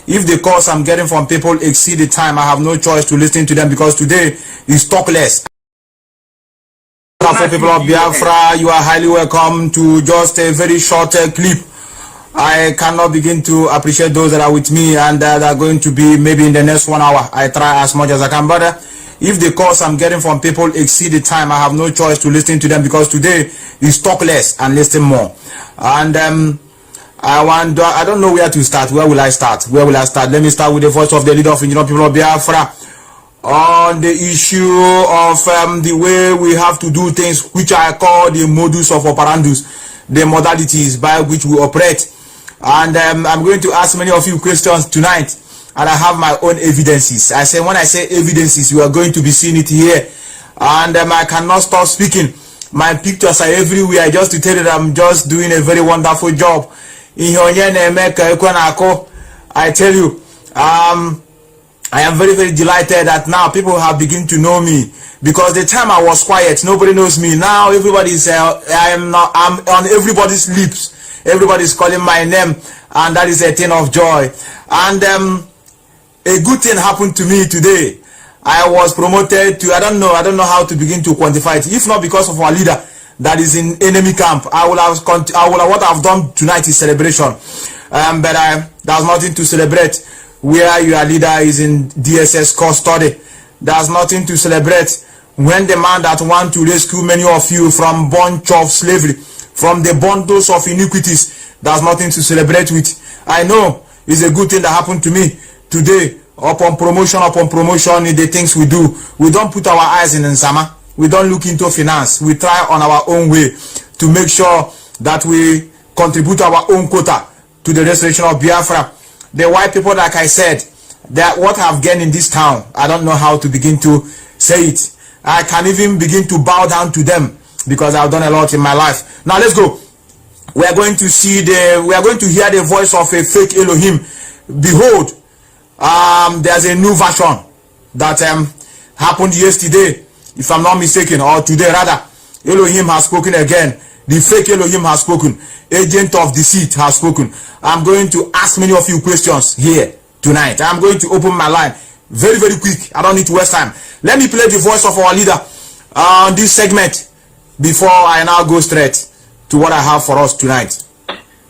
If the calls I'm getting from people exceed the time, I have no choice to listen to them, because today is talk less. For people of Biafra, you are highly welcome to just a very short clip. I cannot begin to appreciate those that are with me and that are going to be maybe in the next 1 hour. I try as much as I can, but if the calls I'm getting from people exceed the time, I have no choice to listen to them, because today is talk less and listen more. And I don't know where to start. Where will I start? Let me start with the voice of the leader of Indigenous people of Biafra on the issue of the way we have to do things, which I call the modus of operandus, the modalities by which we operate. And I'm going to ask many of you questions tonight, and I have my own evidences. When I say evidences, you are going to be seeing it here, and I cannot stop speaking. My pictures are everywhere, just to tell you that I'm just doing a very wonderful job. I tell you, I am very, very delighted that now people have begun to know me, because the time I was quiet, nobody knows me. Now everybody's I'm on everybody's lips. Everybody's calling my name, and that is a thing of joy. And a good thing happened to me today. I was promoted to, I don't know how to begin to quantify it. If not because of our leader that is in enemy camp, what I've done tonight is celebration. But there's nothing to celebrate where your leader is in DSS custody. There's nothing to celebrate when the man that want to rescue many of you from bunch of slavery, from the bundles of iniquities, there's nothing to celebrate with. I know it's a good thing that happened to me today. Upon promotion in the things we do, we don't put our eyes in Nsama. We don't look into finance. We try on our own way to make sure that we contribute our own quota to the restoration of Biafra. The white people, like I said, that what I've gained in this town, I don't know how to begin to say it. I can't even begin to bow down to them, because I've done a lot in my life. Now let's go. We are going to hear the voice of a fake Elohim. Behold, there's a new version that happened yesterday, if I'm not mistaken, or today rather. Elohim has spoken again. The fake Elohim has spoken. Agent of deceit has spoken. I'm going to ask many of you questions here tonight. I'm going to open my line very, very quick. I don't need to waste time. Let me play the voice of our leader on this segment before I now go straight to what I have for us tonight.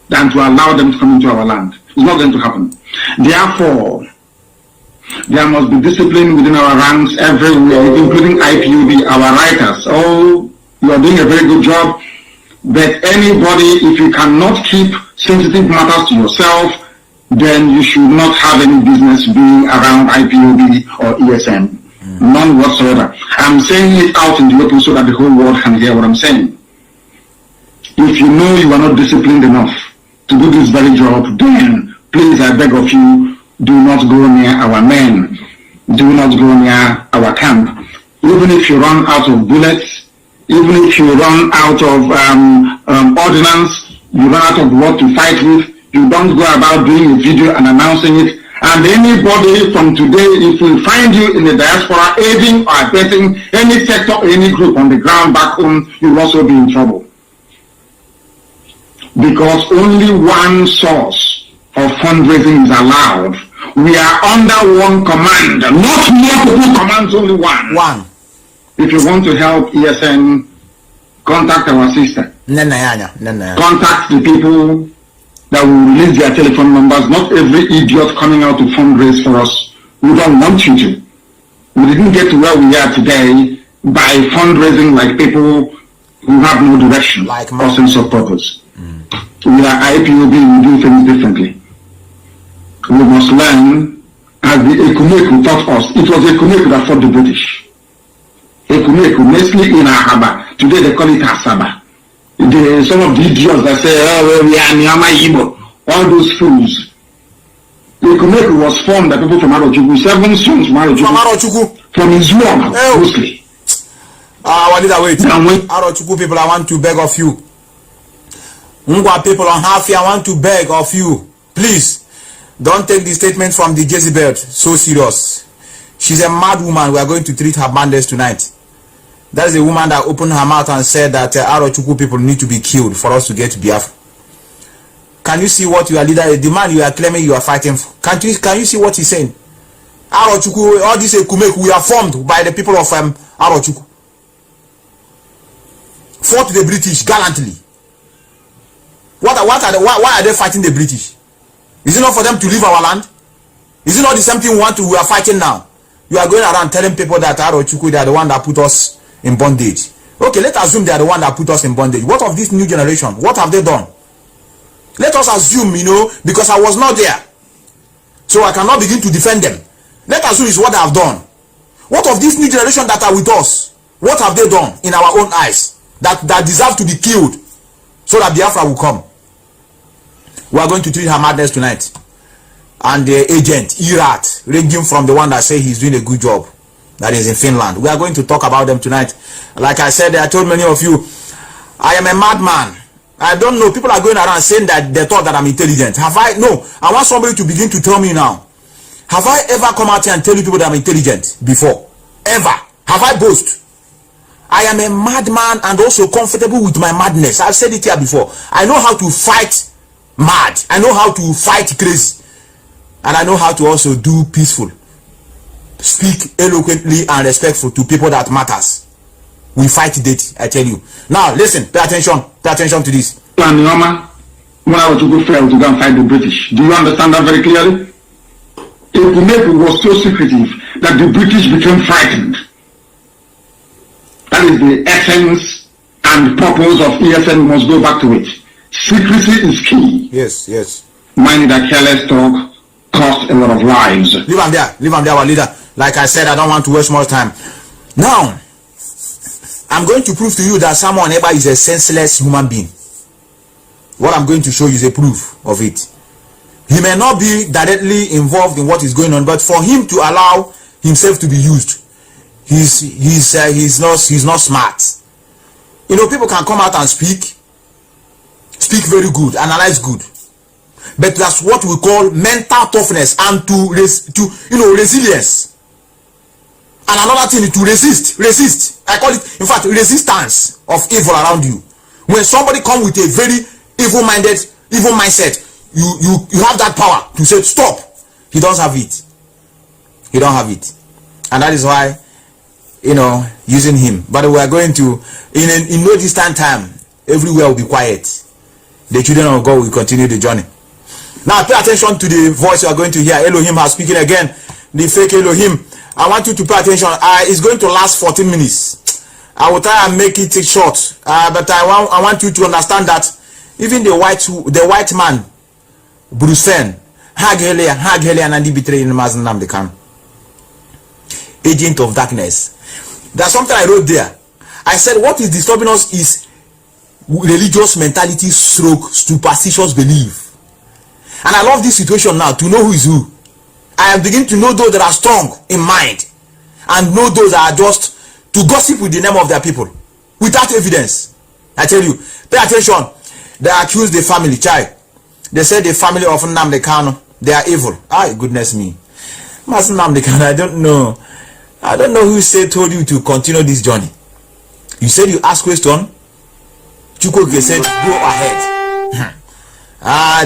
Than to allow them to come into our land. It's not going to happen. Therefore, there must be discipline within our ranks everywhere, including IPOB, our writers. Oh, you are doing a very good job. But anybody, if you cannot keep sensitive matters to yourself, then you should not have any business being around IPOB or ESM. None whatsoever. I'm saying it out in the open so that the whole world can hear what I'm saying. If you know you are not disciplined enough to do this very job, then please, I beg of you, do not go near our men. Do not go near our camp. Even if you run out of bullets, even if you run out of ordnance, you run out of what to fight with, you don't go about doing a video and announcing it. And anybody from today, if we find you in the diaspora aiding or abetting any sector or any group on the ground back home, you will also be in trouble. Because only one source of fundraising is allowed. We are under one command, not multiple commands, only one. If you want to help ESN, contact our sister. Contact the people that will release their telephone numbers. Not every idiot coming out to fundraise for us. We don't want you to. We didn't get to where we are today by fundraising like people who have no direction or sense of purpose. We are IPOB, we do things differently. We must learn, as the Ekumeku taught us. It was Ekumeku that fought the British. Ekumeku, Nestle in Ahaba. Today they call it Asaba. Some of the idiots that say, oh, we are Nyama Igbo. All those fools. Ekumeku was formed by people from Arochukwu. 7 sons from Arochukwu. From his womb, mostly. Wait. Arochukwu people, I want to beg of you. Ngwa people on Hafi, I want to beg of you. Please, don't take the statement from the Jezebel so serious. She's a mad woman. We are going to treat her madness tonight. That is a woman that opened her mouth and said that Arochukwu people need to be killed for us to get to Biafra. Can you see what your leader, the man you are claiming you are fighting for? Can you see what he's saying? Arochukwu, all this Ekumeku, we are formed by the people of Arochukwu. Fought the British gallantly. Why are they fighting the British? Is it not for them to leave our land? Is it not the same thing we are fighting now? You are going around telling people that Arochukwu, they are the one that put us in bondage. Okay, let's assume they are the one that put us in bondage. What of this new generation? What have they done? Let us assume, because I was not there, so I cannot begin to defend them. Let us assume it's what they have done. What of this new generation that are with us? What have they done in our own eyes that deserve to be killed so that Biafra will come? We are going to treat her madness tonight. And the agent, Irat, ranging from the one that say he's doing a good job, that is in Finland. We are going to talk about them tonight. Like I said, I told many of you, I am a madman. I don't know. People are going around saying that they thought that I'm intelligent. Have I? No. I want somebody to begin to tell me now. Have I ever come out here and tell you people that I'm intelligent before? Ever? Have I boast? I am a madman and also comfortable with my madness. I've said it here before. I know how to fight mad. I know how to fight crazy. And I know how to also do peaceful. Speak eloquently and respectful to people that matters. We fight it, I tell you. Now, listen, pay attention to this. When I was to go fail to go and fight the British, do you understand that very clearly? Ekumeku was so secretive that the British became frightened. That is the essence and purpose of ESN. We must go back to it. Secrecy is key. Yes. Mind that careless talk cost a lot of lives. Leave them there, our leader. Like I said, I don't want to waste more time. Now, I'm going to prove to you that Samuel Eba is a senseless human being. What I'm going to show you is a proof of it. He may not be directly involved in what is going on, but for him to allow himself to be used, he's not smart. People can come out and speak very good, analyze good, but that's what we call mental toughness and resilience. And another thing is to resist. I call it, in fact, resistance of evil around you. When somebody comes with a very evil mindset, you have that power to say stop. He doesn't have it. And that is why, using him. But we are going to, in no distant time, everywhere will be quiet. The children of God will continue the journey. Now pay attention to the voice you are going to hear. Elohim has speaking again. The fake Elohim. I want you to pay attention. It's going to last 14 minutes. I will try and make it short. But I want you to understand that even the white man, Bruce Fen, Nnamdi betrayed Mazi Nnamdi Kanu. Agent of darkness. There's something I wrote there. I said what is disturbing us is religious mentality / superstitious belief. And I love this situation now to know who is who. I am beginning to know those that are strong in mind and know those that are just to gossip with the name of their people without evidence. I tell you, pay attention. They accuse the family, child. They say the family of Nnamdi Kanu, they are evil. Goodness me. Mazi Nnamdi Kanu, I don't know who told you to continue this journey. You said you asked question. Chukwuoke said go ahead.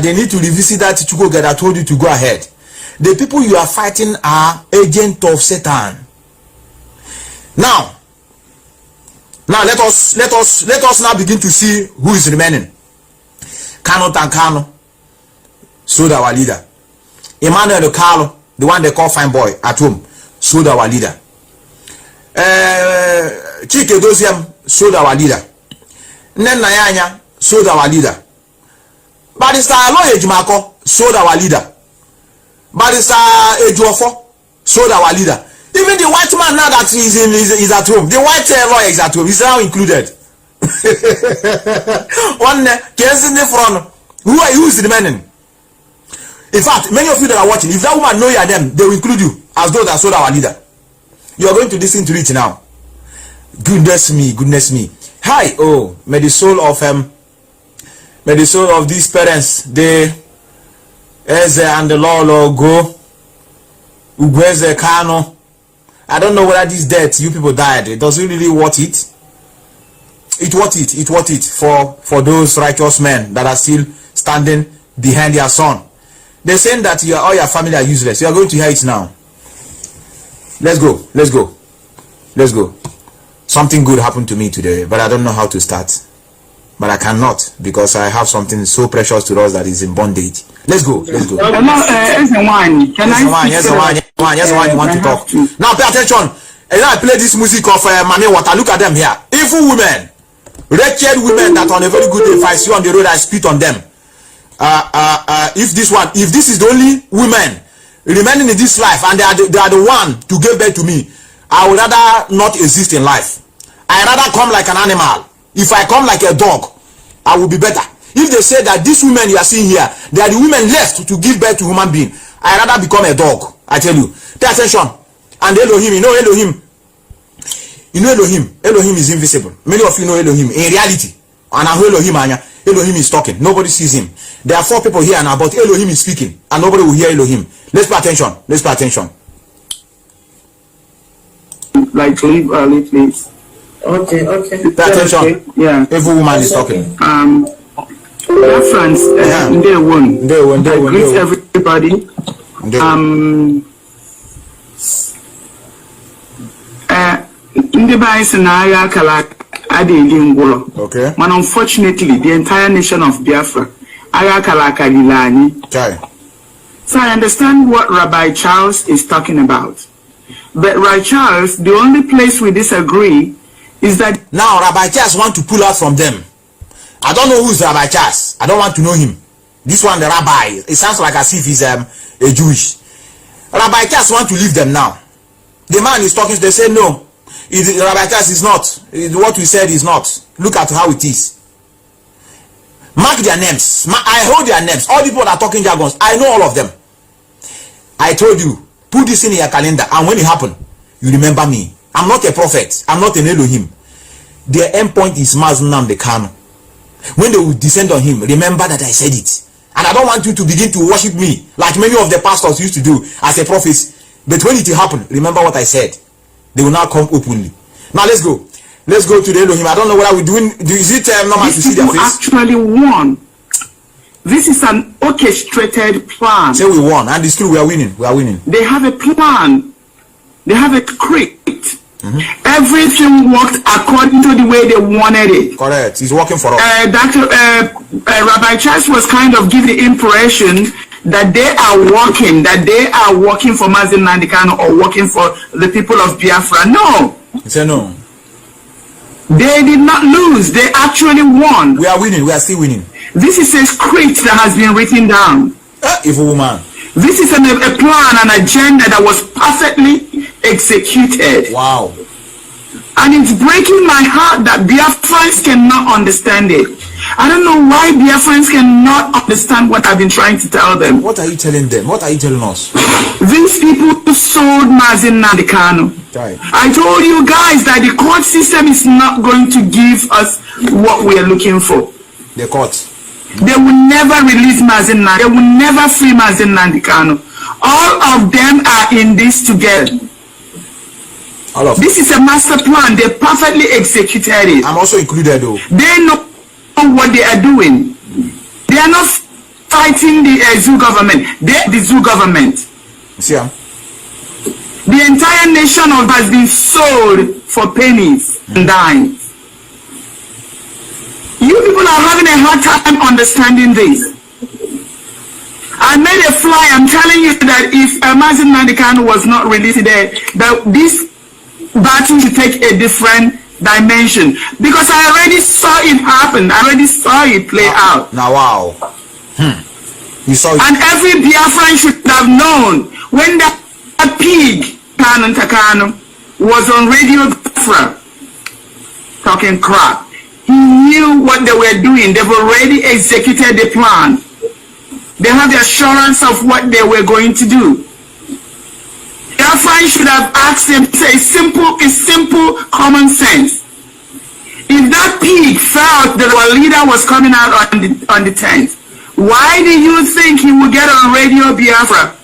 They need to revisit that Chukwuoke that told you to go ahead. The people you are fighting are agents of Satan. Now let us now begin to see who is remaining. Kanu sold our leader. Emmanuel Carlo, the one they call fine boy at home, sold our leader. Chike Dosiam sold our leader. Nnamdi sold our leader. Barrister Aloye Jumako sold our leader. Barrister Ejuofo sold our leader. Even the white man now that is at home, the white lawyer is at home, he's now included. One case in the front. Who is remaining? In fact, many of you that are watching, if that woman know you are them, they will include you as those that sold our leader. You are going to listen to it now. Goodness me. Hi, may the soul of these parents, they Eze and the Lord go. Ugweze Kanu. I don't know whether this death you people died. It doesn't really worth it. It worth it for those righteous men that are still standing behind their son. They're saying that all your family are useless. You are going to hear it now. Let's go. Let's go. Let's go. Something good happened to me today, but I don't know how to start. But I cannot, because I have something so precious to us that is in bondage. Let's go. Let's go. Hello, Yes, you want to talk. Now pay attention. I play this music of Mami Water. Look at them here. Evil women. Wretched women that on a very good day, if I see on the road, I spit on them. If this is the only women remaining in this life, and they are the one to give birth to me, I would rather not exist in life. I rather come like an animal. If I come like a dog, I will be better. If they say that these women you are seeing here, they are the women left to give birth to human being, I rather become a dog. I tell you. Pay attention. And Elohim, you know Elohim. You know Elohim. Elohim is invisible. Many of you know Elohim. In reality, and I know Elohim is talking. Nobody sees him. There are 4 people here now, but Elohim is speaking, and nobody will hear Elohim. Let's pay attention. Let's pay attention. Like leave early, please. Okay. Pay attention. Okay. Yeah. Every woman is talking. Biafrans, day one. I greet everybody. Okay. But unfortunately, the entire nation of Biafra, so I understand what Rabbi Charles is talking about. But Rabbi Charles, the only place we disagree is that now Rabbi Charles want to pull out from them. I don't know who's Rabbi Charles. I don't want to know him. This one, the rabbi, it sounds like as if he's a Jewish. Rabbi Charles want to leave them now. The man is talking, they say no. Rabbi Charles is not. What we said is not. Look at how it is. Mark their names. I hold their names. All the people that are talking jargons, I know all of them. I told you, put this in your calendar, and when it happens, you remember me. I'm not a prophet. I'm not an Elohim. Their end point is Mazi Nnamdi Kanu. When they will descend on him, remember that I said it. And I don't want you to begin to worship me like many of the pastors used to do as a prophet. But when it happened, remember what I said. They will now come openly. Now let's go. Let's go to the Elohim. I don't know what we're doing. Is it normal to see their face? Actually won. This is an orchestrated plan. Say we won, and it's true. We are winning. We are winning. They have a plan. They have a script. Everything worked according to the way they wanted it. Correct. It's working for us. Rabbi Charles was kind of giving the impression that they are working for Mazi Nnamdi Kanu or working for the people of Biafra. No. He said no. They did not lose. They actually won. We are winning. We are still winning. This is a script that has been written down. Evil woman. This is a plan, an agenda that was perfectly executed. Wow. And it's breaking my heart that Biafrans cannot understand it. I don't know why Biafrans cannot understand what I've been trying to tell them. What are you telling them? What are you telling us? These people sold Mazi Nnamdi Kanu. I told you guys that the court system is not going to give us what we are looking for. The court. They will never release Mazi Nnamdi. They will never free Mazi Nnamdi Kanu. All of them are in this together. This is a master plan. They perfectly executed it. I'm also included though. They know what they are doing. They are not fighting the zoo government. They are the zoo government. See, the entire nation has been sold for pennies and dimes. You people are having a hard time understanding this. I made a fly. I'm telling you that if Mazi Nnamdi Kanu was not released today, that this battle to take a different dimension, because I already saw it happen. I already saw it play out. Now, wow. You saw it. And every Biafran should have known when that pig Kanu was on Radio Biafra talking crap. He knew what they were doing. They've already executed the plan. They have the assurance of what they were going to do. Biafran should have asked him to say simple common sense. If that pig felt that our leader was coming out on the 10th, why do you think he would get on Radio Biafra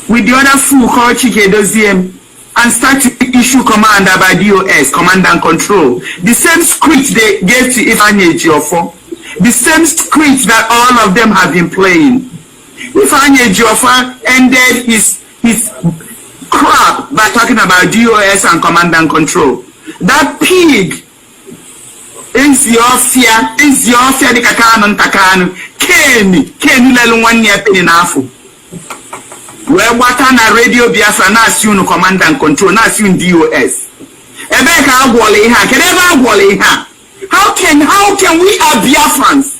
with the other fool called Chike Doziem and start to issue command by DOS, command and control? The same script they gave to Ifanye Ejiofor. The same script that all of them have been playing. If Anye Joffa ended his crap by talking about DOS and command and control, that pig Eziofia the Kakano Takano Keni lelu 1 year penny nafu. Where what on a radio Biafra na assume command and control, na assume DOS. Ebeka wole ha, keneva wole ha. How can we are Biafrans?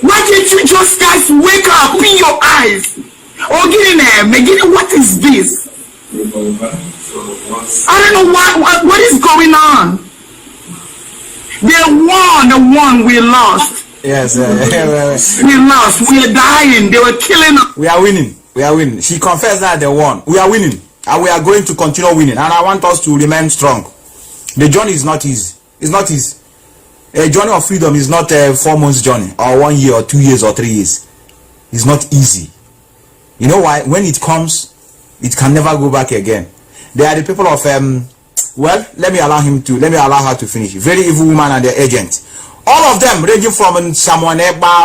Why can't you just guys wake up, open your eyes? Or get in there, Megini, what is this? I don't know what is going on. They won, we lost. Yes, we lost, we are dying, they were killing us. We are winning. She confessed that they won. We are winning, and we are going to continue winning. And I want us to remain strong. The journey is not easy. It's not easy. A journey of freedom is not a 4 months journey, or 1 year, or 2 years, or 3 years. It's not easy. You know why? When it comes, it can never go back again. They are the people of well, let me allow her to finish. Very evil woman and their agent. All of them, ranging from someone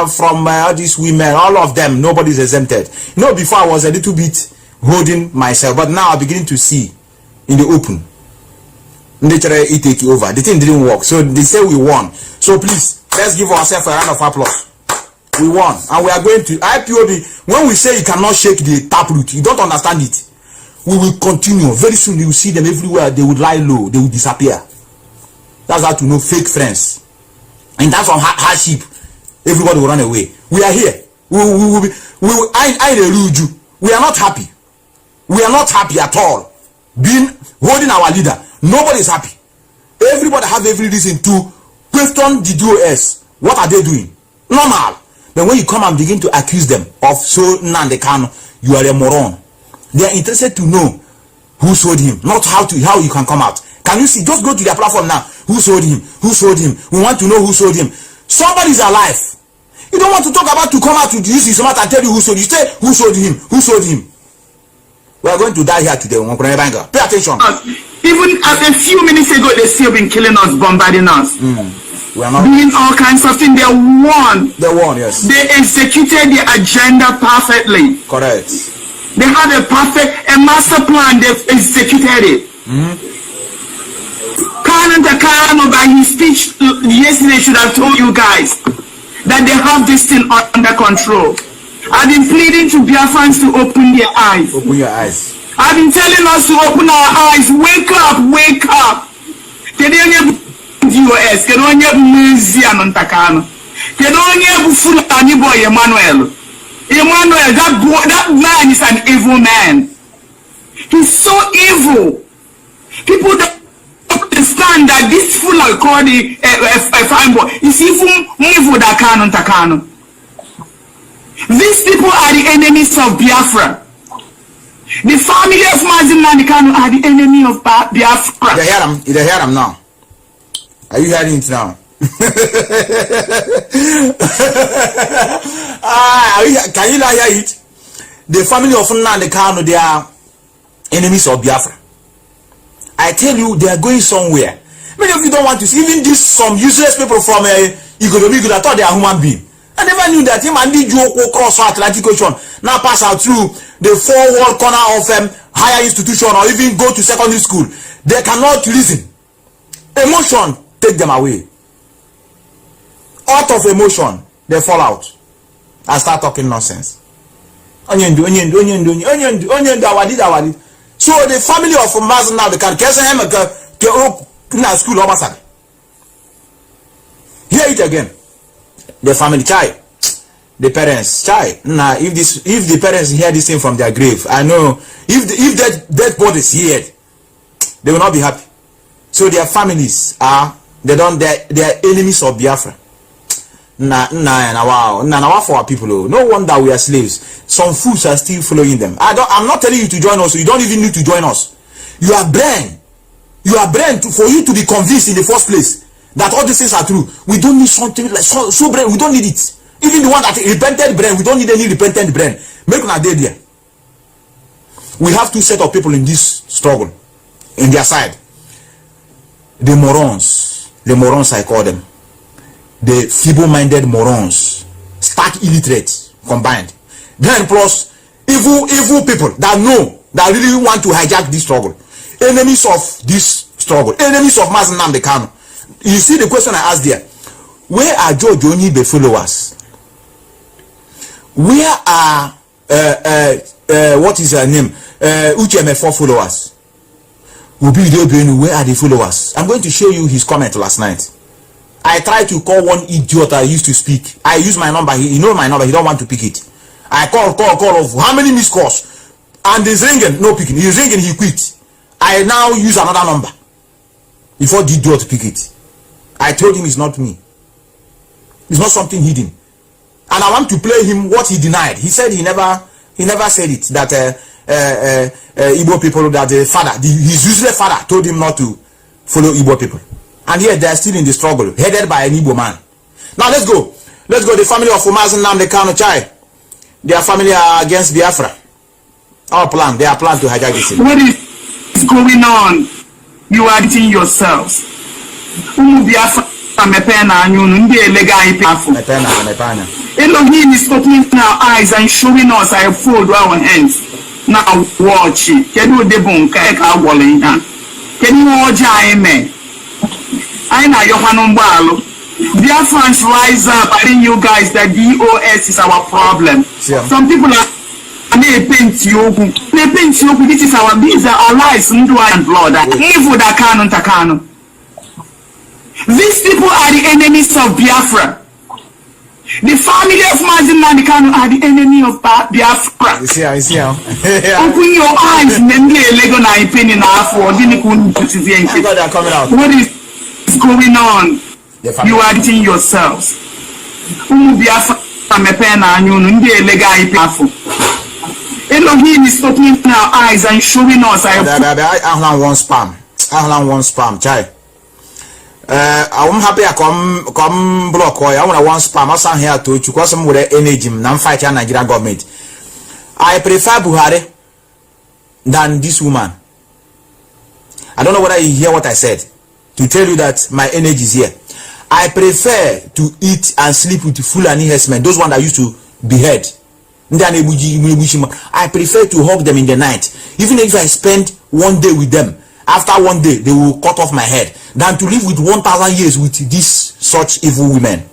from all these women, all of them, nobody's exempted. You know, before I was a little bit holding myself, but now I'm beginning to see in the open. Naturally, it take over. The thing didn't work, so they say we won. So please, let's give ourselves a round of applause. We won, and we are going to IPOB. When we say you cannot shake the taproot, you don't understand it. We will continue. Very soon you will see them everywhere. They would lie low. They will disappear. That's how to know fake friends. In terms of hardship, everybody will run away. We are here. We are not happy. We are not happy at all. Holding our leader. Nobody is happy. Everybody have every reason to question the DOS. What are they doing? Normal. But when you come and begin to accuse them of Nnamdi Kanu, you are a moron. They are interested to know who sold him, not how you can come out. Can you see? Just go to their platform now. Who sold him? Who sold him? We want to know who sold him. Somebody is alive. You don't want to talk about to come out to use his mouth and tell you who sold him. You say who sold him? Who sold him? We are going to die here today. Pay attention. Even a few minutes ago, they still been killing us, bombarding us. We are not doing all kinds of things. They won. They won, yes. They executed the agenda perfectly. Correct. They had a master plan. They executed it. Kanu by his speech yesterday should have told you guys that they have this thing under control. I've been pleading to Biafrans to open their eyes. Open your eyes. I've been telling us to open our eyes. Wake up, wake up. DOS, que don't have Mazi and Takano. They don't have full boy Emmanuel. That man is an evil man. He's so evil. People don't understand that this fool I call the fine boy is even evil than Takano. These people are the enemies of Biafra. The family of Mazi and Kanu are the enemy of Biafra. You hear them now. Are you hearing it now? Can you not hear it? The family of Nnamdi Kanu, they are enemies of Biafra. I tell you, they are going somewhere. Many of you don't want to see. Even this some useless people from Igodomi, I thought they are human beings. I never knew that him and the Joe cross Atlantic Ocean now pass out through the four-wall corner of higher institution or even go to secondary school. They cannot reason. Emotion take them away. Out of emotion, they fall out and start talking nonsense. So the family of Mazi now they can school. Hear it again. The family child, the parents child. Now, if the parents hear this thing from their grave, I know if that dead body is here, they will not be happy. So their families are they are enemies of Biafra. Wow, for our people. No wonder we are slaves. Some fools are still following them. I'm not telling you to join us. So you don't even need to join us. You are brain. You are brain for you to be convinced in the first place that all these things are true. We don't need something like so brain. We don't need it. Even the one that repented brain, we don't need any repentant brain. Make una dey there. We have two set of people in this struggle. In their side, the morons I call them. the feeble-minded morons, stark illiterate combined. Then plus evil people that know, that really want to hijack this struggle. Enemies of this struggle, enemies of Mazi Nnamdi Kanu. You see the question I asked there. Where are George Onibe followers? Where are what is her name? UTM4 followers? Where are the followers? I'm going to show you his comment last night. I tried to call one idiot I used to speak. I use my number. He knows my number. He don't want to pick it. I call of how many missed calls? And he's ringing, no picking. He's ringing, he quit. I now use another number before the idiot pick it. I told him it's not me. It's not something hidden. And I want to play him what he denied. He said he never said it, that Igbo people, that the father, his useless father told him not to follow Igbo people. And yet they are still in the struggle, headed by an Igbo man. Now let's go. The family of Mazi Nnamdi Kanu Chai. Their family are against Biafra. Our plan, they are planned to hijack this. What is going on? You are eating yourselves. Biafra Elohim is opening our eyes and showing us I fold our hands. Now watch it. Can you I know Yohanumbalo. Biafrans rise up. I think you guys that DOS is our problem. Yeah. Some people are this is our, these are our lives and blood. Evil that Kanu. These people are the enemies of Biafra. The family of Mazi Nnamdi Kanu are the enemy of Biafra. You see how? Open your eyes, coming out. What is going on? You are eating yourselves. Elohim is opening our eyes and showing us. I one spam, chai. I'm happy I come block or I want one spam. I stand here to cause some with energy. I'm fighting Nigerian government. I prefer Buhari than this woman. I don't know whether you hear what I said. To tell you that my energy is here. I prefer to eat and sleep with Fulani herdsmen, those ones that used to behead. I prefer to hug them in the night. Even if I spend one day with them, after one day they will cut off my head, than to live with 1,000 years with this such evil women.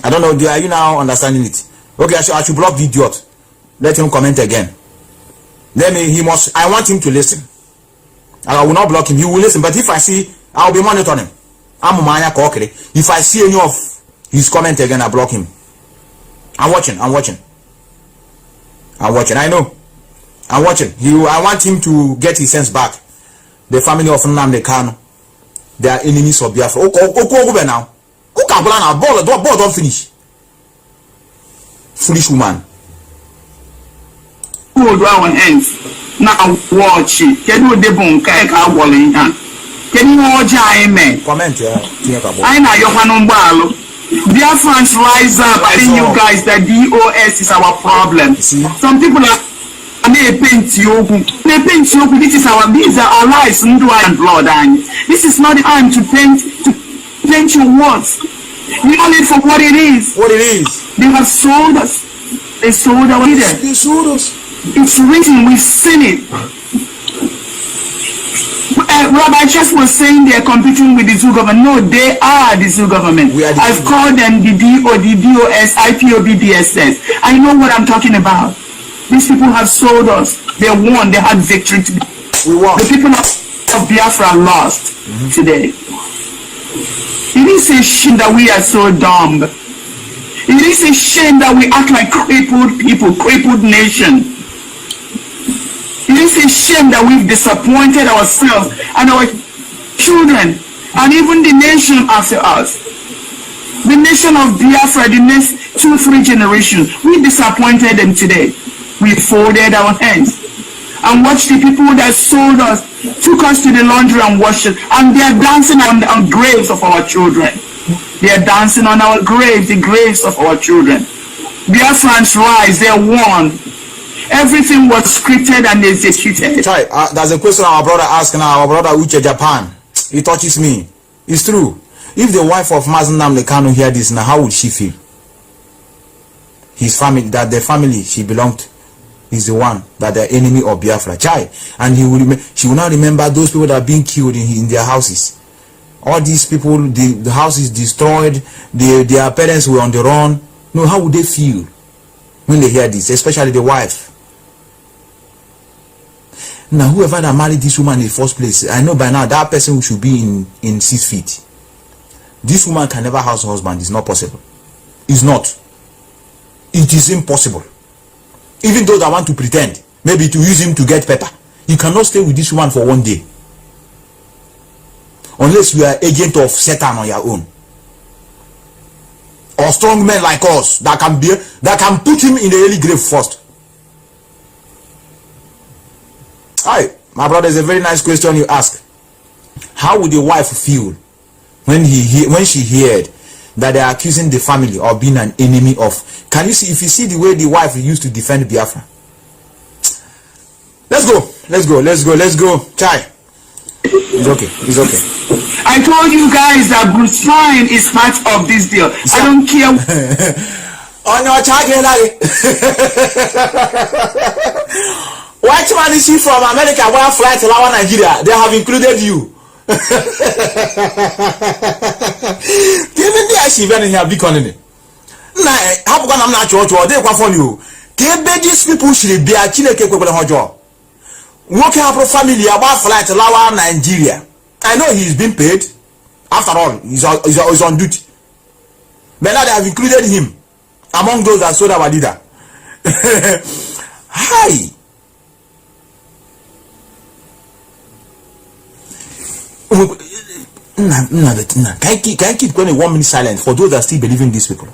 I don't know, are you now understanding it? Okay, I should block the idiot. Let him comment again. Then I want him to listen. I will not block him, he will listen. But if I see, I'll be monitoring him. If I see any of his comment again, I block him. I'm watching. I know. I'm watching. I want him to get his sense back. The family of Nnamdi Kanu, they are enemies of Biafra. Now. Ball don't finish. Foolish woman. Hold our hands. Now watch it. Can you comment, yeah. I know Yohanumbalo. Biafrans rise up. I think you guys that DOS is our problem. Some people are this is our, these are our lives and blood. And this is not the time to paint your words. We know it for what it is. They have sold us. They sold our leaders. They sold us. It's written. We've seen it. Rabbi Chess was saying they are competing with the Zoo government. No, they are the Zoo government. I've called them the DOS, IPOB, DSS. I know what I'm talking about. These people have sold us. They won. They had victory today. We won. The people of Biafra lost today. It is a shame that we are so dumb. It is a shame that we act like crippled people, crippled nation. It is a shame that we've disappointed ourselves and our children and even the nation after us. The nation of Biafra, the next 2-3 generations, we disappointed them today. We folded our hands and watched the people that sold us, took us to the laundry and washed it, and they are dancing on the graves of our children. They are dancing on our graves, the graves of our children. Biafrans rise, they won. Everything was scripted and executed. There's a question our brother asked now. Our brother Uche Japan. He touches me. It's true. If the wife of Mazi Nnamdi Kanu hear this now, how would she feel? His family, that the family she belonged to is the one that the enemy of Biafra. Chai. And she will not remember those people that are being killed in their houses. All these people, the house is destroyed, their parents were on the run. No, how would they feel when they hear this, especially the wife? Now, whoever that married this woman in the first place, I know by now that person should be in 6 feet. This woman can never house a husband. It's not possible. It's not. It is impossible. Even those that want to pretend, maybe to use him to get pepper, you cannot stay with this woman for 1 day. Unless you are agent of Satan on your own. Or strong men like us that can put him in the early grave first. Hi, my brother, is a very nice question you ask. How would the wife feel when she heard that they are accusing the family of being an enemy of? Can you see, if you see the way the wife used to defend Biafra? Let's go. Chai. It's okay. I told you guys that Bruce Fine is part of this deal. I don't care. On your charge, white man is she from America? Where flight to Nigeria? They have included you. Even the she even here big on it. Nah, how come I'm not church? They come for you. These people should be a Chineke people on job. Working up a family about flight to Nigeria. I know he's been paid. After all, he's on duty. But now they have included him among those that sold our leader. Hi. Can I keep going 1 minute silent for those that still believe in these people?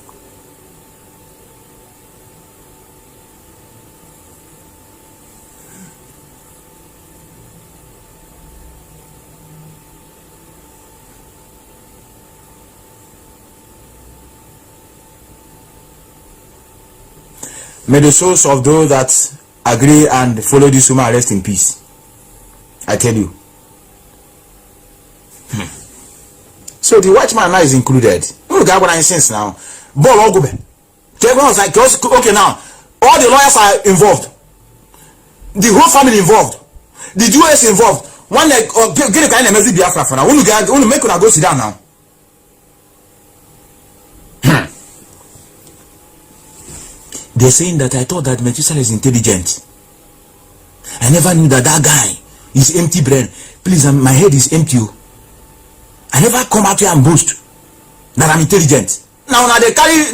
May the souls of those that agree and follow this woman rest in peace. I tell you. So the white man now is included. Look at what I'm saying now. Ball go back. Okay, now all the lawyers are involved. The whole family involved. The US involved. One like get a kind of Mazi Biafra for now. Want to make her go sit down now. They're saying that I thought that Methuselah is intelligent. I never knew that guy is empty brain. Please, my head is empty. I never come out here and boast that I'm intelligent. Now they carry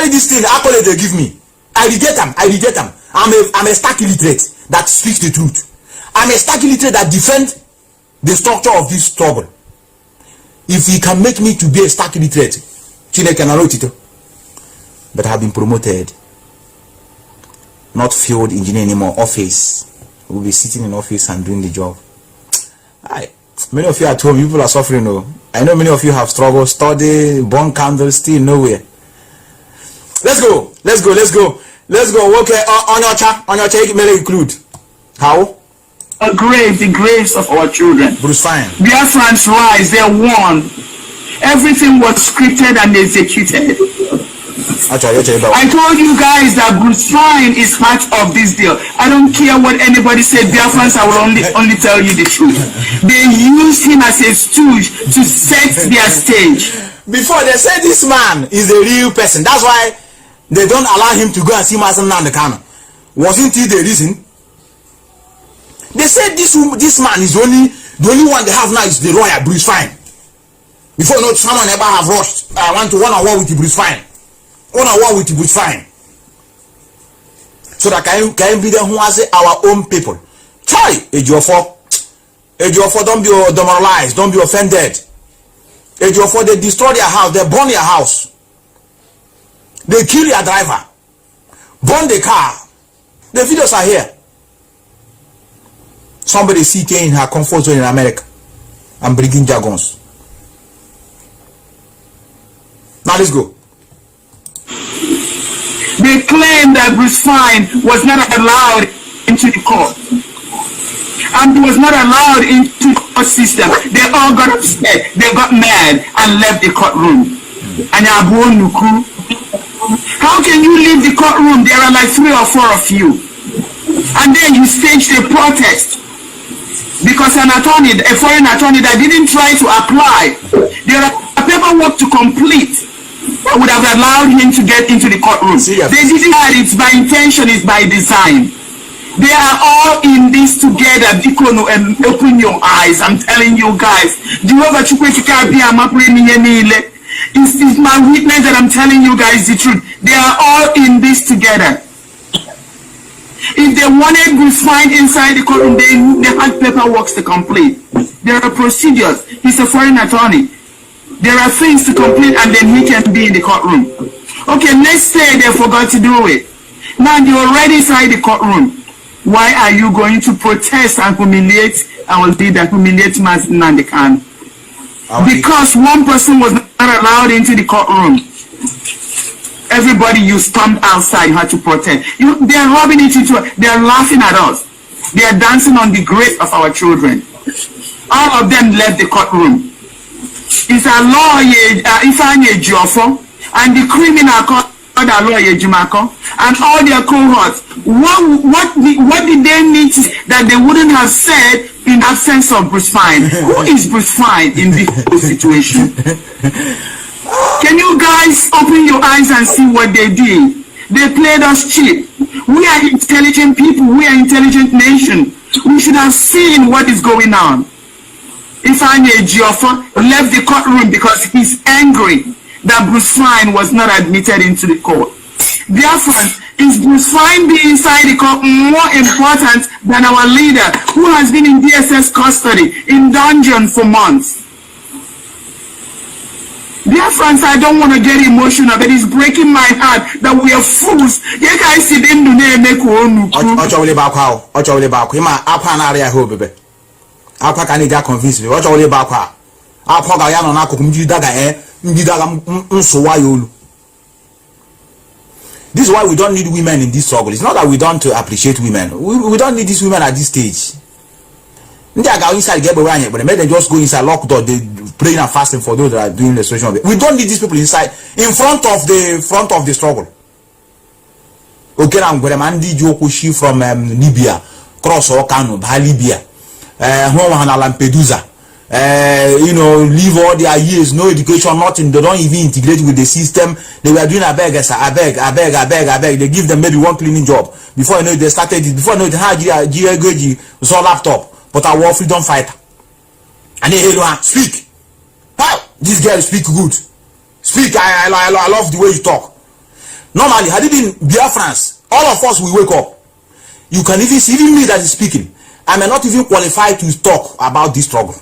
this thing. Accolade they give me. I reject them. I'm a stark illiterate that speaks the truth. I'm a stark illiterate that defends the structure of this struggle. If he can make me to be a stark illiterate, but I have been promoted. Not field engineer anymore, office. We'll be sitting in office and doing the job. Many of you at home, people are suffering. I know many of you have struggled, study, burn candles, still nowhere. Let's go. Okay, on your check, may include how? The graves of our children. Bruce Fine. Biafrans rise, they won. Everything was scripted and executed. I told you guys that Bruce Fine is part of this deal. I don't care what anybody said. Biafrans, I will only tell you the truth. They used him as a stooge to set their stage. Before they said this man is a real person. That's why they don't allow him to go and see Mazi Nnamdi Kanu. Wasn't it the reason? They said this man is the only one they have now is the lawyer Bruce Fine. Before not someone ever have rushed. I want to one-on-one with Bruce Fine. One-on-one with Bruce Fine. So that can be the who has our own people. Try Ejiofor, don't be demoralized, don't be offended. Ejiofor, they destroy their house, they burn your house. They kill your driver. Burn the car. The videos are here. Somebody sitting in her comfort zone in America and bringing jargons. Now let's go. They claim that Bruce Fine was not allowed into the court and was not allowed into system. They all got upset. They got mad and left the courtroom. And how can you leave the courtroom? There are like 3 or 4 of you. And then you staged a protest. Because an attorney, a foreign attorney that didn't try to apply, there are paperwork to complete that would have allowed him to get into the courtroom. They didn't have it by intention, it's by design. They are all in this together. Bikono, open your eyes. I'm telling you guys. It's my witness that I'm telling you guys the truth. They are all in this together. If they wanted to find inside the courtroom, they had paperwork to complete. There are procedures. He's a foreign attorney. There are things to complete, and then he can be in the courtroom. Okay, let's say they forgot to do it. Now you're already inside the courtroom. Why are you going to protest and humiliate Mazi Nnamdi Kanu? Because one person was not allowed into the courtroom. Everybody, you stormed outside, you had to protest. They're rubbing it into, they're laughing at us. They are dancing on the grave of our children. All of them left the courtroom. It's a lawyer, Ifanye Jofo, and the criminal called a lawyer Jumako, and all their cohorts. What did they need that they wouldn't have said in absence of Bruce Fine? Who is Bruce Fine in this situation? Can you guys open your eyes and see what they did? They played us cheap. We are intelligent people. We are intelligent nation. We should have seen what is going on. Ifanye Jofo left the courtroom because he's angry that Bruce Fine was not admitted into the court. Biafrans, is Bruce Fine being inside the court more important than our leader who has been in DSS custody, in dungeon for months? Biafrans, I don't want to get emotional, but it's breaking my heart that we are fools. You guys see them do make one. This is why we don't need women in this struggle. It's not that we don't appreciate women. We don't need these women at this stage. They go inside, get away, but they just go inside, lock door, they praying and fasting for those that are doing the situation. We don't need these people inside, in front of the struggle. Okay, I'm going to Nnamdi Jokushi from Libya, cross or Kanu, Libya, Lampedusa. Live all their years, no education, nothing. They don't even integrate with the system. They were doing a beg. They give them maybe one cleaning job. Before you know it, they started it. Before you know it, was all laptop. But I war freedom fighter. And they speak. How? This girl speak good. Speak. I love the way you talk. Normally, had it been Biafrans, all of us will wake up. You can even see, even me that is speaking, I may not even qualify to talk about this struggle.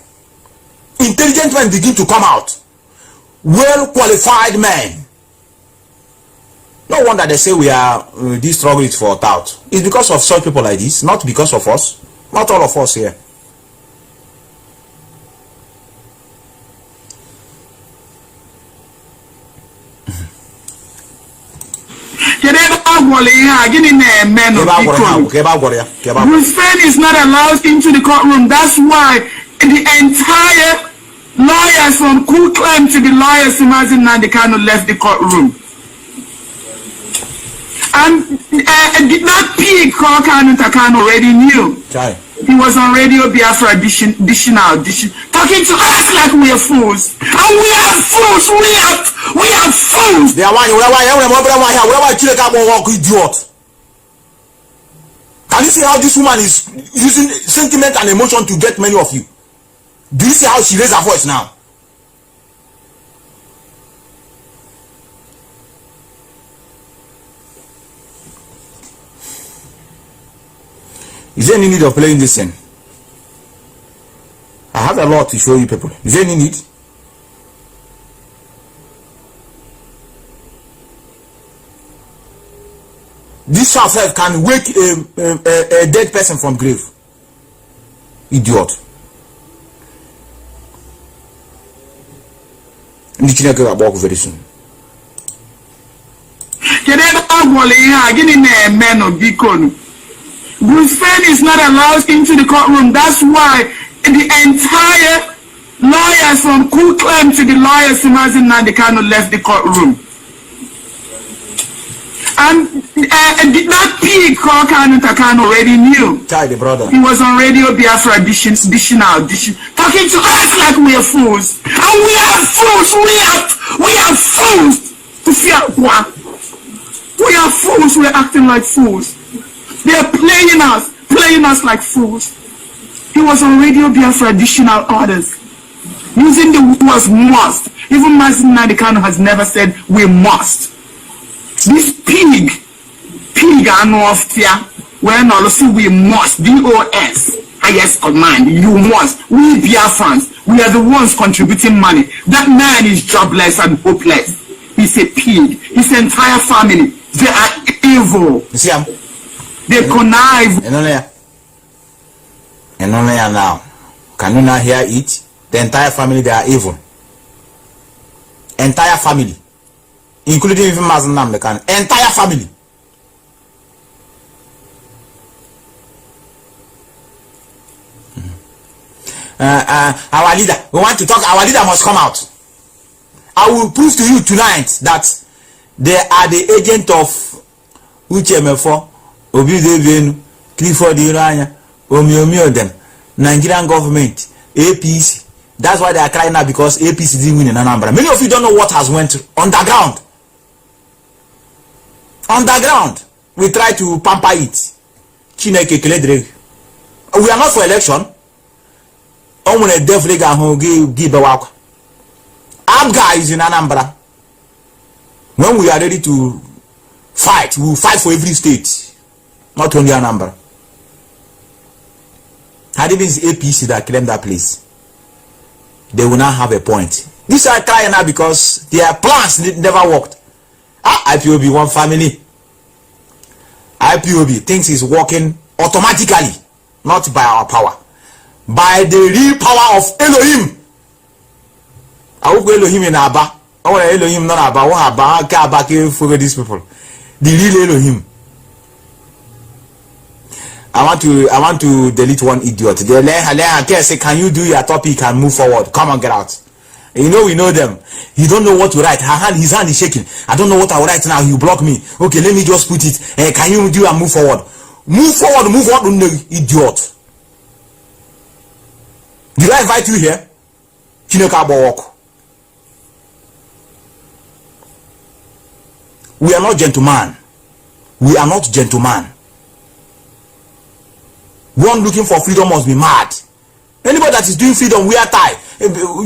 Intelligent men begin to come out. Well qualified men. No wonder they say we are this struggle is for doubt. It's because of such people like this, not because of us. Not all of us here. Hussein is not allowed into the courtroom. That's why the entire lawyers from who claim to be lawyers to Mazi Nnamdi Kanu left the courtroom. And that pig called Kanu already knew. Chai. He was on Radio Biafra dishing out, talking to us like we are fools. And we are fools. We are fools. They are idiot. Can you see how this woman is using sentiment and emotion to get many of you? Do you see how she raised her voice now? Is there any need of playing this thing? I have a lot to show you people. Is there any need? This self can wake a dead person from grave. Idiot. Very soon. Hussein is not allowed into the courtroom. That's why the And the entire lawyers from Ku Klem to the lawyers to Mazi Nnamdi Kanu left the courtroom. And that pig called Kanu already knew. Charlie, brother. He was on Radio Biafra dishing out, talking to us like we are fools. And we are fools. We are fools. To fear what? We are fools. We are acting like fools. They are playing us like fools. He was on Radio Biafra dishing out orders, using the words must. Even Mazi Nnamdi Kanu has never said we must. This pig anofia, when also we must, DOS, highest command, you must. We Biafrans, we are the ones contributing money. That man is jobless and hopeless. He's a pig. His entire family, they are evil. You see, they connive. And only now, can you not hear it? The entire family, they are evil. Entire family, including even Mazi Nnamdi Kanu. Entire family. Our leader, we want to talk. Our leader must come out. I will prove to you tonight that they are the agent of UCHMF4, Obi Clifford Iranya, Omi them, Nigerian government, APC. That's why they are crying now, because APC didn't win in Anambra. Many of you don't know what has went underground. Underground, we try to pamper it. We are not for election. Abga is in Anambra. When we are ready to fight, we will fight for every state, not only Anambra. Had it been APC that claimed that place, they will not have a point. These are crying now because their plans never worked. IPOB, one family. IPOB thinks it's working automatically, not by our power, by the real power of Elohim. I will go Elohim in Abba. Oh, Elohim not Abba. What Abba for these people? The real Elohim. I want to delete one idiot. Say, can you do your topic and move forward? Come on, get out. You know, we know them. You don't know what to write. His hand is shaking. I don't know what I will write now. You block me. Okay, let me just put it. Can you do and move forward? Move forward, move on, idiot. Did I invite you here? We are not gentlemen. We are not gentlemen. One looking for freedom must be mad. Anybody that is doing freedom, we are tied.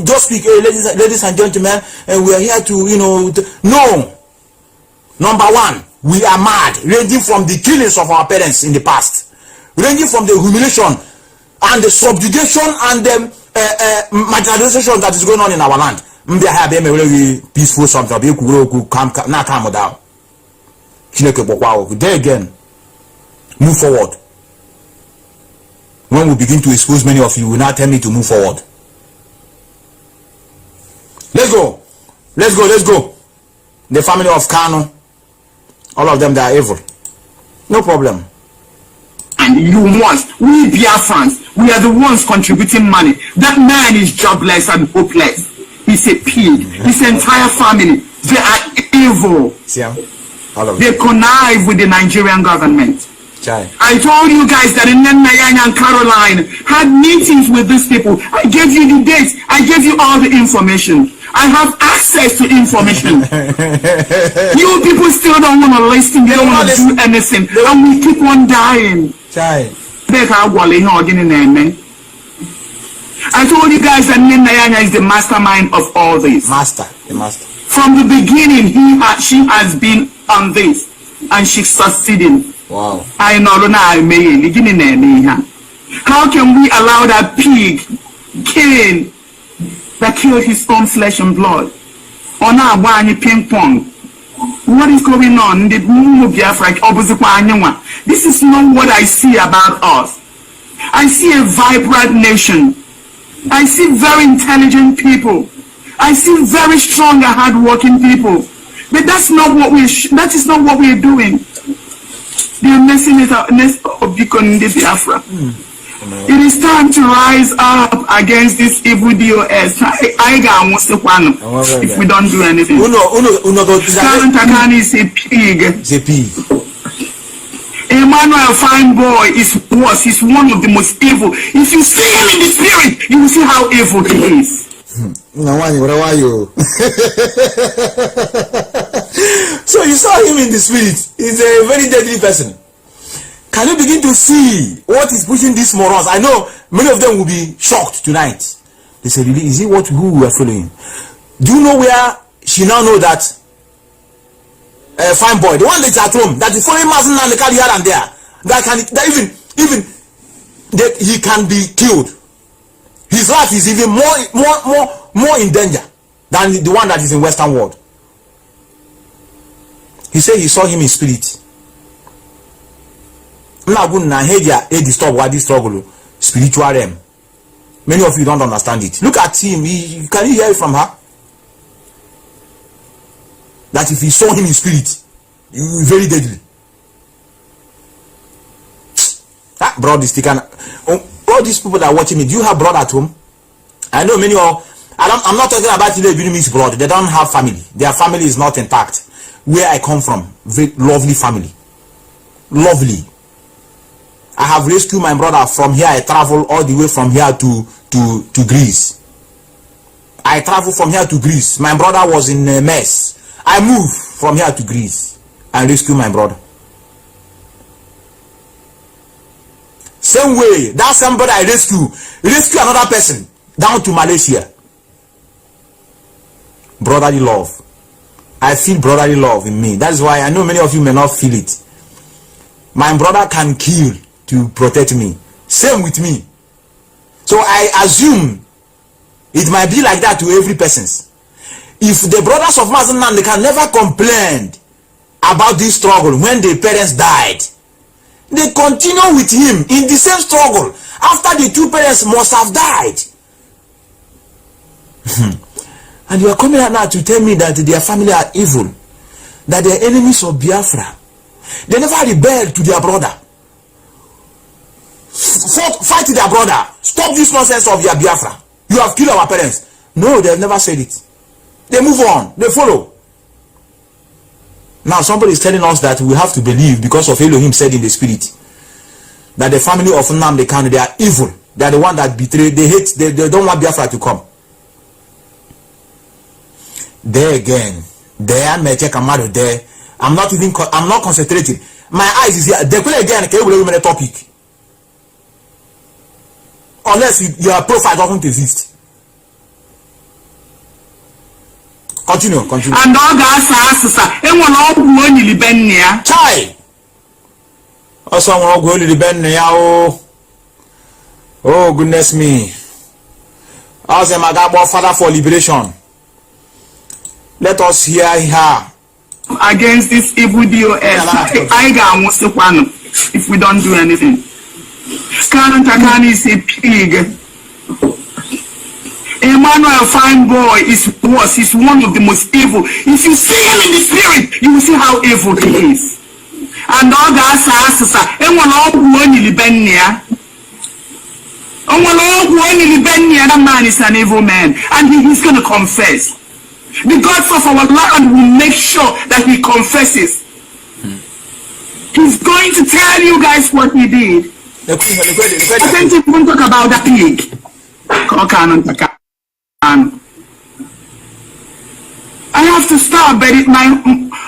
Just speak, ladies and gentlemen, and we are here to, no. Number one, we are mad, ranging from the killings of our parents in the past, ranging from the humiliation and the subjugation and the marginalization that is going on in our land. Peaceful something. Now calm down. There again, move forward. When we begin to expose many of you, will now tell me to move forward. Let's go. The family of Kanu, all of them, they are evil. No problem. And you must. We Biafrans, we are the ones contributing money. That man is jobless and hopeless. He's a pig. His entire family, they are evil. See, all of they connive with the Nigerian government. Chai. I told you guys that Nnamdi and Caroline had meetings with these people. I gave you the dates. I gave you all the information. I have access to information. You people still don't want to listen. They don't want to do anything. And we keep on dying. Chai. I told you guys that Nnamdi is the mastermind of all this. The master. From the beginning, she has been on this. And she's succeeding. Wow. I know. How can we allow that pig killing that killed his own flesh and blood? On our ping pong. What is going on? This is not what I see about us. I see a vibrant nation. I see very intelligent people. I see very strong and hardworking people. But that's not what that is not what we're doing. They are messing it up. Biafra. It is time to rise up against this evil DOS. If we don't do anything. Takani is a pig. It's a pig. Emmanuel Fine Boy is worse. He's one of the most evil. If you see him in the spirit, you will see how evil he is. So you saw him in the spirit. He's a very deadly person. Can you begin to see what is pushing these morons? I know many of them will be shocked tonight. They say, really, is it who we are following? Do you know where she now know that Fine Boy, the one that's at home, that is following Mazi and the here and there, that he can be killed. His life is even more in danger than the one that is in Western world. He said he saw him in spirit. This struggle, spiritual realm. Many of you don't understand it. Look at him. Can you hear it from her? That if he saw him in spirit, you very deadly. That broad is taken. All these people that are watching me, do you have blood at home? I know many of. I'm not talking about the Vietnamese blood. They don't have family. Their family is not intact. Where I come from, very lovely family. Lovely. I have rescued my brother from here. I travel all the way from here to Greece. I traveled from here to Greece. My brother was in a mess. I moved from here to Greece and rescued my brother. Same way, that somebody I rescue another person down to Malaysia. Brotherly love. I feel brotherly love in me. That is why I know many of you may not feel it. My brother can kill to protect me. Same with me. So I assume it might be like that to every person. If the brothers of Mazi Nnamdi can never complain about this struggle when their parents died, they continue with him in the same struggle after the two parents must have died. And you are coming out now to tell me that their family are evil, that they are enemies of Biafra. They never rebelled to their brother. Fight their brother. Stop this nonsense of your Biafra. You have killed our parents. No, they have never said it. They move on. They follow. Now somebody is telling us that we have to believe because of Elohim said in the spirit that the family of Nnamdi Kanu, they are evil. They are the one that betrayed. They hate. They don't want Biafra to come. There again. There, me check Amado there. I'm not concentrating. My eyes is here. They will again. Can you a topic? Unless your profile doesn't exist. Continue. And all guys Chai. Also, I'm going to the oh goodness me. As a Magabo Father for liberation. Let us hear her against this evil DOS. If we don't do anything. Kanu Takani is a pig. Emmanuel Fine Boy is worse. He's one of the most evil. If you see him in the spirit, you will see how evil he is. And all that man is an evil man, and he's going to confess. The gods of our land will make sure that he confesses. He's going to tell you guys what he did. I can't even talk about that pig. I have to stop, but my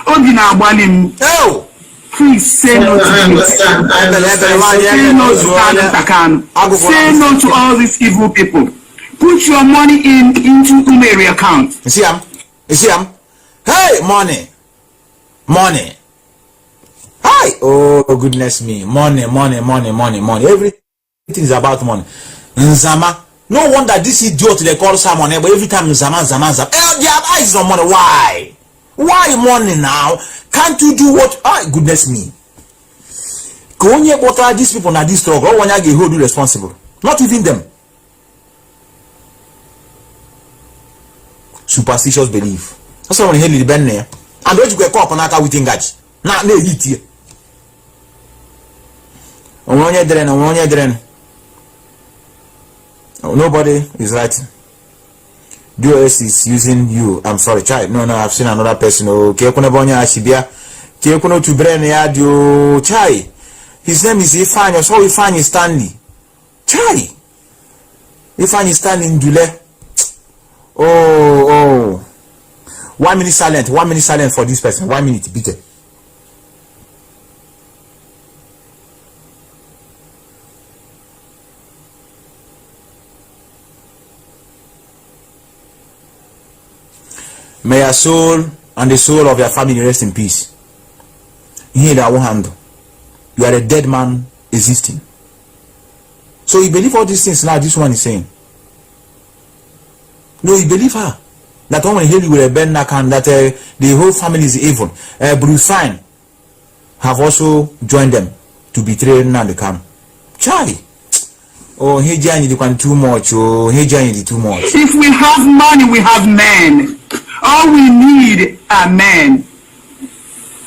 Odina Walim. Oh! Please say no to this. Say no to Kanu. Say no to all these evil people. Put your money into Umeri account. You see him? Hey, money. Hi. Oh goodness me. Money. Everything is about money. Nzama. No wonder this idiot they call someone, but every time Nzama. Their eyes on money. Why? Why money now? Can't you do what? Goodness me. Konye bota these people na this struggle. One get hold responsible. Not even them. Superstitious belief. That's why when you hear the band there. And don't you get caught on aka with engage. Na hit here. Onye dren. Nobody is writing. DOS is using you. I'm sorry, child. No, I've seen another person. Okay, kuna bonya ashibia. Ke kuna to brain ya dio chai. His name is Ifanya. So Ifanya Stanley. Chai. Ifanya Stanley Ndule. Oh. 1 minute silent. 1 minute silent for this person. 1 minute, bitte. May your soul and the soul of your family rest in peace. Here that one hand. You are a dead man existing. So you believe all these things now this one is saying. No, you believe her. That one will heal you with a bend and that the whole family is evil. Bruce Fine have also joined them to betray Nnamdi Kanu. Charlie. Oh, he joined too much. Oh, he joined too much. If we have money, we have men. All we need are men.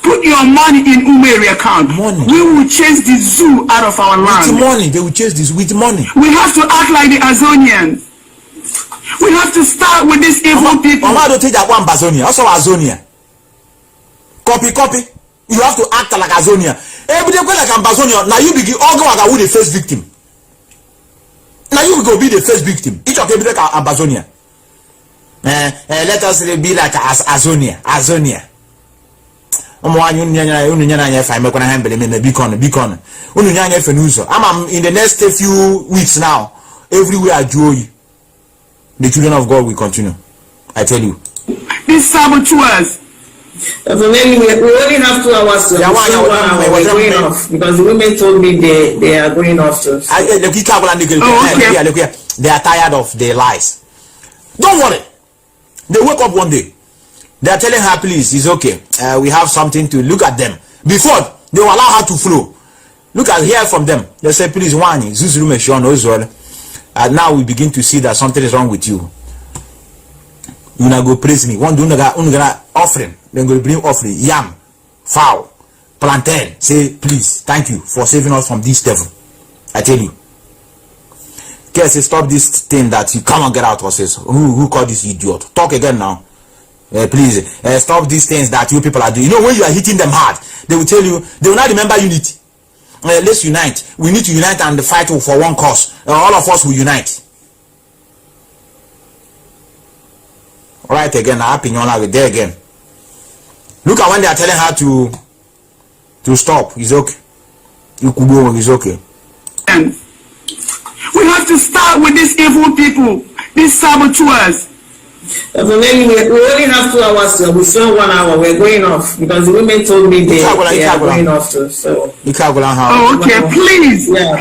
Put your money in Umeri account. Money. We will chase the zoo out of our land. With money, they will chase this with money. We have to act like the Azonians. We have to start with these evil people. Mama don't take that one Bazonia. Also Azonia. Copy. You have to act like Azonia. Every day like Ambazonia. Now you begin all go with the first victim. Now you will go be the first victim. Each of them like Ambazonia. Let us be like Azonia. I'm in the next few weeks now. Everywhere I join, the children of God will continue. I tell you. These saboteurs. We only have 2 hours to we're going off because the women told me they are going off too. So. Okay. They are tired of their lies. Don't worry. They wake up one day. They are telling her, please, it's okay. We have something to look at them. Before, they will allow her to flow. Look at hear from them. They say, please, and now we begin to see that something is wrong with you. You now go praise me. One do offering. Then go bring offering. Yam, fowl, plantain. Say, please, thank you for saving us from this devil. I tell you. Okay, say, stop this thing that you come and get out of us. Who called this idiot? Talk again now. Please, stop these things that you people are doing. You know, when you are hitting them hard, they will tell you, they will not remember unity. Let's unite. We need to unite and fight for one cause. All of us will unite. Alright, again, we're there again. Look at when they are telling her to stop. It's okay. It's okay. And we have to start with these evil people, these saboteurs. We only have 2 hours to. We still 1 hour. We're going off because the women told me they are going off too. So. Oh, okay. Please. I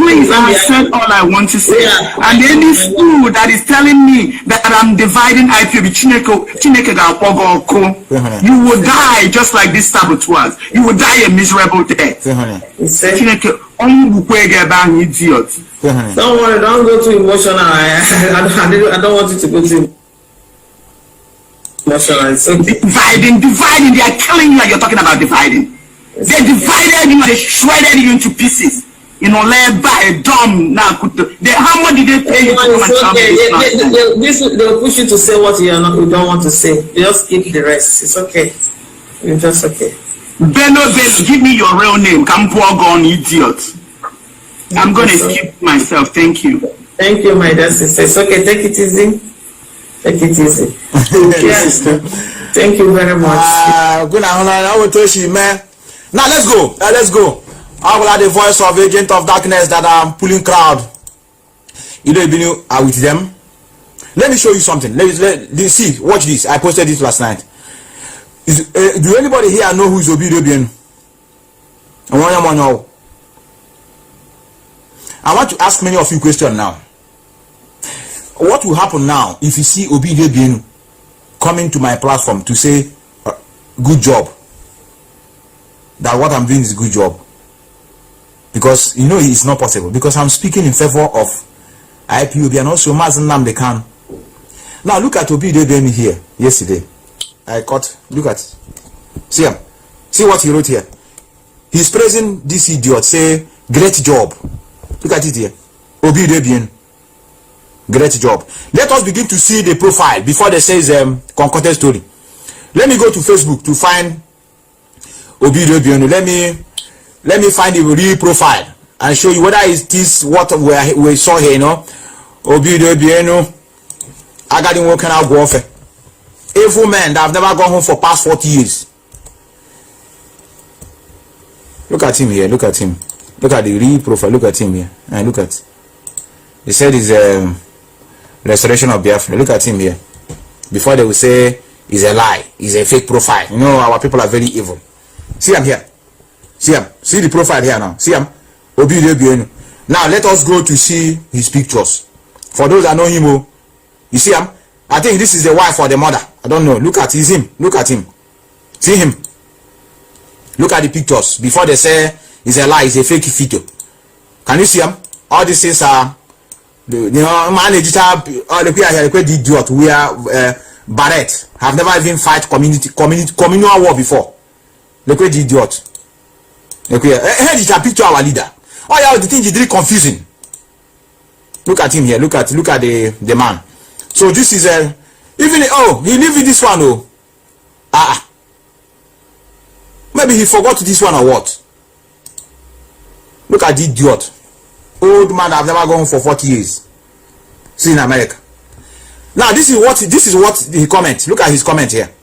have said all I want to say. Yeah. And any fool that is telling me that I'm dividing IPOB, you will die just like these saboteurs. You will die a miserable death. Idiot. Don't worry. Don't go too emotional. I don't want you to go too. Dividing, they are killing you like you're talking about dividing. They divided you, they shredded you into pieces. You know, led by a dumb now. How much did they pay you to come and tell me this? They'll push you to say what you don't want to say. You just keep the rest. It's okay. It's just okay. Bello, give me your real name. Kampuagon, idiot. I'm going to skip myself. Thank you. Thank you, my dear sister. It's okay. Take it easy. Take it easy. Yes. Thank you very much. Now let's go. I will have the voice of agent of darkness that I'm pulling crowd. You don't even are with them. Let me show you something. Let see. Watch this. I posted this last night. Do anybody here know who is Obidobienu? I want to ask many of you questions now. What will happen now if you see Obidobienu coming to my platform to say, good job, that what I'm doing is a good job? Because you know it's not possible, because I'm speaking in favor of IPOB and also Mazi Nnamdi Kanu. Now look at Obidobienu here yesterday. Look at it. See what he wrote here. He's praising this idiot, say great job. Look at it here. Obidobienu. Great job. Let us begin to see the profile before they says concocted story. Let me go to Facebook to find Obido Biono. Let me find the real profile and show you whether is this what we saw here, you know. Obido Biono. I got him working out warfare. Evil men that have never gone home for past 40 years. Look at him here. Look at him. Look at the real profile. Look at him here. And look at. They said it's restoration of Biafra. Look at him here. Before they will say it's a lie, it's a fake profile. You know, our people are very evil. See him here. See him. See the profile here now. See him. Now let us go to see his pictures. For those that know him, you see him. I think this is the wife or the mother. I don't know. Look at him. Look at him. See him. Look at the pictures. Before they say it's a lie, it's a fake video. Can you see him? All these things are, you know, managed all the idiot. We are Barrett have never even fight communal war before. Look at the idiot. Look here. Here is a picture of our leader. Oh yeah, the thing is really confusing. Look at him here. Look at the man. So this is a even he live with this one maybe he forgot this one or what. Look at the idiot. Old man that have never gone for 40 years. See in America. Now this is what he comment. Look at his comment here.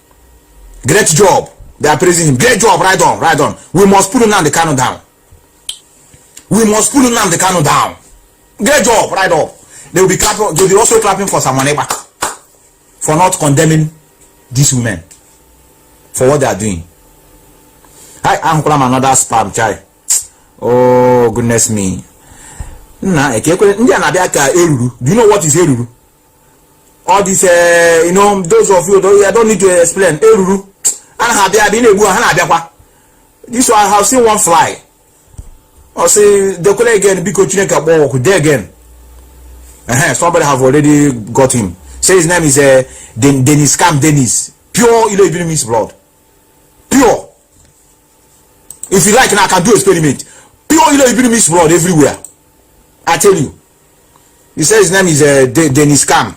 Great job. They are praising him. Great job. Right on. We must put Nnamdi Kanu down. We must put Nnamdi Kanu down. Great job. Right up. They will be clapping. They will be also clapping for Samoneba for not condemning these women for what they are doing. I'm another spam child. Oh goodness me. Do you know what is eruru? All this, you know, those of you, I don't need to explain. Eruru. This one I have seen one fly. Or say the colleague again, because you can walk there again. Somebody have already got him. Say his name is Dennis. Pure Iloibirimis blood. Pure. If you like, now I can do experiment. Pure Iloibirimis blood everywhere. I tell you. He says his name is Dennis Cam.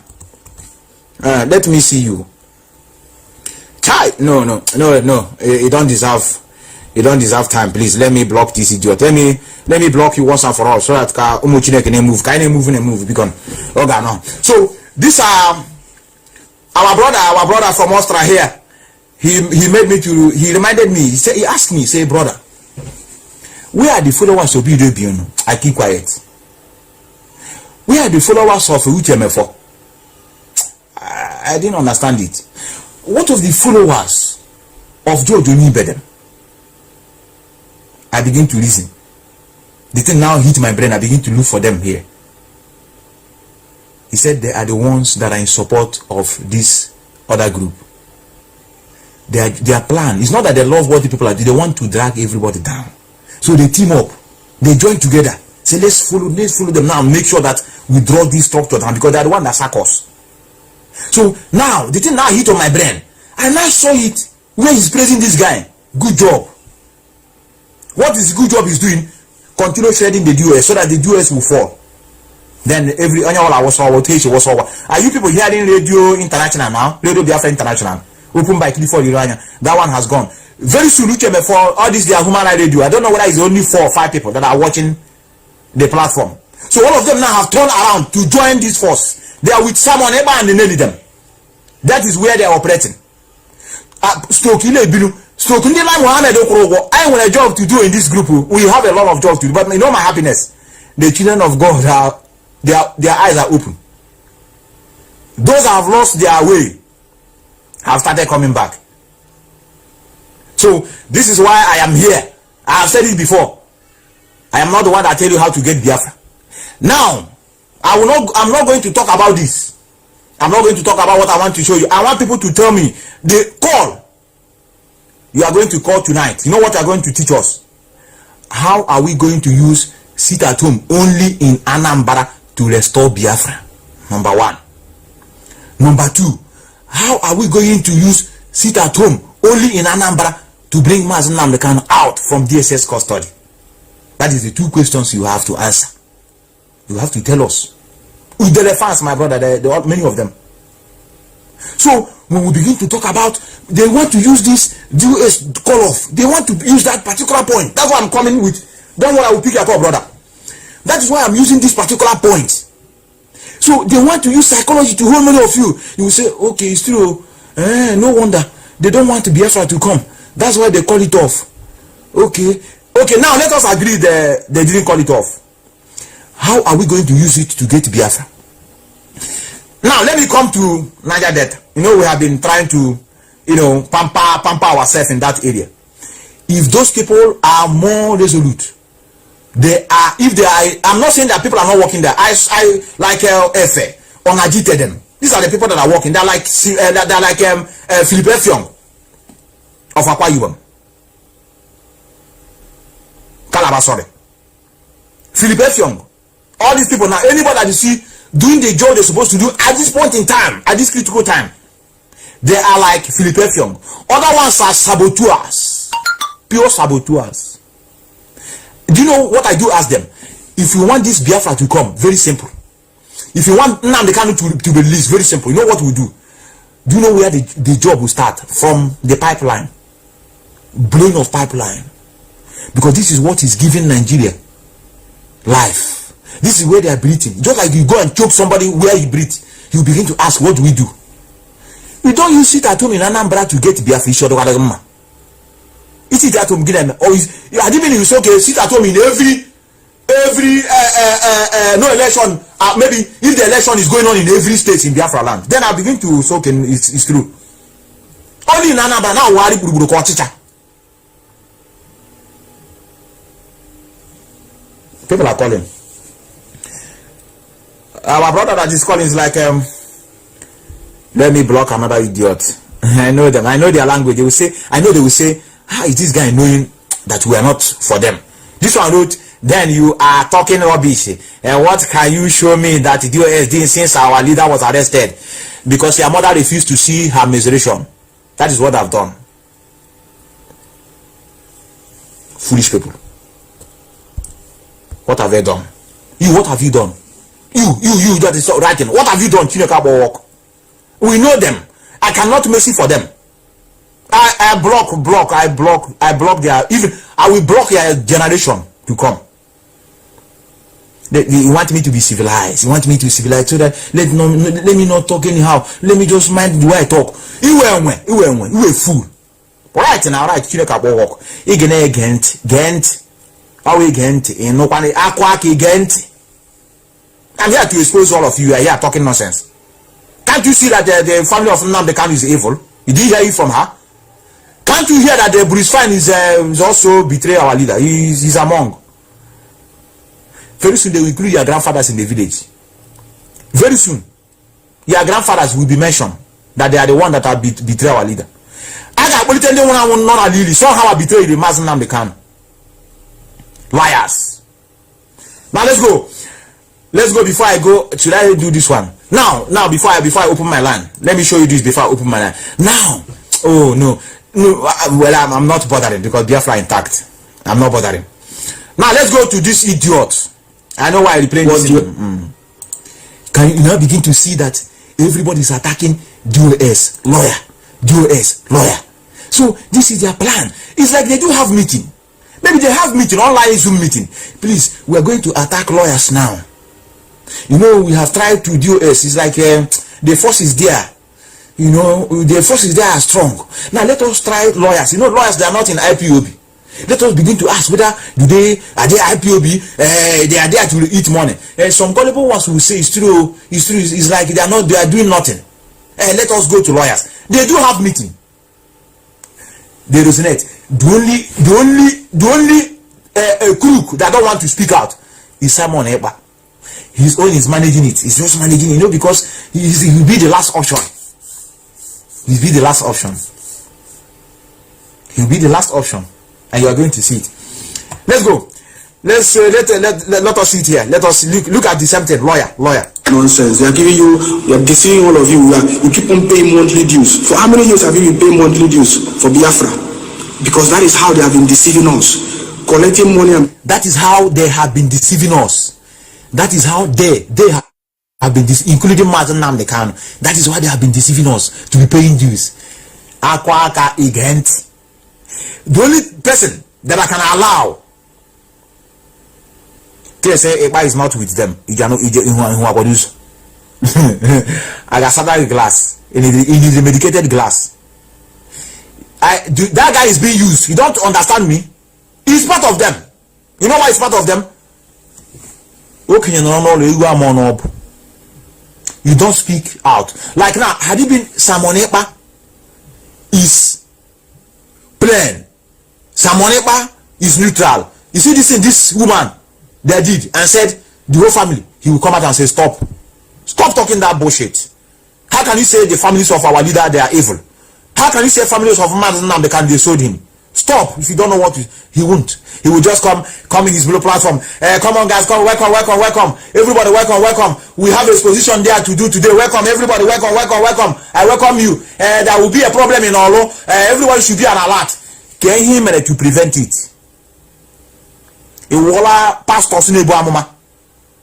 Let me see you. Chai, no. He don't deserve time. Please let me block this idiot. Let me block you once and for all, so that can move. Can move? Because okay, no. So these are our brother from Austria here. He reminded me. He asked me, say, brother, where are the followers of Biafra? I keep quiet. Where are the followers of UTMF4? I didn't understand it. What of the followers of George Onibedem? I begin to listen. The thing now hit my brain. I begin to look for them here. He said they are the ones that are in support of this other group. Their plan is not that they love what the people are doing. They want to drag everybody down. So they team up. They join together. Say let's follow them now and make sure that we draw this structure down, because they are the one that sack us. So now the thing now hit on my brain. And I saw it where he's praising this guy. Good job. What is good job he's doing? Continue shredding the US so that the US will fall. Then every are you people hearing Radio International now? Radio Biafra International. Open by Clifford Irania. That one has gone. Very soon, for all this their human rights radio. I don't know whether it's only 4 or 5 people that are watching the platform. So all of them now have turned around to join this force. They are with someone and they nailed them. That is where they are operating. I want a job to do in this group. We have a lot of jobs to do, but you know my happiness. The children of God are their eyes are open. Those that have lost their way have started coming back. So this is why I am here. I have said it before. I am not the one that tell you how to get Biafra. Now, I'm not going to talk about this. I'm not going to talk about what I want to show you. I want people to tell me the call you are going to call tonight. You know what you are going to teach us? How are we going to use sit at home only in Anambra to restore Biafra? Number 1. Number 2, how are we going to use sit at home only in Anambra to bring Mazi Nnamdi Kanu out from DSS custody? That is the 2 questions you have to answer. You have to tell us. with the fans, my brother, many of them. So when we begin to talk about, they want to use this US call off, they want to use that particular point. That's what I'm coming with. Don't worry, I will pick your call, brother. That is why I'm using this particular point. So they want to use psychology to hold many of you. You will say, okay, it's true. No wonder they don't want Biafra to come. That's why they call it off. Okay, now let us agree they didn't call it off. How are we going to use it to get Biafra? Now let me come to Niger Delta. We have been trying to, pamper ourselves in that area. If those people are more resolute, I'm not saying that people are not working there. I like Efe or Najite them. These are the people that are working. They're like Philip Effiong of Akwa Ibom. Calabar, sorry. Philip Effiong. All these people now, anybody that you see doing the job they're supposed to do at this point in time, at this critical time, they are like Philip Effiong. Other ones are saboteurs, pure saboteurs. Do you know what I do ask them? If you want this Biafra to come, very simple. If you want Nnamdi Kanu to be released, very simple. You know what we do? Do you know where the job will start? From the pipeline. Blowing of pipeline. Because this is what is giving Nigeria life. This is where they are breathing. Just like you go and choke somebody where he breathes, you begin to ask, what do we do? We don't use sit at home in Anambra to get Biafra. Is it at home? Or I didn't mean you say, okay, sit at home in every no election. Maybe if the election is going on in every state in Biafra land, then I begin to say, okay, it's true. Only in Anambra now, wari buru chicha. People are calling. Our brother that is calling is like, let me block another idiot. I know them. I know their language. They will say, they will say, how is this guy knowing that we are not for them? This one wrote, then you are talking rubbish. And what can you show me that the DOS did since our leader was arrested? Because your mother refused to see her menstruation. That is what I've done. Foolish people. What have they done? You, what have you done? You that is writing. What have you done, Chinekabo work? We know them. I cannot mercy for them. I block their, even I will block their generation to come. They want me to be civilized. You want me to be civilized so that let me not talk anyhow. Let me just mind the way I talk. You a fool. Right now, right, Chinekabo work. Gent. How we Gent in no one aquaki Gent. I'm here to expose all of you. You are here talking nonsense. Can't you see that the family of Nnamdi Kanu is evil? Did you hear it from her? Can't you hear that the Bruce Fine is also betray our leader? He's among. Very soon they will include your grandfathers in the village. Very soon, your grandfathers will be mentioned that they are the one that have betray our leader. I got pretend they want not really somehow betray the Mazi Nnamdi Kanu. Liars. Now let's go. Let's go. Before I go, should I do this one? Now before I open my line, let me show you this before I open my line. Now, oh no, well I'm not bothering because Biafra intact. I'm not bothering. Now let's go to this idiot. I know why I replaying this. Can you now begin to see that everybody is attacking DOS lawyer? So this is their plan. It's like they do have meeting. Maybe they have meeting, online Zoom meeting. Please, we are going to attack lawyers now. We have tried to do this. It's like the force is there. The force is there are strong. Now let us try lawyers. Lawyers, they are not in IPOB. Let us begin to ask whether are they IPOB? They are there to eat money. Some gullible ones will say it's true. It's like they are doing nothing. Let us go to lawyers. They do have meeting. They resonate. The only crook that don't want to speak out is Simon Eba. His own is managing it. He's just managing it, because he will be the last option. He'll be the last option. He'll be the last option, and you are going to see it. Let's go. Let us see it here. Let us look at the same thing. Lawyer. Nonsense. They are giving you. They are deceiving all of you. You keep on paying monthly dues. For how many years have you been paying monthly dues for Biafra? Because that is how they have been deceiving us, collecting money. That is how they have been deceiving us. That is how they have have been including Mazi Nnamdi Kanu. That is why they have been deceiving us to be paying dues. Akwaka agent. The only person that I can allow to say Eba is not with them. I got satellite glass. It is a medicated glass. That guy is being used. You don't understand me? He's part of them. You know why he's part of them? You don't speak out. Like now, had it been Simon Ekpa is plain. Simon Ekpa is neutral. You see this woman they did and said the whole family, he will come out and say stop talking that bullshit. How can you say the families of our leader they are evil? How can you say families of Mazi Nnamdi Kanu they sold him? Stop. If you don't know what he won't. He will just come in his blue platform. Come on guys, come, welcome. Everybody welcome. We have a exposition there to do today. Welcome everybody, welcome. I welcome you. There will be a problem in Olo. Everybody should be on alert. Can he manage to prevent it? Pastors in Ebuamuma.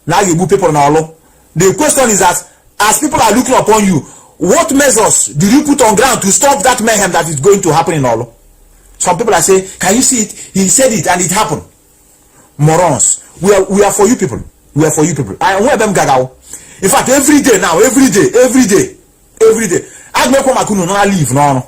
Now you people in Olo. The question is that as people are looking upon you, what measures did you put on ground to stop that mayhem that is going to happen in Olo? Some people are saying, can you see it? He said it and it happened. Morons. We are for you people. We are for you people. I want them gagao. In fact, every day now, every day. I leave. No.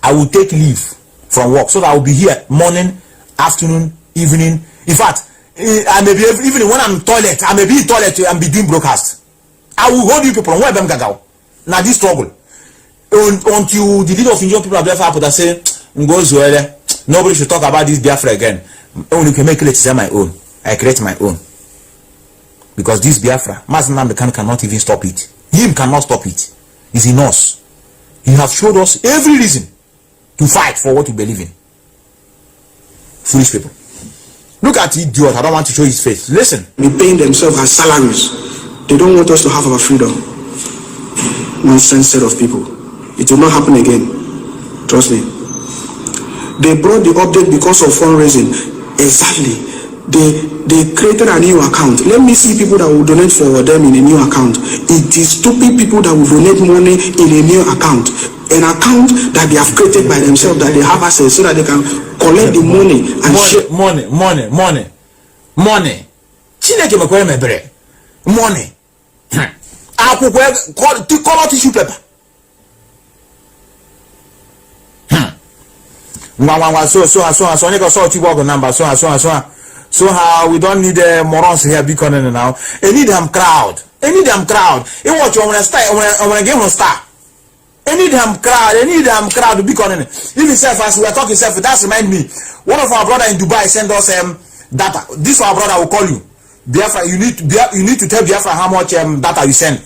I will take leave from work so that I will be here morning, afternoon, evening. In fact, I may be even when I'm in toilet, I may be in toilet and be doing broadcast. I will hold you people. Where them gagao. Now this struggle. Until the leader of Indian people of Biafra that say nobody should talk about this Biafra again. Only can make it my own. I create my own. Because this Biafra, Mazi Nnamdi Kanu cannot even stop it. Him cannot stop it. It's in us. He has showed us every reason to fight for what we believe in. Foolish people. Look at the idiot. I don't want to show his face. Listen. They paying themselves as salaries. They don't want us to have our freedom. Nonsense set of people. It will not happen again. Trust me. They brought the update because of fundraising. Exactly. They created a new account. Let me see people that will donate for them in a new account. It is stupid people that will donate money in a new account. An account that they have created by themselves, that they have access so that they can collect the money and share. Money. Money. Color tissue paper. So how we don't need morons here because now. They need them crowd. It what you want to start. I want to give them star. They need them crowd to be connected. Even self as we are talking self, that remind me. One of our brother in Dubai send us data. This our brother will call you. Biafra, you need to tell Biafra how much data you send.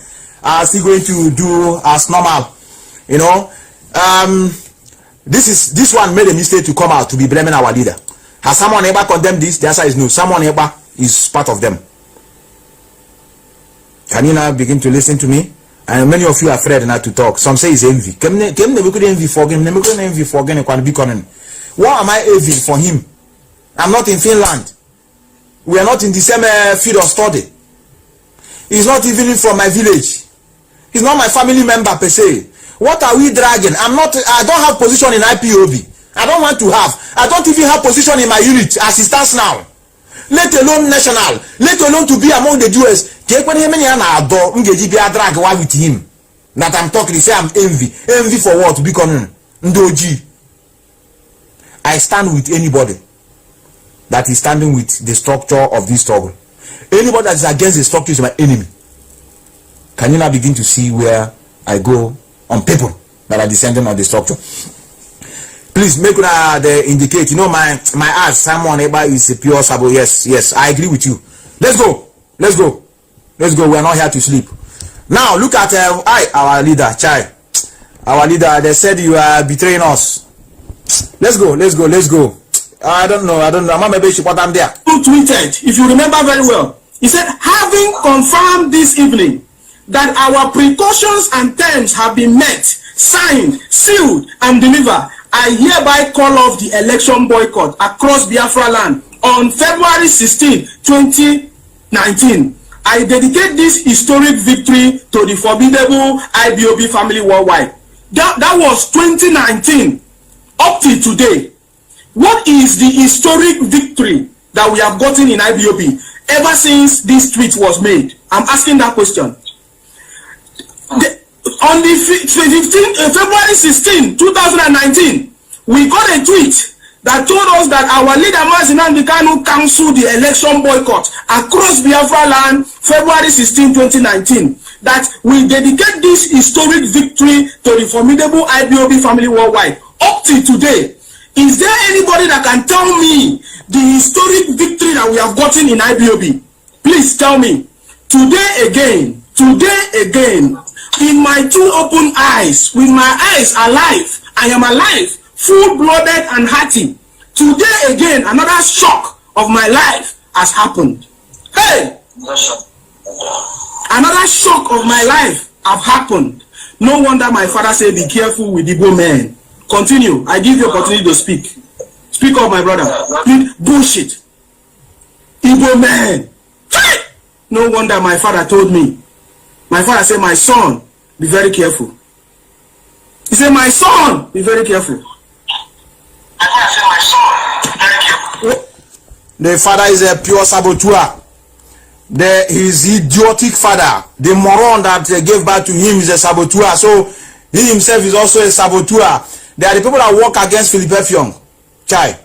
Still going to do as normal. You know. This one made a mistake to come out to be blaming our leader. Has someone ever condemned this? The answer is no. Someone ever is part of them. Can you now begin to listen to me? And many of you are afraid not to talk. Some say it's envy. Why am I envy for him? I'm not in Finland. We are not in the same field of study. He's not even from my village. He's not my family member per se. What are we dragging? I don't have position in IPOB. I don't want to have. I don't even have position in my unit as it stands now. Let alone national. Let alone to be among the Jews. Drag with him. That I'm talking, say I'm envy. Envy for what? Because Ndoji. I stand with anybody that is standing with the structure of this struggle. Anybody that is against the structure is my enemy. Can you now begin to see where I go on people that are descending on the structure? Please make they indicate. You know my ass. Someone ever is a pure sabo. Yes, I agree with you. Let's go. We are not here to sleep. Now look at our leader, Chai. Our leader. They said you are betraying us. Let's go. I don't know. I'm maybe she put them there. Who tweeted? If you remember very well, he said, having confirmed this evening that our precautions and terms have been met, signed, sealed, and delivered, I hereby call off the election boycott across Biafra land on February 16, 2019. I dedicate this historic victory to the formidable IPOB family worldwide. That was 2019 up till today. What is the historic victory that we have gotten in IPOB ever since this tweet was made? I'm asking that question. On the February 16, 2019, we got a tweet that told us that our leader Mazi Kanu cancelled the election boycott across Biafra land February 16, 2019. That we dedicate this historic victory to the formidable IPOB family worldwide. Up till today, is there anybody that can tell me the historic victory that we have gotten in IPOB? Please tell me. Today again, in my two open eyes, with my eyes alive, I am alive, full-blooded and hearty. Today again, another shock of my life has happened. Hey! Another shock of my life have happened. No wonder my father said, be careful with Igbo men. Continue. I give you opportunity to speak. Speak up, my brother. Bullshit. Igbo men. Hey! No wonder my father told me. My father said, my son, be very careful. He said, my son, be very careful. The father is a pure saboteur. His idiotic father, the moron that gave birth to him, is a saboteur. So he himself is also a saboteur. They are the people that work against Philip Effiong. Chai.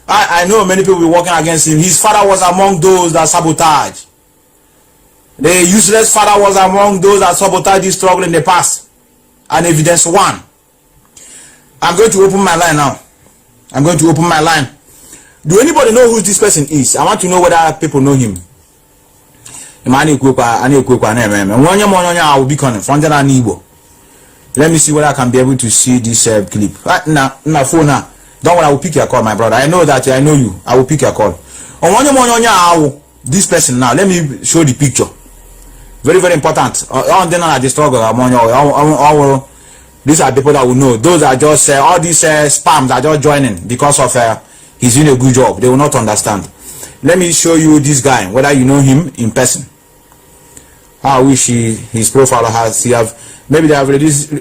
I know many people will working against him. His father was among those that sabotage. The useless father was among those that sabotaged this struggle in the past. And evidence one. I'm going to open my line now. I'm going to open my line. Do anybody know who this person is? I want to know whether people know him. Let me see whether I can be able to see this clip. Nah, phone now. Don't worry, I will pick your call, my brother. I know that I know you. I will pick your call. This person now. Let me show the picture. Very, very important. These are people that will know. Those are just all these spams are just joining because of he's doing a good job. They will not understand. Let me show you this guy, whether you know him in person. I wish his profile has maybe they have released.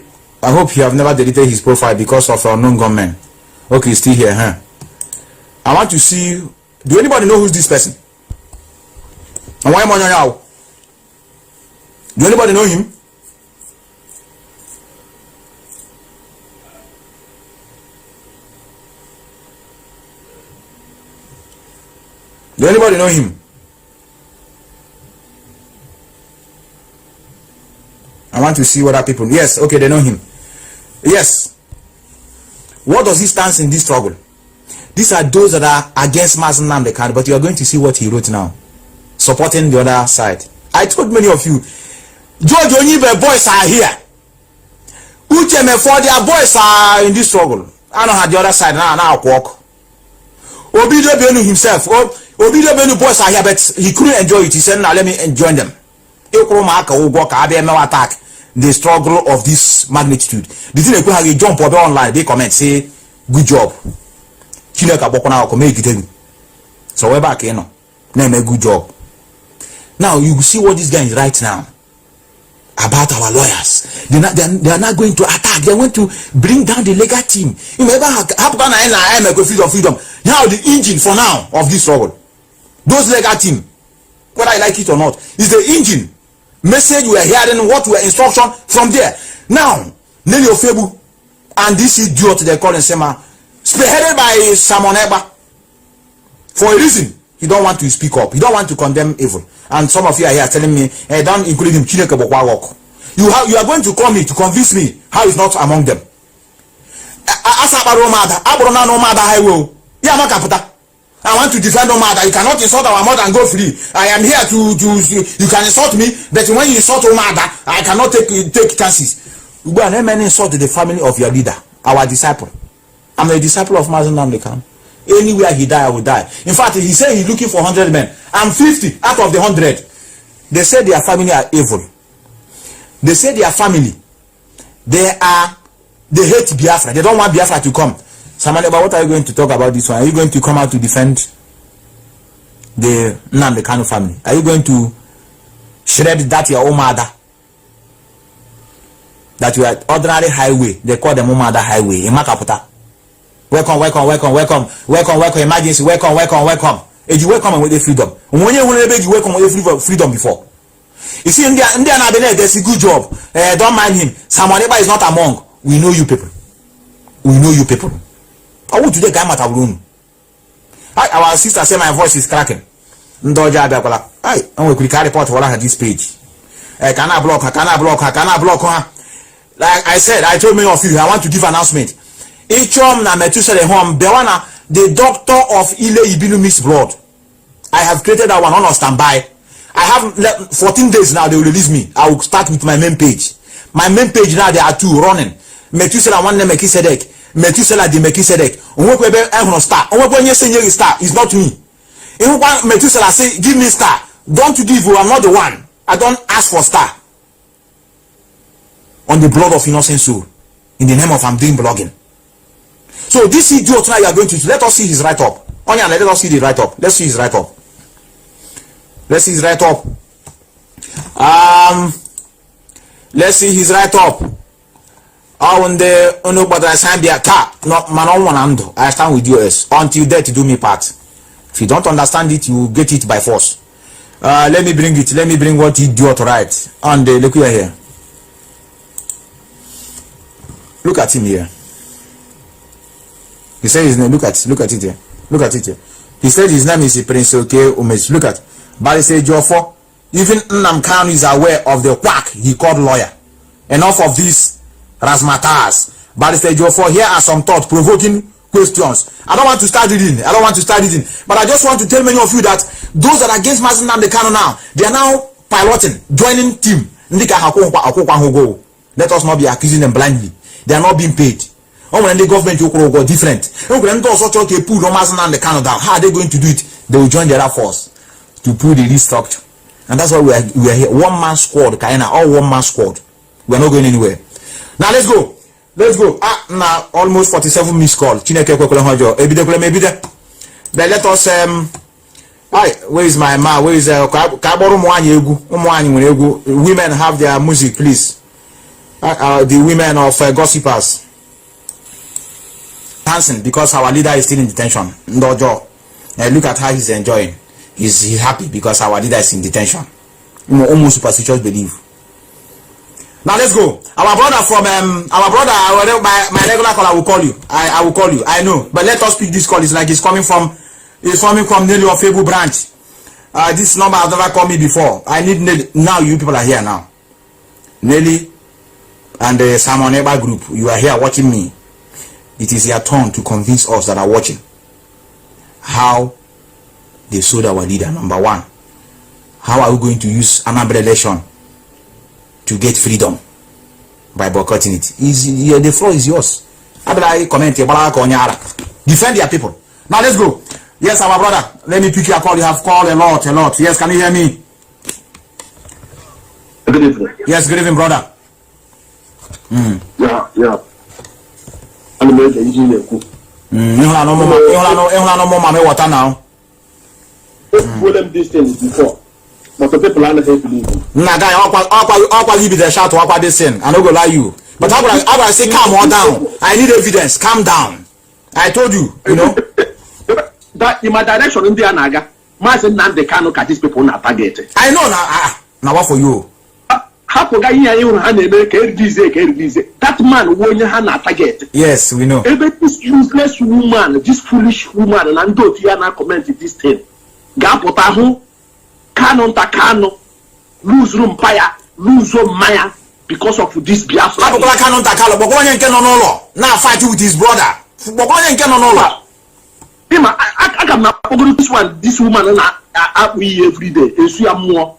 I hope he have never deleted his profile because of unknown gunmen. Okay, still here, huh? I want to see. Do anybody know who's this person? And why am I now? Do anybody know him? Do anybody know him? I want to see what other people. Yes, okay, they know him. Yes. What does he stand in this struggle? These are those that are against Mazi Nnamdi Kanu, but you are going to see what he wrote now, supporting the other side. I told many of you, George Onyibe boys are here. Ucheme for their boys are in this struggle. I don't have the other side now walk. Obido Benu himself. Obido Benu boys are here, but he couldn't enjoy it. He said, now let me join them. Attack the struggle of this magnitude. The thing they have a jump over online, they comment, say, good job. So we're back, name a good job. Now you see what this guy is right now about our lawyers. They are not going to attack. They want to bring down the legal team. You remember freedom. Now the engine for now of this struggle, those legal team, whether I like it or not, is the engine. Message we are hearing, what we are instruction from there. Now, Nelly Ofebu and this idiot they call him Sema, spearheaded by Simon Eba. For a reason, he don't want to speak up. He don't want to condemn evil. And some of you are here telling me, don't include him. You are going to call me to convince me how he's not among them. I want to defend Omada. You cannot insult our mother and go free. I am here to you can insult me, but when you insult Omada, I cannot take chances. You go and insult the family of your leader, our disciple. I'm a disciple of Mazi Nnamdi Kanu. Anywhere he die, I will die. In fact, he said he's looking for 100 men. I'm 50 out of the 100. They say their family are evil. They say their family, they hate Biafra. They don't want Biafra to come. Samantha, what are you going to talk about this one? Are you going to come out to defend the Nnamdi Kanu family? Are you going to shred that your mother. That you are ordinary highway. They call them mother highway. In Makaputa. Welcome. Emergency. Welcome. If you welcome with the freedom. When you welcome with the freedom before. You see, India there's a good job. Don't mind him. Samoneba is not among. We know you people. I want to take time at our room. Our sister say my voice is cracking. Ndoja Abiakola. And we quick report what I had this page. Can I block her? Like I said, I told many of you, I want to give announcement. Ichom na metusele home, Bewana, the doctor of Ile Ibinu mixed blood. I have created that one on standby. I have 14 days now, they will release me. I will start with my main page. My main page now, there are 2 running. Metusela one name Mekisedek. Metusela the Mekisedek. Onwekwe ehun star. Onwekwe nye senye star is not me. If Metusela say give me star, don't you give, I'm not the one. I don't ask for star. On the blood of innocent soul, in the name of I'm doing blogging. So this idiot now you are going to let us see his write up. Onya, let us see the write up. Let's see his write up. Let's see his write up. Let's see his write up. On the but I signed the car. No man on one. I stand with you until death do me part. If you don't understand it, you get it by force. Let me bring it. Let me bring what idiot write on the look here. Look at him here. He said his name. Look at it here. Look at it here. He said his name is Prince Okay Umesh. Look at. But he said Jofo. Even Kanu is aware of the quack he called lawyer. Enough of these razzmatazz. But he said Jofo. Here are some thought-provoking questions. I don't want to start reading. But I just want to tell many of you that those that are against Mazi Nnamdi Kanu now, they are now piloting, joining team. Let us not be accusing them blindly. They are not being paid. When the government you go different. How are they going to do it? They will join the other force to pull the restructure. And that's why we are here. One man squad, all one man squad. We are not going anywhere. Now let's go. Now almost 47 missed call. But let us where is my ma? Where is women have their music, please. The women of gossipers dancing because our leader is still in detention. Ndojo. Look at how he's enjoying. He's happy because our leader is in detention. Almost superstitious belief. Now let's go. Our brother my regular call, I will call you. I will call you. I know. But let us pick this call. It's like it's coming from Nelly of Febu branch. This number has never called me before. I need Nelly. Now you people are here now. Nelly and the Simon Eba group, you are here watching me. It is your turn to convince us that are watching how they sold our leader. Number one, how are we going to use Nnamdi election to get freedom by boycotting it? The floor is yours. Defend your people. Now let's go. Yes, our brother. Let me pick your call. You have called a lot. Yes, can you hear me? Good evening. Yes, good evening, brother. Yeah. I'm going to water now. Told them these things before, but the people are not believing. I'll give the shout to this thing. I'm not gonna lie you. But how would I say calm down? I need evidence. Calm down. I told you, you know. That in my direction in the Anaga, Mazi Nnamdi Kanu catch these people not targeted. I know now what for you? That man won your hand target. Yes, we know. This useless woman, this foolish woman, and don't hear now comment this thing. Gapotahu, Kanu Takano, lose room fire, lose room Maya because of this Biafra. Kanu Takalo, but one can now fight with his brother. But one can I can not this woman and we every day. More.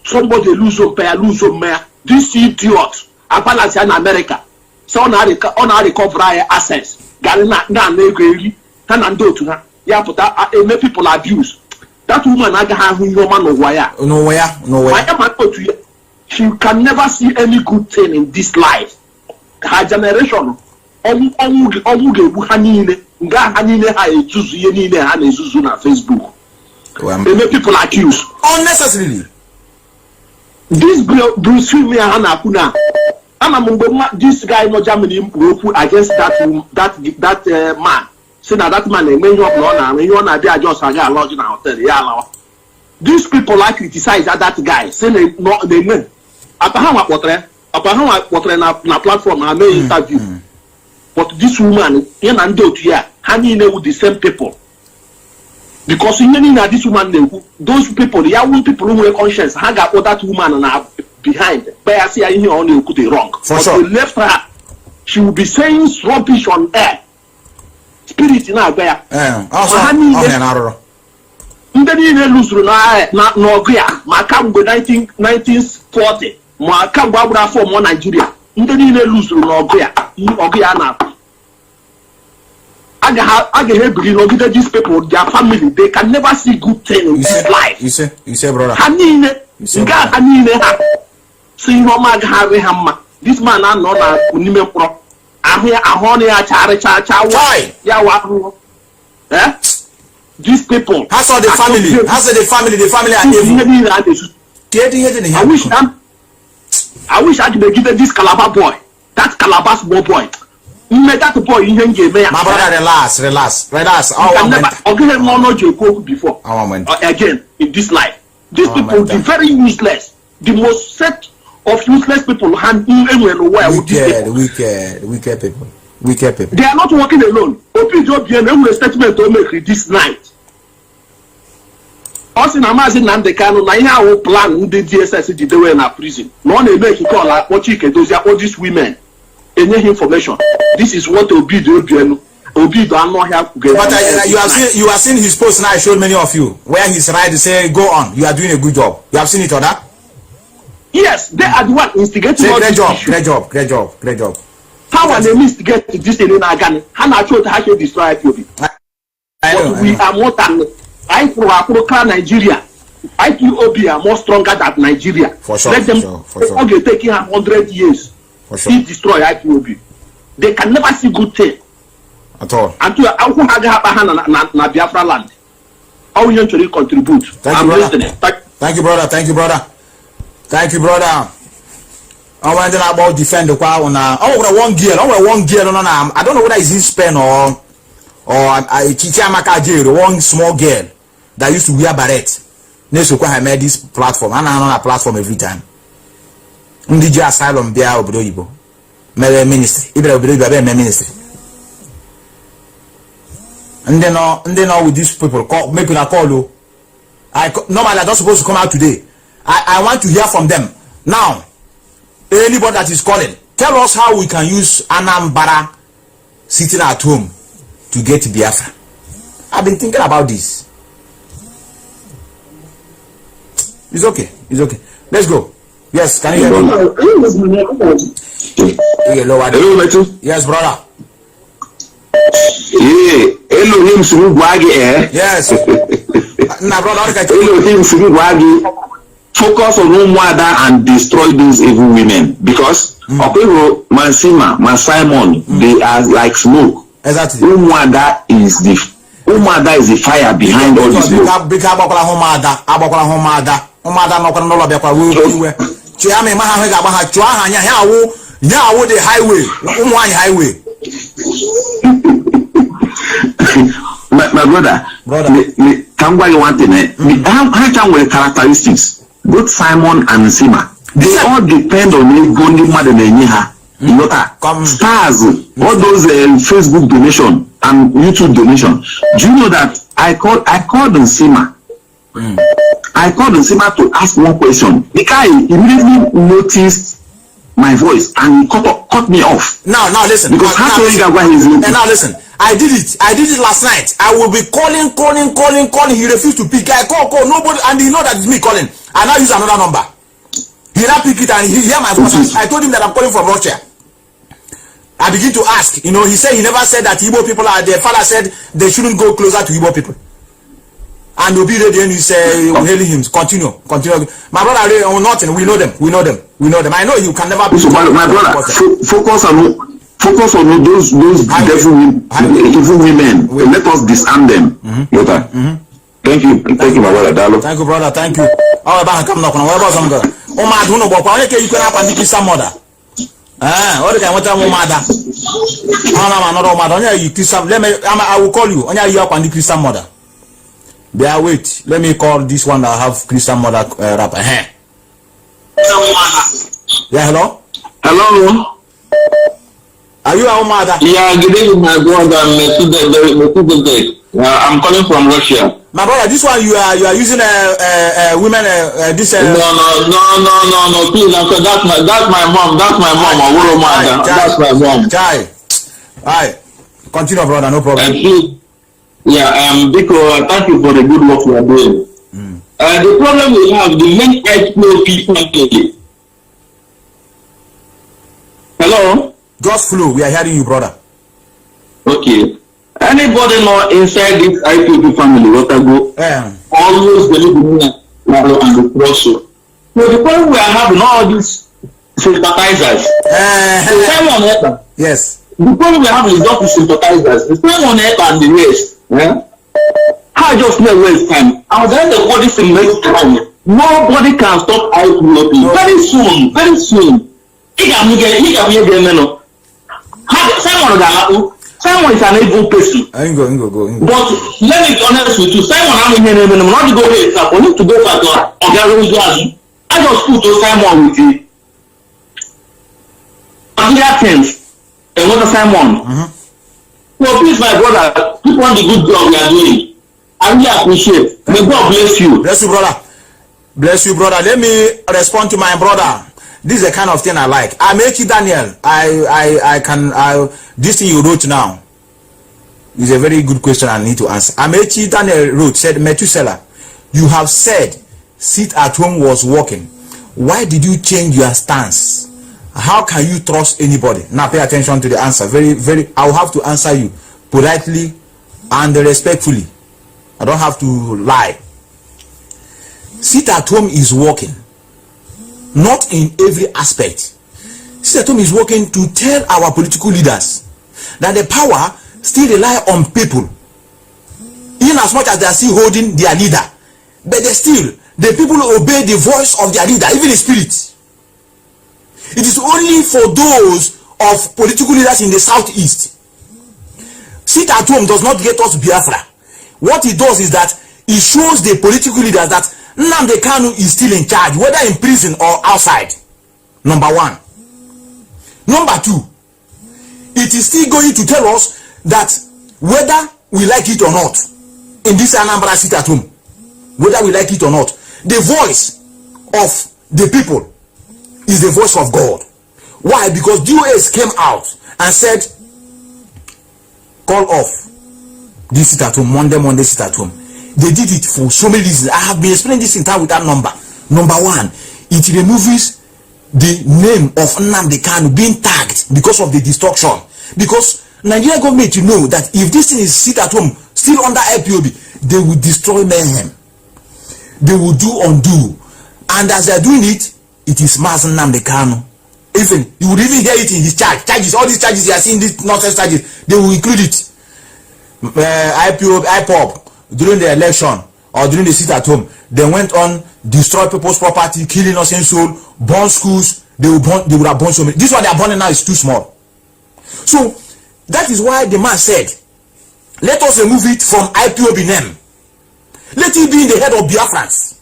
Somebody lose some pair, lose some mare. This idiot, Appalachian in America. So on our recover assets. Garina, Negri, Tanando to her. Yeah, but make people abuse. That woman, I have no man of wire. Nowhere. I am to you. She can never see any good thing in this life. Her generation, Facebook. They make people accuse Unnecessarily. This Bruce Willis Hana Kuna. This guy no Germany against that man. Say that man when you up when you na be just aga lodge na hotel. Yeah. These people like criticize that guy. Say they win. Apa na platform na make interview. But this woman, you know, here, hanging with the same people. Because in this woman, those people, the young people who are conscious, hang up that woman behind. But I see I only could be wrong. For sure. They left her, she will be saying rubbish on air. Spirit in her there. Nigeria. These people, their family, they can never see good thing in this life. You say, brother. This man are not these people. How's the family? The family are evil. I wish I could give this Calabar boy, that Calabar small boy. That boy in here, my brother, relax. Okay, no joke before. Again, in this life, these people, the very useless, the most set of useless people, wicked people. They are not working alone. Open statement to make this night. Also, Mazi Nnamdi Kanu, na ihe awo plan the DSS did they were in a prison. No one make you call like what you can do. All these women, any information. This is what Obi do. Obi do not have. But you have seen his post now. I showed many of you where he's right to say, "Go on, you are doing a good job." You have seen it, or that? Yes, they are the one instigating. Great job. How are they instigate this in Agani? How much to destroy Ipob? We are more than. Nigeria. IPOB are more stronger than Nigeria. For sure. Let them okay, taking 100 years. For sure. He destroy IPOB. They can never see good thing. At all. And to na Biafra land. How you actually contribute? Thank you, brother. I want to about defend the power now. One girl. I don't know whether it's in Spain or Chichiamaka jail, one small girl that used to wear barrette. I made this platform. I'm on a platform every time. Ndiji asylum bia obodo Igbo. Mere ministry. Ibere obodo Igbo be ministry. And then with these people make una call you. Normally I don't supposed to come out today. I want to hear from them. Now, anybody that is calling, tell us how we can use Anambra sitting at home to get Biafra. I've been thinking about this. It's okay. Let's go. Yes, can you hear me? Hello, yes, brother. Elohim Sumugwagi, yes. Elohim Sumugwagi, focus on Umwada and destroy these evil women. Because Okero, Mansima, Simon, they are like smoke. Exactly. Umwada is the fire behind all this smoke. The highway. my brother. Kangwa you want how characteristics. Both Simon and Sima, they all depend on me going mad and stars, all those Facebook donation and YouTube donation. Do you know that I called on Sima? I called on Sima to ask one question. The guy immediately noticed my voice and he cut me off. Now listen. Because now listen. I did it last night. I will be calling. He refused to pick. I call nobody, and he know that it's me calling. I now use another number. He now pick it and he hear my voice. I told him that I'm calling from Russia. I begin to ask. He said he never said that Igbo people are there. Father said they shouldn't go closer to Igbo people. And Obi ready and he say hailing him. Continue. My brother, nothing. We know them. I know you can never. So my brother, focus on those evil women. Let us disarm them. Thank you, my brother. Thank you, brother. Thank you. All right, come now. Omad no bo kwa you can happen Christian mother. What can what am mother? I'm not Omad. Onya you Christian. I will call you. Onya you up and Christian mother. There wait. Let me call this one that have Christian mother rapper. Yeah, hello? Hello? Are you our mother? Yeah, good evening, my brother. I'm calling from Russia. My brother, this one you are using women this No, please, uncle, that's my mom. That's my mom. That's my mom. Chai. Alright. Continue, brother, no problem. Please, because thank you for the good work you are doing. The problem we have, the main IPOB family. Hello? Just flow. We are hearing you, brother. Okay. Anybody not inside this IPOB family, what I go? Always believe in me and the cross. So the problem we are having all these sympathizers. Yes. The problem we have is not the sympathizers. The same on earth and the rest. I just never waste time. And then the body thing makes time. Nobody can stop IPOB. Very soon. Simon is an evil person. Go. But let me be honest with you. Simon, I'm not to go here. I need to go back to I just put to Simon with you. Other things. And what Simon? So please, my brother, keep on the good job we are doing. I really appreciate. May God bless you. Bless you, brother. Let me respond to my brother. This is the kind of thing I like. Amechi Daniel, this thing you wrote now is a very good question I need to answer. Amechi Daniel said, Methuselah, you have said sit at home was working. Why did you change your stance? How can you trust anybody? Now pay attention to the answer. I will have to answer you politely and respectfully. I don't have to lie. Sit at home is working. Not in every aspect. Sit at home is working to tell our political leaders that the power still rely on people. In as much as they are still holding their leader, but the people obey the voice of their leader, even in spirit. It is only for those of political leaders in the southeast. Sit at home does not get us Biafra. What it does is that it shows the political leaders that Nnamdi Kanu is still in charge, whether in prison or outside. Number one. Number two, it is still going to tell us that whether we like it or not, in this Anambra sit at home, whether we like it or not, the voice of the people is the voice of God. Why? Because DOS came out and said, call off this sit at home, Monday sit at home. They did it for so many reasons. I have been explaining this in time with that number. Number one, it removes the name of Nnamdi Kanu being tagged because of the destruction. Because Nigerian government, you know that if this thing is sit at home, still under IPOB, they will destroy mayhem. They will do undo. And as they are doing it, it is Mazi Nnamdi Kanu. Even you would even hear it in his charges. All these charges you are seeing, these nonsense charges, they will include it. Ipob during the election or during the sit at home, they went on destroy people's property, kill innocent soul, burn schools. They would have burned so many. This one they are burning now is too small. So that is why the man said, let us remove it from IPOB name. Let it be in the head of Biafrans.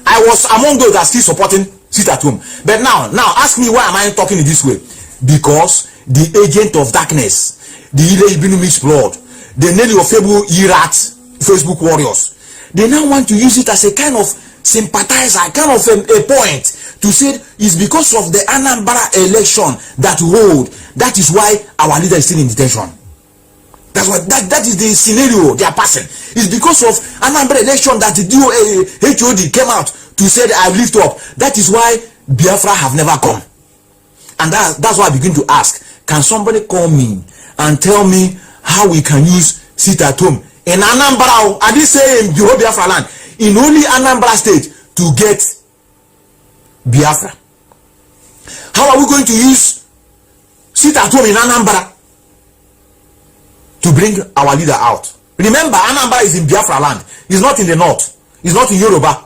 I was among those that still supporting sit at home. But now ask me why am I talking in this way? Because the agent of darkness, the Ile Ibinu mixed blood, the Nelly of Irat Facebook warriors, they now want to use it as a kind of sympathizer, kind of a point to say it's because of the Anambra election that hold. That is why our leader is still in detention. That's what that is the scenario they are passing. It's because of Anambra election that the HOD came out to say that I've lived up. That is why Biafra have never come. And that's why I begin to ask, can somebody call me and tell me how we can use sit at home in Anambra? I didn't say in the whole Biafra land, in only Anambra state to get Biafra. How are we going to use sit at home in Anambra to bring our leader out? Remember, Anambra is in Biafra land. It's not in the north. It's not in Yoruba.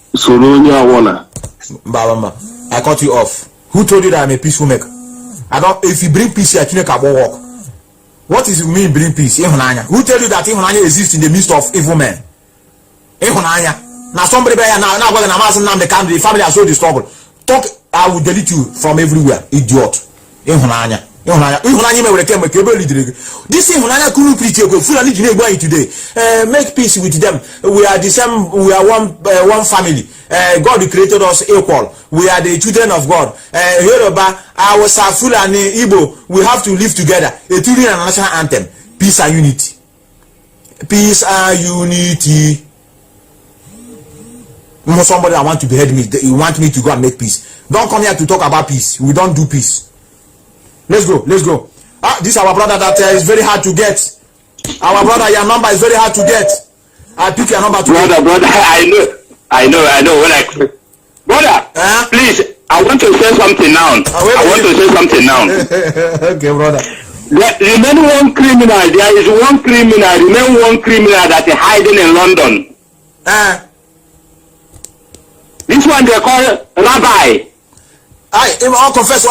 I cut you off. Who told you that I'm a peaceful maker? I don't. If you bring peace here, you can't walk. What is mean bring peace? Who tell you that Ihunanya exists in the midst of evil men? Now somebody now when I'm asking Nnamdi Kanu, the family has showed the struggle. Talk, I will delete you from everywhere, idiot. Ihunanya me will come this Ihunanya couldn't preach fully going today. Make peace with them. We are the same, we are one family. God created us equal. We are the children of God. Yoruba, our Fulani, Igbo, we have to live together. A Turian national anthem. Peace and unity. Peace and unity. Somebody that want to behead me, you want me to go and make peace. Don't come here to talk about peace. We don't do peace. Let's go. This is our brother that is very hard to get. Our brother, your number is very hard to get. I pick your number today. Brother, I know. Brother, please, I want to say something now. Okay, brother. Remain one criminal. There is one criminal. Remain one criminal that is hiding in London. This one they call Rabbi. All confess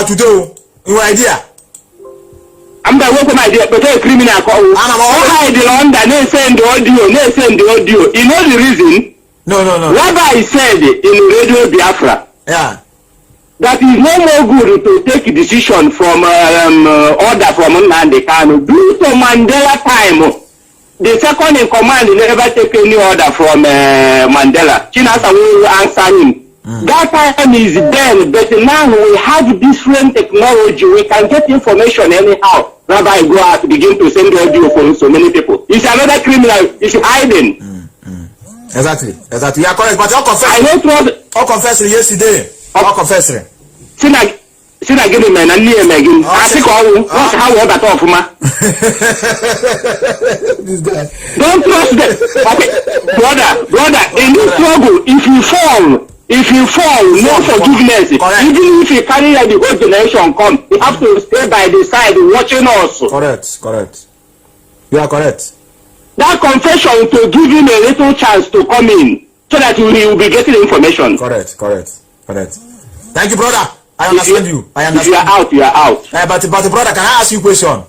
today. Your idea. I'm the work of my idea, but a criminal call. Hide in London. They send the audio. You know the reason? No. Rabbi said in Radio Biafra. Yeah. That is no more good to take a decision from order from Nnamdi Kanu. Due to Mandela time, the second in command never take any order from Mandela. Chinasa will answer him. That time is then, but now we have different technology. We can get information anyhow. Rabbi go out begin to send audio for so many people. It's another criminal. It's hiding. Exactly. You are correct. But all confess yesterday. All confess. Sin again, man, and near Megan. I think how about off, ma. This guy. Don't trust them. Okay. Brother, in this struggle, if you fall, no forgiveness. Correct. Even if you carry the whole generation come, you have to stay by the side watching us. Correct. You are correct. That confession to give him a little chance to come in so that he will be getting information. Correct. Thank you, brother. I understand you. If you are out. But brother, can I ask you a question?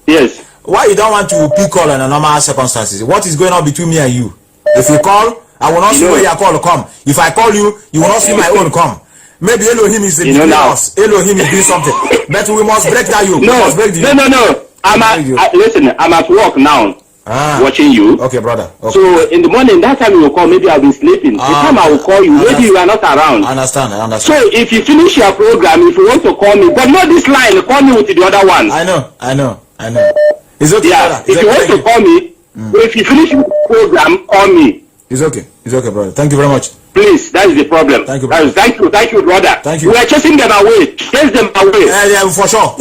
Yes. Why you don't want to pick call in a normal circumstances? What is going on between me and you? If you call, I will not see where your call come. If I call you, you will not see my own come. Maybe Elohim is between us. Elohim is doing something. But we must break that yoke. No. Listen, I'm at work now. Watching you. Okay, brother. Okay. So in the morning, that time you will call, maybe I'll be sleeping. The time I will call you, maybe you are not around. I understand. So if you finish your program, if you want to call me, but not this line, call me with the other one. I know. It's okay, brother. If you want to call me, if you finish your program, call me. It's okay, brother. Thank you very much. Please, that is the problem. Thank you, brother. Thank you, brother. Thank you. We are chasing them away. Chase them away. Yeah, for sure.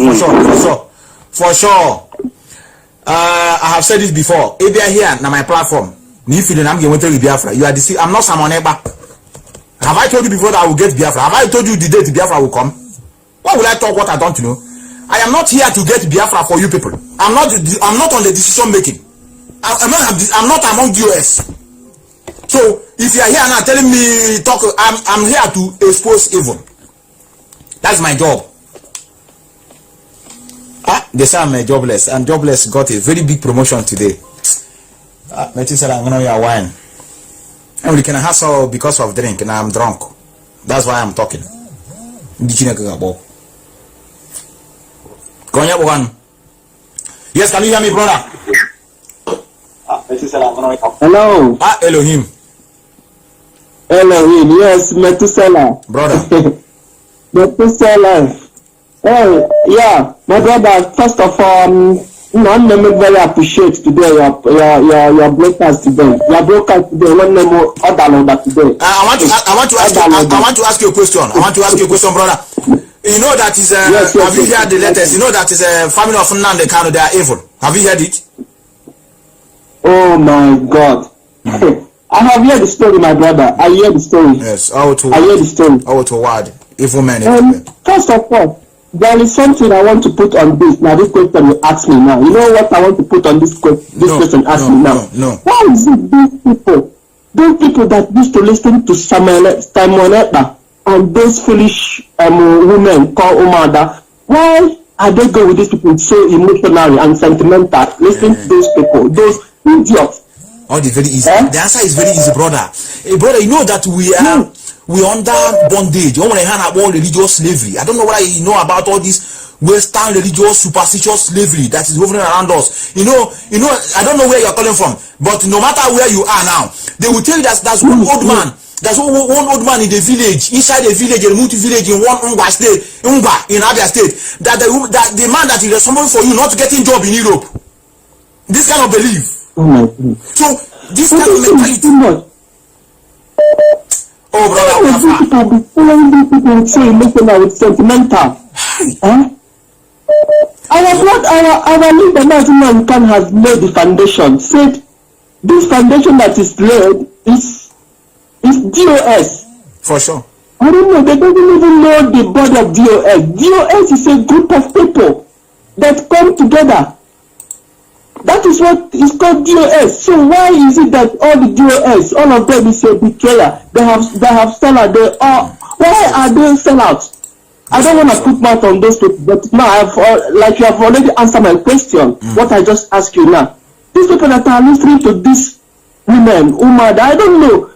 I have said this before. If you are here on my platform, if you I'm going to Biafra, you are deceived. I'm not someone ever. Have I told you before that I will get Biafra? Have I told you the day Biafra will come? Why will I talk what I don't know? I am not here to get Biafra for you people. I'm not on the decision making. I'm not among US. So if you are here now telling me talk, I'm here to expose evil. That's my job. They say I'm jobless, and jobless got a very big promotion today. Matthew said I'm gonna be a wine. And we can hustle because of drink, and I'm drunk. That's why I'm talking. Yes, can you hear me, brother? Hello. Elohim. Yes, Methuselah. Brother. Methuselah. Oh, yeah, my brother, first of all, I'm very appreciate today your broadcast today. Your broadcast today, one name order today. I want to ask you a question. Brother. You know that is yes, have you heard the letters? You know that is a family of Nnamdi Kanu, they are evil. Have you heard it? Oh my God. I have heard the story, my brother. I hear the story. Yes, I hear the story. Evil men. First of all, there is something I want to put on this. Now, this question you ask me now. You know what I want to put on this question? Ask me now. No. Why is it these people those people that used to listen to Simon Ekpa and those foolish women called Umada, why are they going with these people so emotional and sentimental? Listen to those people, those idiots. Oh, it's very easy. The answer is very easy, brother. Hey, brother, you know that we are under bondage. All religious slavery. I don't know whether you know about all this Western religious superstitious slavery that is hovering around us. You know, I don't know where you're calling from, but no matter where you are now, they will tell you that there's one old man. There's one old man in the village, inside the village, a multi-village in one Umba state, in Abia state, that the man that is responsible for you not getting job in Europe. This kind of belief. So this kind of mentality. Oh, brother, people say emotional with sentimental. Our leader National Can has laid the foundation. Said this foundation that is laid is DOS. For sure. I don't know. They don't even know the body of DOS. DOS is a group of people that come together. That is what is called DOS. So why is it that all the DOS, all of them is a betrayer? They have sellout. Why are they sellouts? I don't want to put mouth on those people, but now like you have already answered my question. What I just asked you now. These people that are listening to these women, Umada, I don't know.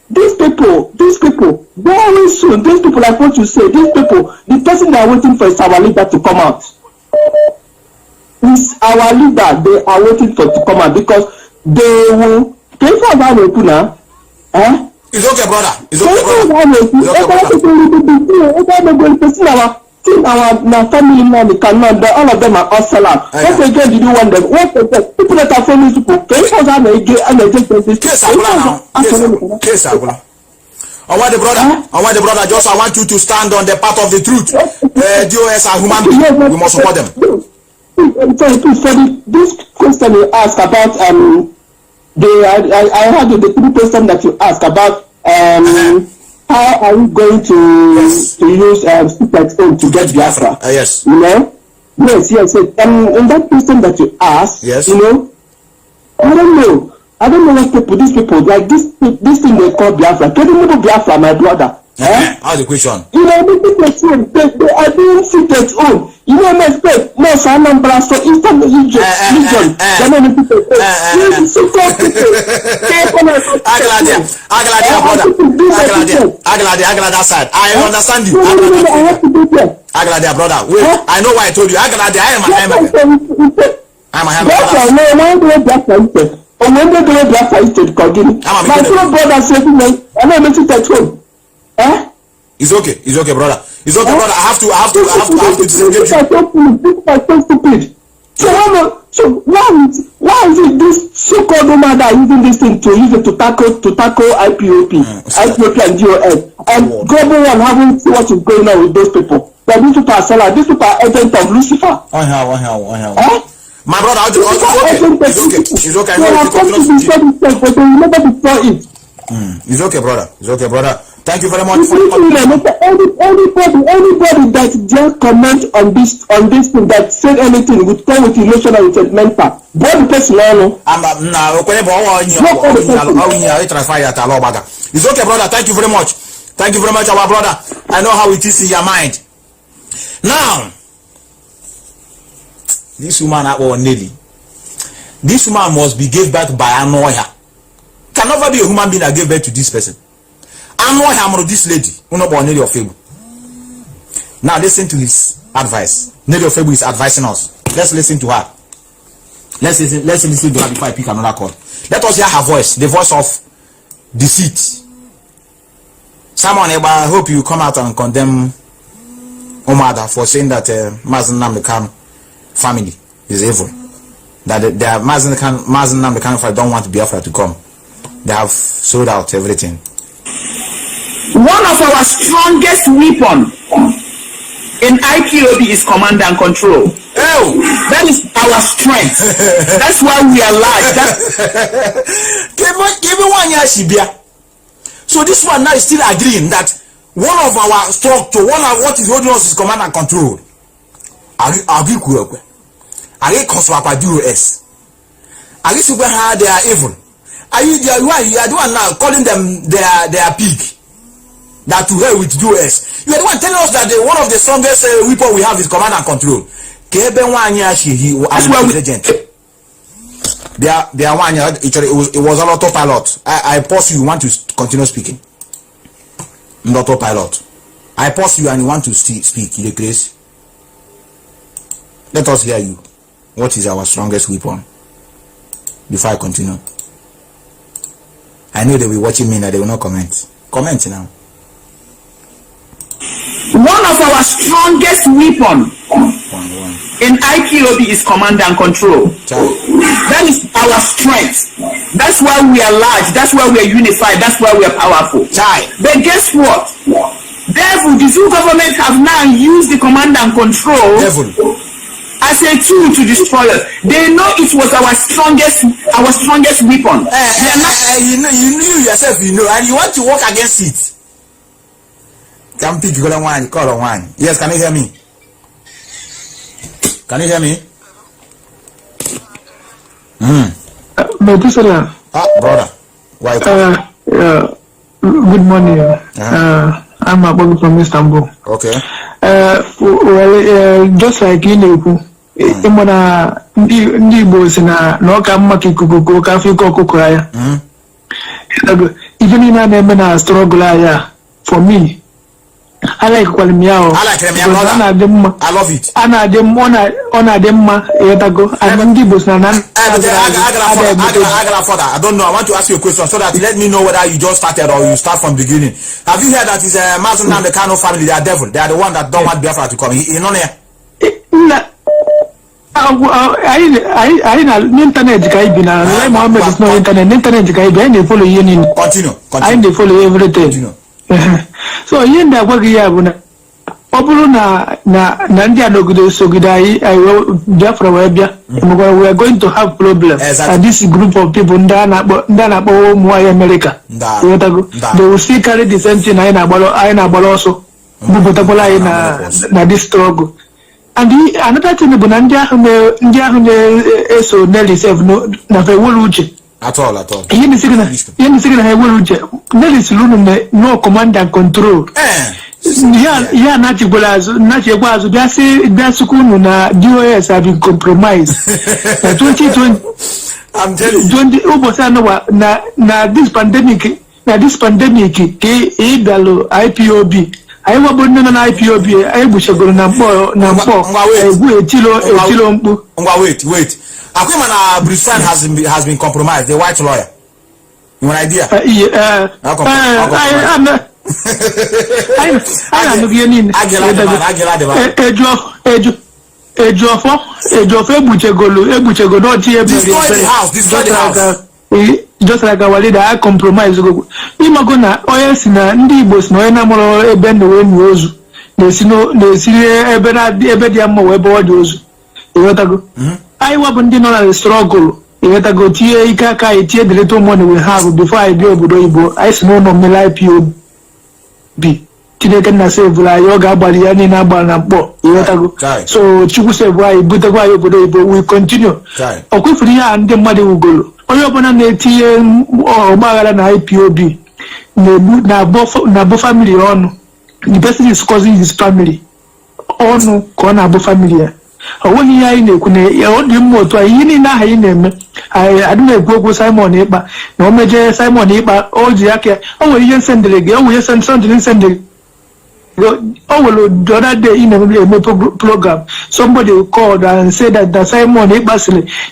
These people, very soon, these people, like what you say, these people, the person they are waiting for is our leader to come out. It's our leader they are waiting for to come out because they will. Can you find out open now? It's okay, brother. It's okay, brother. Our family now, the Kanu, all of them are all sellouts. What again did you want them? What again? People that are following people. Can you find out and they take this? Case Agula. I want the brother. Just I want you to stand on the path of the truth. DOS are human beings. We must support them. This question you asked about I heard the three question that you asked about how are we going to use secret phone to get Biafra? Yes. You know? Yes. In that question that you asked, yes. You know, I don't know what these people like this thing they call Biafra. Can you know Biafra, my brother? How's the question? You know, they are doing secret home. You know, no, so Anambra, so Eastern region. Aglada side. I understand you. Aglada, brother. Wait, I know why I told you. Aglada, I am a hammer. It's okay, brother. It's okay, brother. I have to disengage you. So why is it this so-called woman that using this thing to use it to tackle IPOB and DOS and global one having see what is going on with those people? But these people are sellers. These people are agents of Lucifer. My brother, it's okay. They have come to destroy this place, but they will never destroy it. It's okay, brother. Thank you very much for anybody that just comment on this thing that said anything would come with emotional and sentimental. But the person it's okay, brother. Thank you very much, our brother. I know how it is in your mind. Now, this woman must be gave birth by a lawyer. Can never be a human being that gave birth to this person. This lady, now listen to his advice. Nelly of Febu is advising us. Let's listen to her. Let's listen to her before I pick another call. Let us hear her voice, the voice of deceit. Someone, I hope you come out and condemn Omada for saying that Mazi Nnamdi family is evil. That Mazi Nnamdi family don't want Biafra to come. They have sold out everything. One of our strongest weapons in IPOB is command and control. That is our strength. That's why we are alive. So this one now is still agreeing that one of our structure, what is holding us is command and control. They are evil. Are you the one? You are the one now calling them their pig. That to hell with US. You are the one telling us that one of the strongest weapon we have is command and control. That's why we legend. It was on autopilot. I pause you. You want to continue speaking? On autopilot. I pause you and you want to speak. You grace. Let us hear you. What is our strongest weapon? Before I continue. I know they will be watching me now. They will not comment. Comment now. One of our strongest weapon in IPOB is command and control. That is our strength. That's why we are large. That's why we are unified. That's why we are powerful. But guess what? Therefore, the two governments have now used the command and control as a tool to destroy us. They know it was our strongest weapon. You knew yourself, you know, and you want to work against it. Come pick one, call on one. Yes, can you hear me? Can you hear me? Brother. Why? Good morning. I'm Abogu from Istanbul. Okay. Well, just like you know, ndị Igbo si na ọka maka ikuku ka afọ ike ọkụkọ ya. Ife niile na-eme na struggle ya, for me, I like Kwalimiao. I like Kwalimiao. I love it. On a demma, Yatago, and Gibus I don't know. I want to ask you a question so that you let me know whether you just started or you start from the beginning. Have you heard that it's Mazi and the Kanu family? They are devil. They are the one that don't want Biafra to come. You know there? I internet Kaibina. Mohammed is no internet Kaibina. They follow you. Continue. I follow everything. So yin da gwagi ya buna obulu na ndị adogido sogidai Biafra webia we are going to have problem. And this group of people ndana na mwa America they will still carry the same thing I na gbalo also bubutabola na this struggle. And another thing bụ na ndị ahụ na-eso Nelly self na fewolu uche at all. Yen is na hewolu uche Nelly silunu no command and control. Yeah, Nachi Gwazo, that's Kunu na DOS have been compromised. 2020, I'm telling you. Na this pandemic, idalo IPOB. I was born in an IPOB. I wish I go wait. Akwemana Biafran has been compromised. The white lawyer. You want an idea? Just like our leader, I compromise. Imagona oyes na ndị Igbo si na onye na-amụrụ ebe na we nwe ozu na-esi ebe dị mma wee ebe ọ dị ozu. Iwetago. I wabụ ndị nọ na struggle. Iwetago tie ike aka tie the little money we have before I be obodo Igbo. I si no mmele IPOB. Chineke na save la yo ga-agbali ya niile agba na mkpọ. Iwetago. So Chukwu save anyị butekwa anyị obodo Igbo. We continue. Okwefuru ya ndị mmadụ ugolo. Onye ọbụla na-etinye ọgbaghara na IPOB na-abụ family ọnụ. The person is causing his family ọnụ ka ọ na-abụ family ya. Onweghị ihe anyị na-ekwu na ọ dị mma otu ihe niile ahụ anyị na-eme adị na-ekwu okwu Simon Ekpa na o meje Simon Ekpa o ji aka o nwere ihe nsendere gị o nwere ihe nsendere oh well, the other day in a program, somebody called and said that Simon Ekpa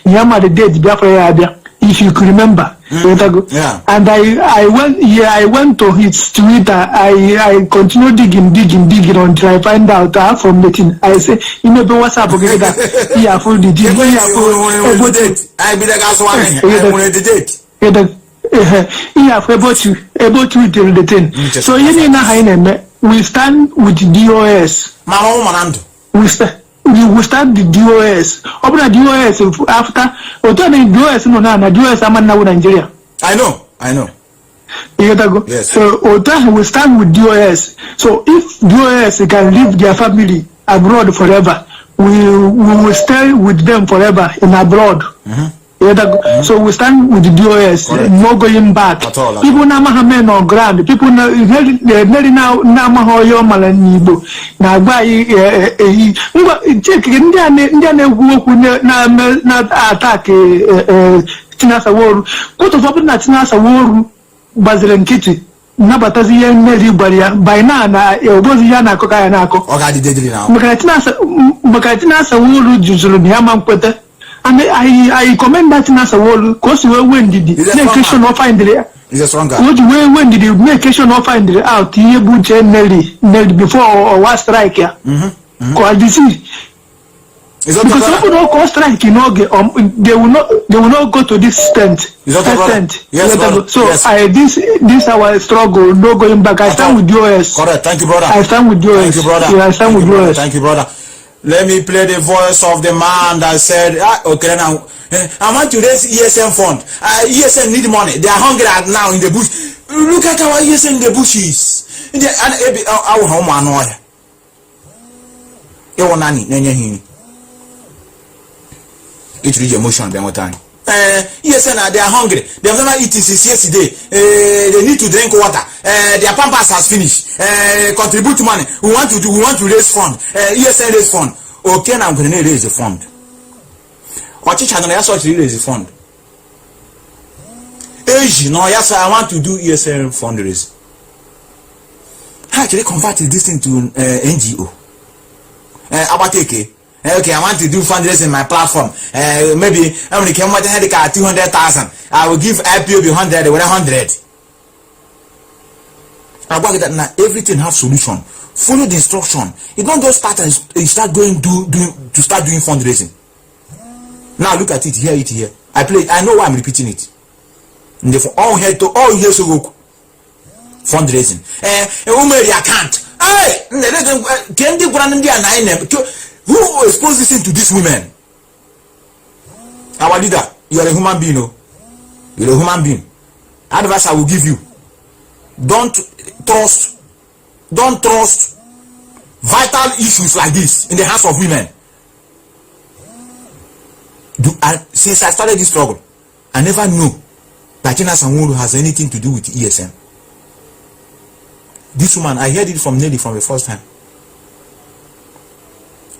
Yama the dead Biafra. If you could remember, yeah. And I went to his Twitter. I continued digging until I find out from the thing. I say, you know, what's up? Yeah, for the yeah, about you till the thing. So you know, we stand with DOS. We will start the DOS. Open a DOS after DOS no DOS I'm now Nigeria. I know. You gotta go. Yes. So Ota will start with DOS. So if DOS can leave their family abroad forever, we will stay with them forever in abroad. So we stand with the DOS, no going back. People now men on ground. People now Namahoyo Malanibo. Now by check Indian attack Tinasa War. What of open at Tinasa War Brazilian Kitty. Nabatazi Neri Baria by Nana, Bosiana Cocayanako. Makatinasa Wuru usually Yaman Pete. And I commend that Nasa Wall because when did the question of find it? Is a stronger. When did the medication of find it out? Here, Butcher Nelly before or was strike here. Because people don't call strike, they will not go to this extent. Yes, so yes. This our struggle, no going back. I stand with yours. Correct. Thank you, brother. I stand with yours. Thank you, brother. Yeah, I stand with yours. Thank you, brother. Let me play the voice of the man that said, okay, now I want to raise ESM fund. ESM need money. They are hungry now in the bush. Look at our ESM in the bushes. Our home annoy. It reach emotion by one time. Yes, they are hungry. They have never eaten since yesterday. They need to drink water. Their pampers has finished. Contribute money. We want to raise fund. ESN raise fund. Okay, now I'm going to raise the fund. What you channel? Yes, what you raise the fund. No, yes, I want to do ESN fundraising. How actually converted this into NGO? About take. Okay, I want to do fundraising in my platform. Maybe I'm going to come with a headache at 200,000. I will give IPOB 100 with 100. I work that now. Everything have solution. Follow the instruction. You don't just start and start going to start doing fundraising. Now look at it, hear it here. I know why I'm repeating it. All here so go fundraising. Account. Hey, who exposed this to these women? Our leader, you are a human being. No? You're a human being. Advice I will give you. Don't trust vital issues like this in the hands of women. Since I started this struggle, I never knew that China Sanwo has anything to do with ESM. This woman, I heard it from Nelly from the first time.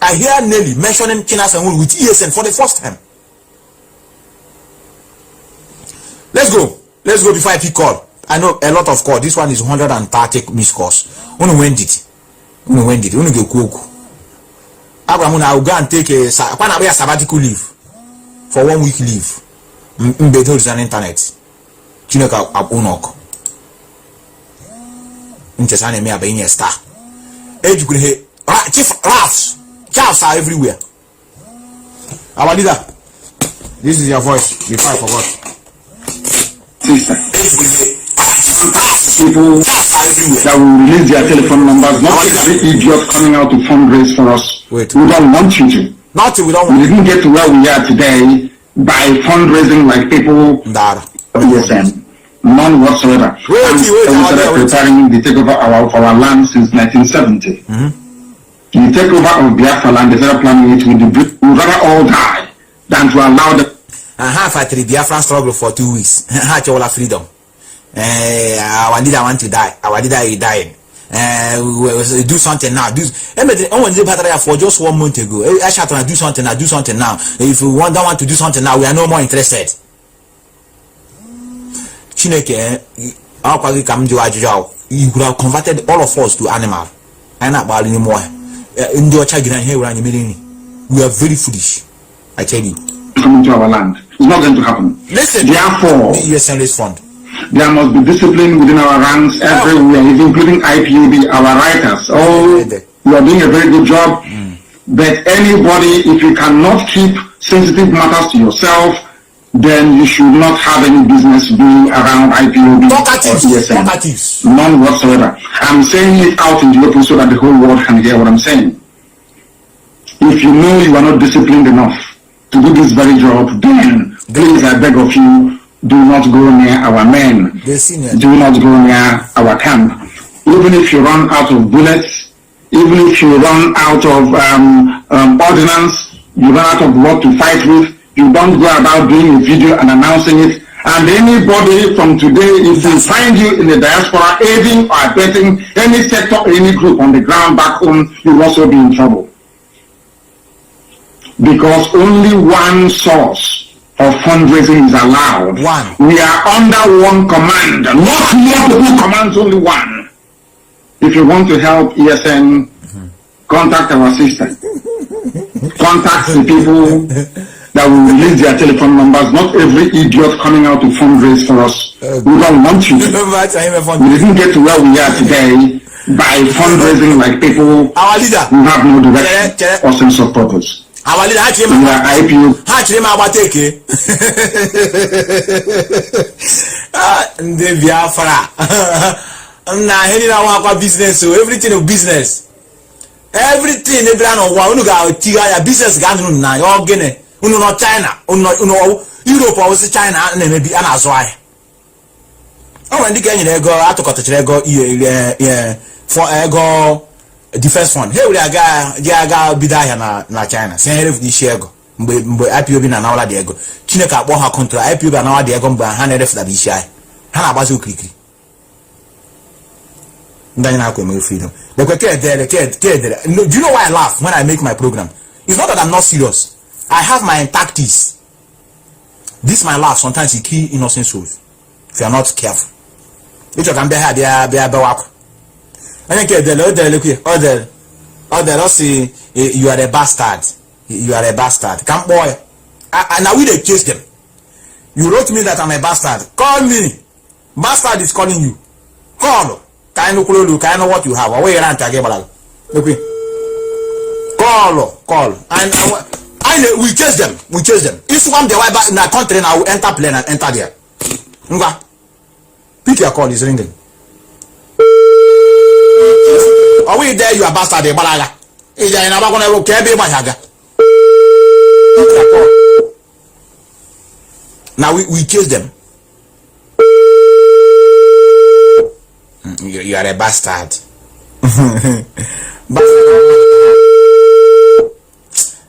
I hear Nelly mentioning China Sanwo with ESN for the first time. Let's go before I pick call. I know a lot of call. This one is 130 missed calls. When go cook. I will go and take a sabbatical leave for 1 week leave. Better is an internet. Chineka abunok. Interesting me abeyin star. Age could hear Chief Ralphs. Chaos are everywhere. Our leader, this is your voice. Before I forgot. People that will release their telephone numbers, not every idiot coming out to fundraise for us. Wait. We don't want you to. We didn't get to where we are today by fundraising like people. ESM. None whatsoever. Preparing the takeover of our land since 1970. The takeover of Biafra land, they started planning it with the we'd rather all die than to allow them. I have a Biafran struggle for 2 weeks. I all freedom. Our leader want to die. Our leader is dying. We do something now. For just 1 month ago. I shout to do something now. Do something now. If we don't want to do something now, we are no more interested. Chineke, you could have converted all of us to animal. I'm not about anymore. We are very foolish. I tell you. Coming to our land. It's not going to happen. Listen. Therefore, the ESN fund. There must be discipline within our ranks everywhere, including IPOB, our writers. Oh, you are doing a very good job. But anybody, if you cannot keep sensitive matters to yourself, then you should not have any business being around IPOB or ESN. None whatsoever. I'm saying it out in the open so that the whole world can hear what I'm saying. If you know you are not disciplined enough to do this very job, then please, I beg of you, do not go near our men. Do not go near our camp. Even if you run out of bullets, even if you run out of ordnance, you run out of what to fight with, You don't go about doing a video and announcing it. And anybody from today, if we find you in the diaspora aiding or abetting any sector or any group on the ground back home, you'll also be in trouble. Because only one source of fundraising is allowed. One. We are under one command, not multiple commands, only one. If you want to help ESN, contact our sister. Contact the people that will release their telephone numbers. Not every idiot coming out to fundraise for us. We don't want you. We didn't get to where we are today by fundraising like people who have no direction or sense of purpose. Our leader, the Biafra. Business, so everything of business. Everything, business not China, Europe or China, and maybe an Azwai. Oh, and the Kenyan go out to go for ego defense fund. Here we are, Bidaya na China. Say, if the share go, IPOB na now la Diego. Chineka Boha contra IPOB and now Diego, but Hannah that is shy. Hannah Basu quickly. Then I can freedom. Do you know why I laugh when I make my program? It's not that I'm not serious. I have my tactics. This my laugh. Sometimes you kill innocent souls if you are not careful. If you can be here, be work. I think say you are a bastard. You are a bastard. Come boy. And now we they chase them. You wrote me that I'm a bastard. Call me. Bastard is calling you. Call. Can you know what you have? Away around Tagebala. Call. And we chase them. If one the way back in our country, I will enter plane and enter there. Pick your call, is ringing. Are we there? You are bastard, Balaga. Is there another one? I will care about Haga. Now we chase them. You are a bastard.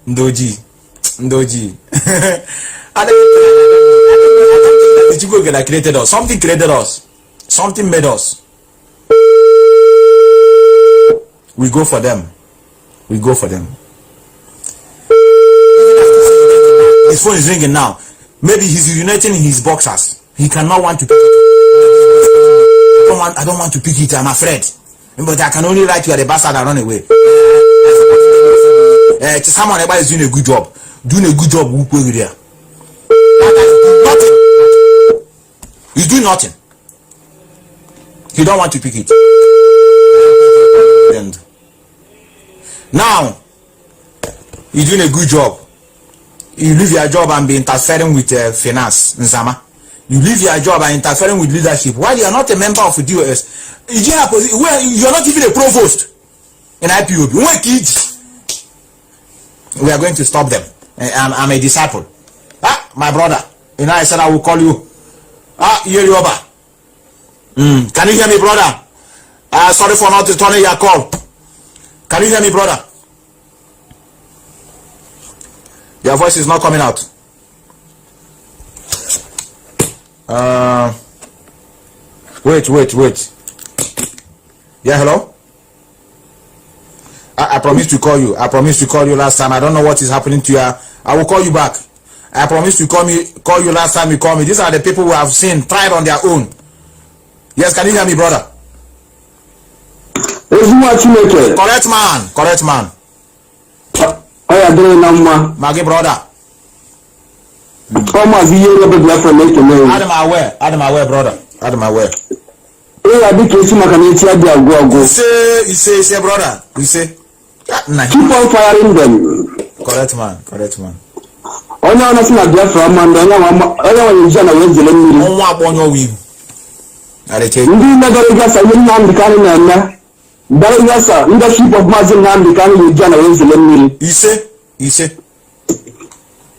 Ndoji. I don't think that created us. Something created us. Something made us. We go for them. His phone is ringing now. Maybe he's urinating in his boxers. He cannot want to pick it. I don't want to pick it. I'm afraid. But I can only write you are the bastard and run away. Someone is doing a good job. Who put you there? Nothing. He's doing nothing. He don't want to pick it. And now you're doing a good job. You leave your job and be interfering with finance, Nzama. You leave your job and interfering with leadership. While you are not a member of the DOS, you are not even a provost in IPOB. We are going to stop them. I'm a disciple. My brother. I said I will call you. Yoruba. Can you hear me, brother? Sorry for not returning your call. Can you hear me, brother? Your voice is not coming out. Wait. Yeah, hello? I promised to call you. Last time. I don't know what is happening to you. I will call you back. I promised to call you last time you called me. These are the people who have seen, tried on their own. Yes, can you hear me, brother? Correct man. Magi brother. Adam aware, brother. You say, brother. You say. Keep on firing them. Correct man.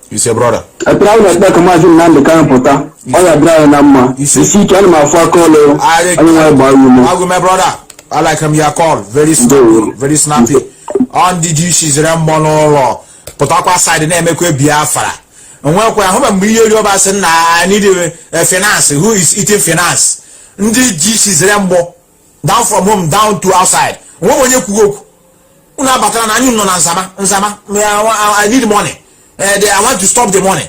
You say, brother. I try to make a margin and the current pota. I dry number. You see, can my phone call? I go, my brother. I like him. Your call very snappy. On the juices, Rambono, Potapa side, and make Biafra. And when I have a million of us and I need a finance, who is eating finance? Ndi G is Rambo, down from home, down to outside. What when you cook? I need money. I want to stop the money.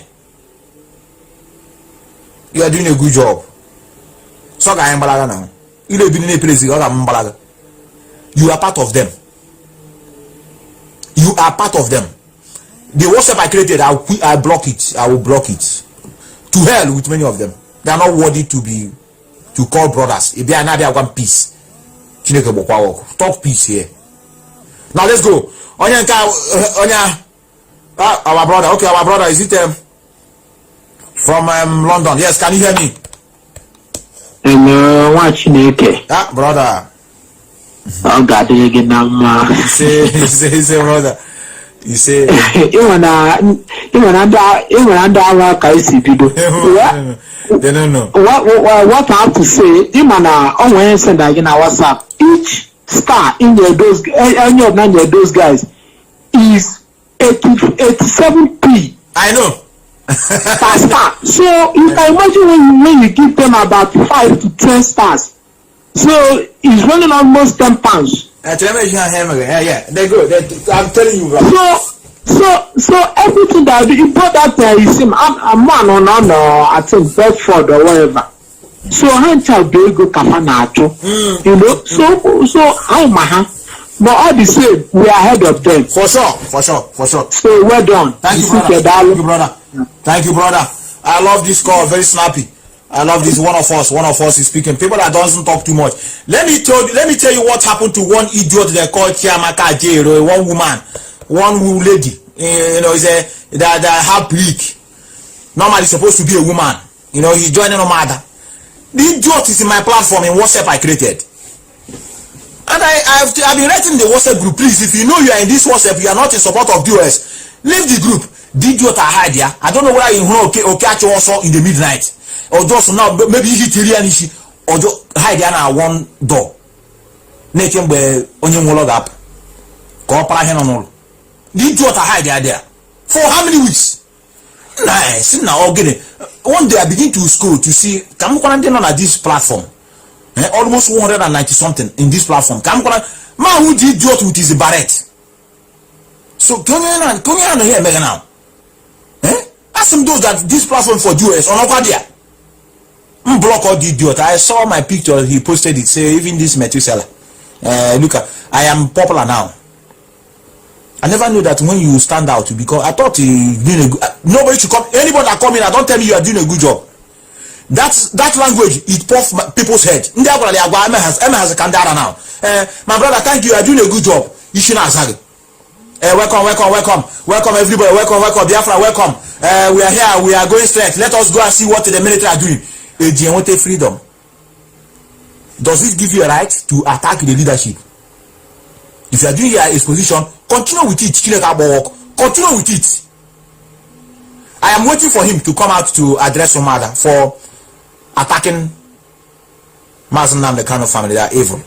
You are doing a good job. So I am balaga now. You don't be in a place. You are part of them. You are part of them. The WhatsApp I created, I block it. I will block it. To hell with many of them. They are not worthy to call brothers. If they are not, they want peace. Talk peace here. Now let's go. Our brother. Okay, our brother. Is it from London? Yes, can you hear me? Watching brother. Oh God, again now. You say, brother. You say. Even under our people. They don't know. What I have to say, even on Wednesday in our WhatsApp, each star in those any of those guys is 87p. I know. Per star. So you can imagine when you give them about 5 to 10 stars. So it's running almost £10. Yeah, they go. I'm telling you, bro. So everything that you put out there is him. I'm one on I think Bedford or whatever. So how shall they go Kafanacho? You know, so how my but all the same, we are ahead of them. For sure. So well done. Thank you, brother. Thank you, brother. I love this call, very snappy. I love this. One of us is speaking. People that doesn't talk too much. Let me tell you what happened to one idiot they called Chiamaka Jero, one woman, one lady. You know, that have bleak. Normally supposed to be a woman. You know, he's joining a mother. The idiot is in my platform in WhatsApp I created. And I've been writing in the WhatsApp group. Please, if you know you are in this WhatsApp, you are not in support of the US, leave the group. The idiot I hide here. I don't know whether you know okay catch you also in the midnight. Or just now maybe he or just hide there now one door. Nature where onion will log up. Cooperate on all. The idiot I hide there. For how many weeks? Nice. Now okay. One day I begin to scroll to see come quarantine on this platform. Almost 190 something in this platform. Come man who did idiot with his barret. So come here mega now. Ask him those that this platform for US on Okwadia. Block all the idiot. I saw my picture, he posted it, say even this Methuselah. Look, I am popular now. I never knew that when you stand out, because I thought doing a good, nobody should come, anybody that come in, I don't tell me you are doing a good job. That language, it puffs people's head. Emma has a candara now. My brother, thank you, you are doing a good job. You should not say. Welcome everybody, welcome, Biafra, welcome. We are here, we are going straight. Let us go and see what the military are doing. Freedom. Does it give you a right to attack the leadership? If you are doing your exposition, continue with it. Continue with it. I am waiting for him to come out to address some matter for attacking Mazi and the Kanu family. They are evil.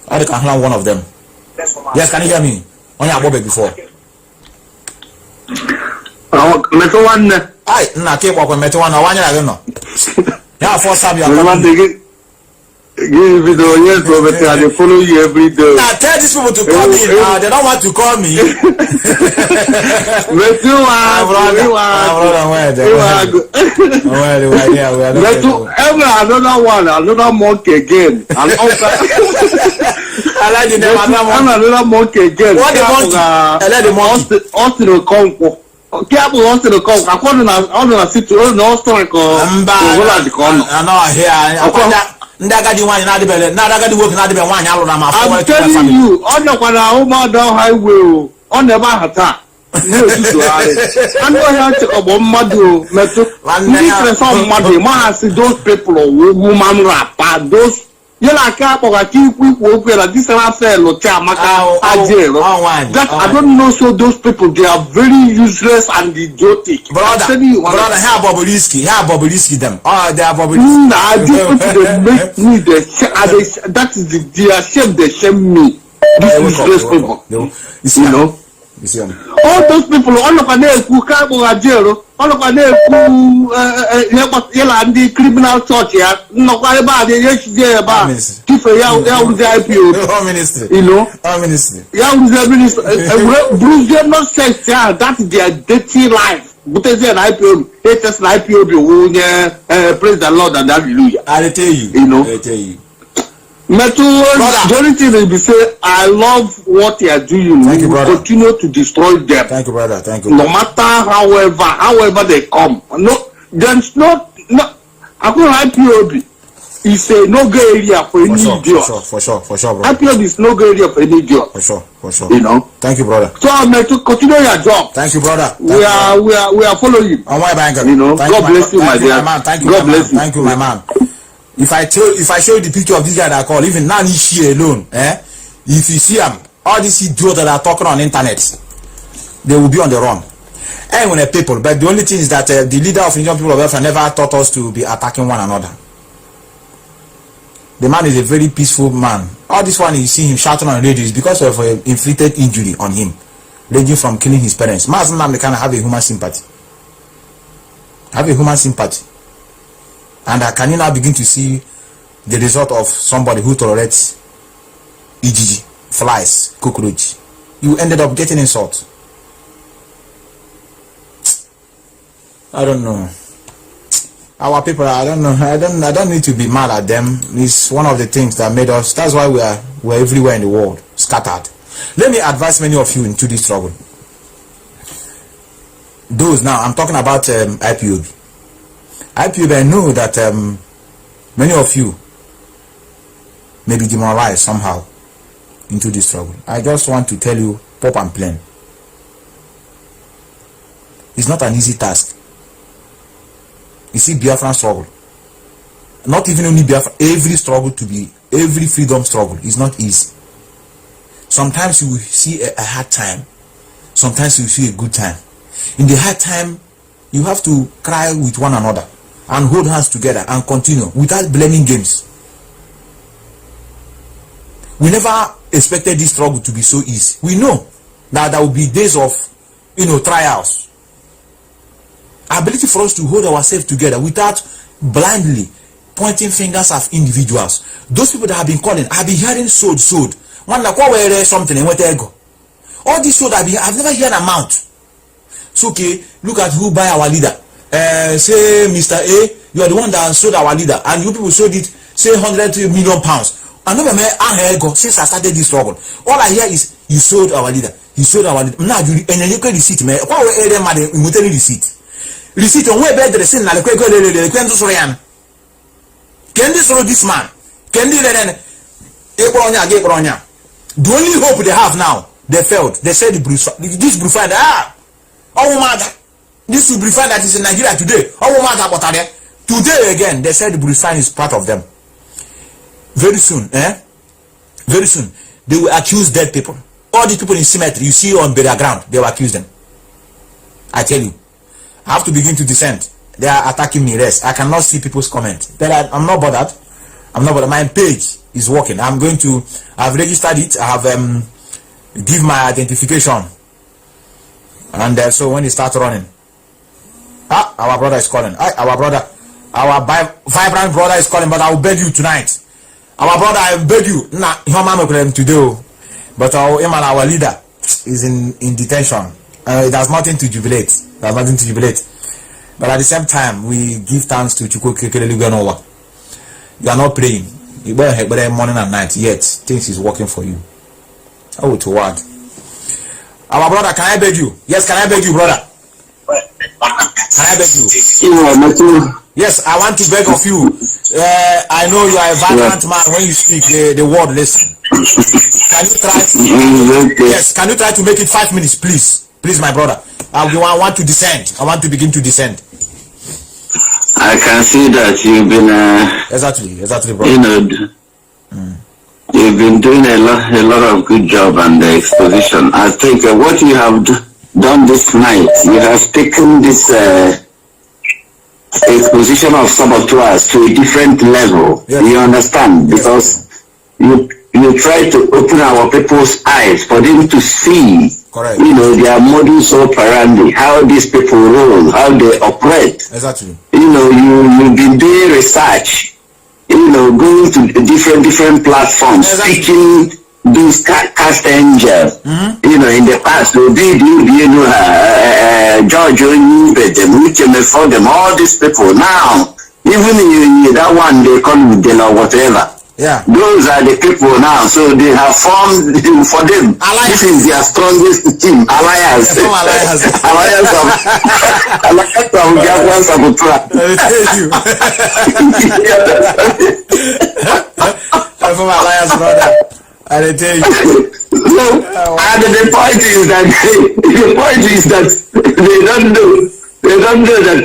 I can handle one of them. Yes, can you hear me? On your mobile before. I keep walking Meto one. I don't know. Yeah, for some you are give video, yes, Robert, they follow you every day. Now tell these people to call me. They don't want to call me. Another monkey again. I like the name. Another monkey again. What the monkey? Austin will come. Careful, Austin will come. According to city, no story. I know here. I'm telling you, on the Homa down highway, on the Mahata. I know how to about Madu, those people, woman rap, those. You like a keep like this affair, I don't know, so those people they are very useless and idiotic. Brother, how Boboliski them. Oh, they are Boboliski. They make me that is their shame, they shame me. These useless people. You know? all those people, all of them who come to jail, all of them who criminal torch here, no, about the ministry. You know, ministry. Ministry. Bruce, they're not sex, that's their dirty life. But there's an IPO, it's an IPO, praise the Lord and hallelujah. I'll tell you, you know. I'll tell you. The only thing is be say I love what they are doing. Thank you, brother. Continue to destroy them. Thank you, brother. Thank you. No matter however they come. No, there's no. I go IPOB. It's a no-go area for any idiot. For sure, brother. IPOB is no-go area for any idiot. For sure. You know. Thank you, brother. So I'm to continue your job. Thank you, brother. We are following you. On my bank. You know. God bless you, my dear. Thank you, God bless you. Thank you, my man. If I show you the picture of this guy that I call, even now he's alone, if you see him, all these idiots that are talking on internet, they will be on the run. And when people, but the only thing is that the leader of Indian people of Biafra never taught us to be attacking one another. The man is a very peaceful man. All this one you see him shouting on radio is because of an inflicted injury on him, ranging from killing his parents. Mazi Nnamdi can have a human sympathy. And can you now begin to see the result of somebody who tolerates EGG, flies, cockroach? You ended up getting insult. I don't know. Our people, I don't know. I don't need to be mad at them. It's one of the things that made us. That's why we're everywhere in the world, scattered. Let me advise many of you into this struggle. Those now, I'm talking about IPOB. I know that many of you may be demoralized somehow into this struggle. I just want to tell you, pop and plain. It's not an easy task. You see, Biafran struggle. Not even only Biafra, every freedom struggle is not easy. Sometimes you will see a hard time. Sometimes you will see a good time. In the hard time, you have to cry with one another and hold hands together and continue without blaming games. We never expected this struggle to be so easy. We know that there will be days of, trials. Ability for us to hold ourselves together without blindly pointing fingers at individuals. Those people that have been calling, I've been hearing sold. One like what were something and what they go. All this sold I've never heard an amount. So okay, look at who buy our leader. Say Mr. A, you are the one that sold our leader, and you people sold it, say 100 million pounds. And never since I started this struggle. All I hear is you sold our leader. You sold our leader. Now you and then you can receipt, man. What were area man in receipt? Receipt on where better the sin like can this man? Can they then the only hope they have now, they failed. They said this Bruce this will be fine that is in Nigeria today. Today again, they said Bruce is part of them. Very soon, Very soon, they will accuse dead people. All these people in cemetery you see on burial ground, they will accuse them. I tell you, I have to begin to descend. They are attacking me. Rest. I cannot see people's comments. I'm not bothered. My page is working. I've registered it. I have give my identification, and so when it starts running, our brother is calling. Our vibrant brother is calling. But I will beg you tonight. Our brother, I beg you. Today, but our leader is in detention. It has nothing to jubilate. But at the same time, we give thanks to Chukwu Kekelelu. You are not praying. You better morning and night. Yet things is working for you. Oh, to what? Our brother, can I beg you? Yes, can I beg you, brother? Can I beg you? Yes, I want to beg of you. I know you are a vibrant man. When you speak, the word listen. Can you try to? Yes, can you try to make it 5 minutes, please? Please, my brother. I want to descend. I want to begin to descend. I can see that you've been exactly, brother. You've been doing a lot of good job and the exposition. I think what you have done this night, you have taken this exposition of saboteurs to a different level. Yes. You understand? Because you try to open our people's eyes for them to see Correct. You know, their modus operandi, how these people roll, how they operate. Exactly. You know, you've been doing research, you know, going to different platforms, speaking these cast angels. You know, in the past, you know, George for them, all these people. Now, even that one they call them or whatever. Yeah. Those are the people now. So they have formed for them. This is their strongest team. Alliance. Alliance of Biafrans of Utra. From Alliance, brother. I tell you. So, and the point is that they don't know. They don't know that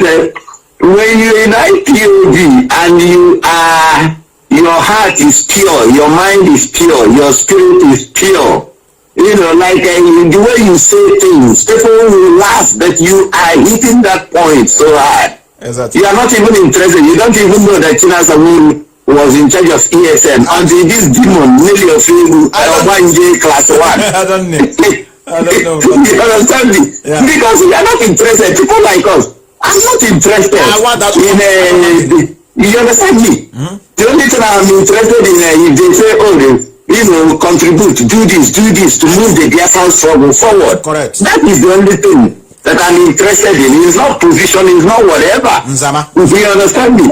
when you're in IPOB and you are, your heart is pure, your mind is pure, your spirit is pure. You know, like the way you say things, people will laugh that you are hitting that point so hard. Exactly. You are not even interested. You don't even know that China Samun was in charge of ESN until this demon, Nelly of J class 1. I don't know. You understand me? Yeah. Because we are not interested. People like us are not interested in you understand me? The only thing I'm interested in if they say, oh, you know, contribute, do this to move the Biafran struggle forward. Correct. That is the only thing that I'm interested in. It's not position, it's not whatever. You understand me?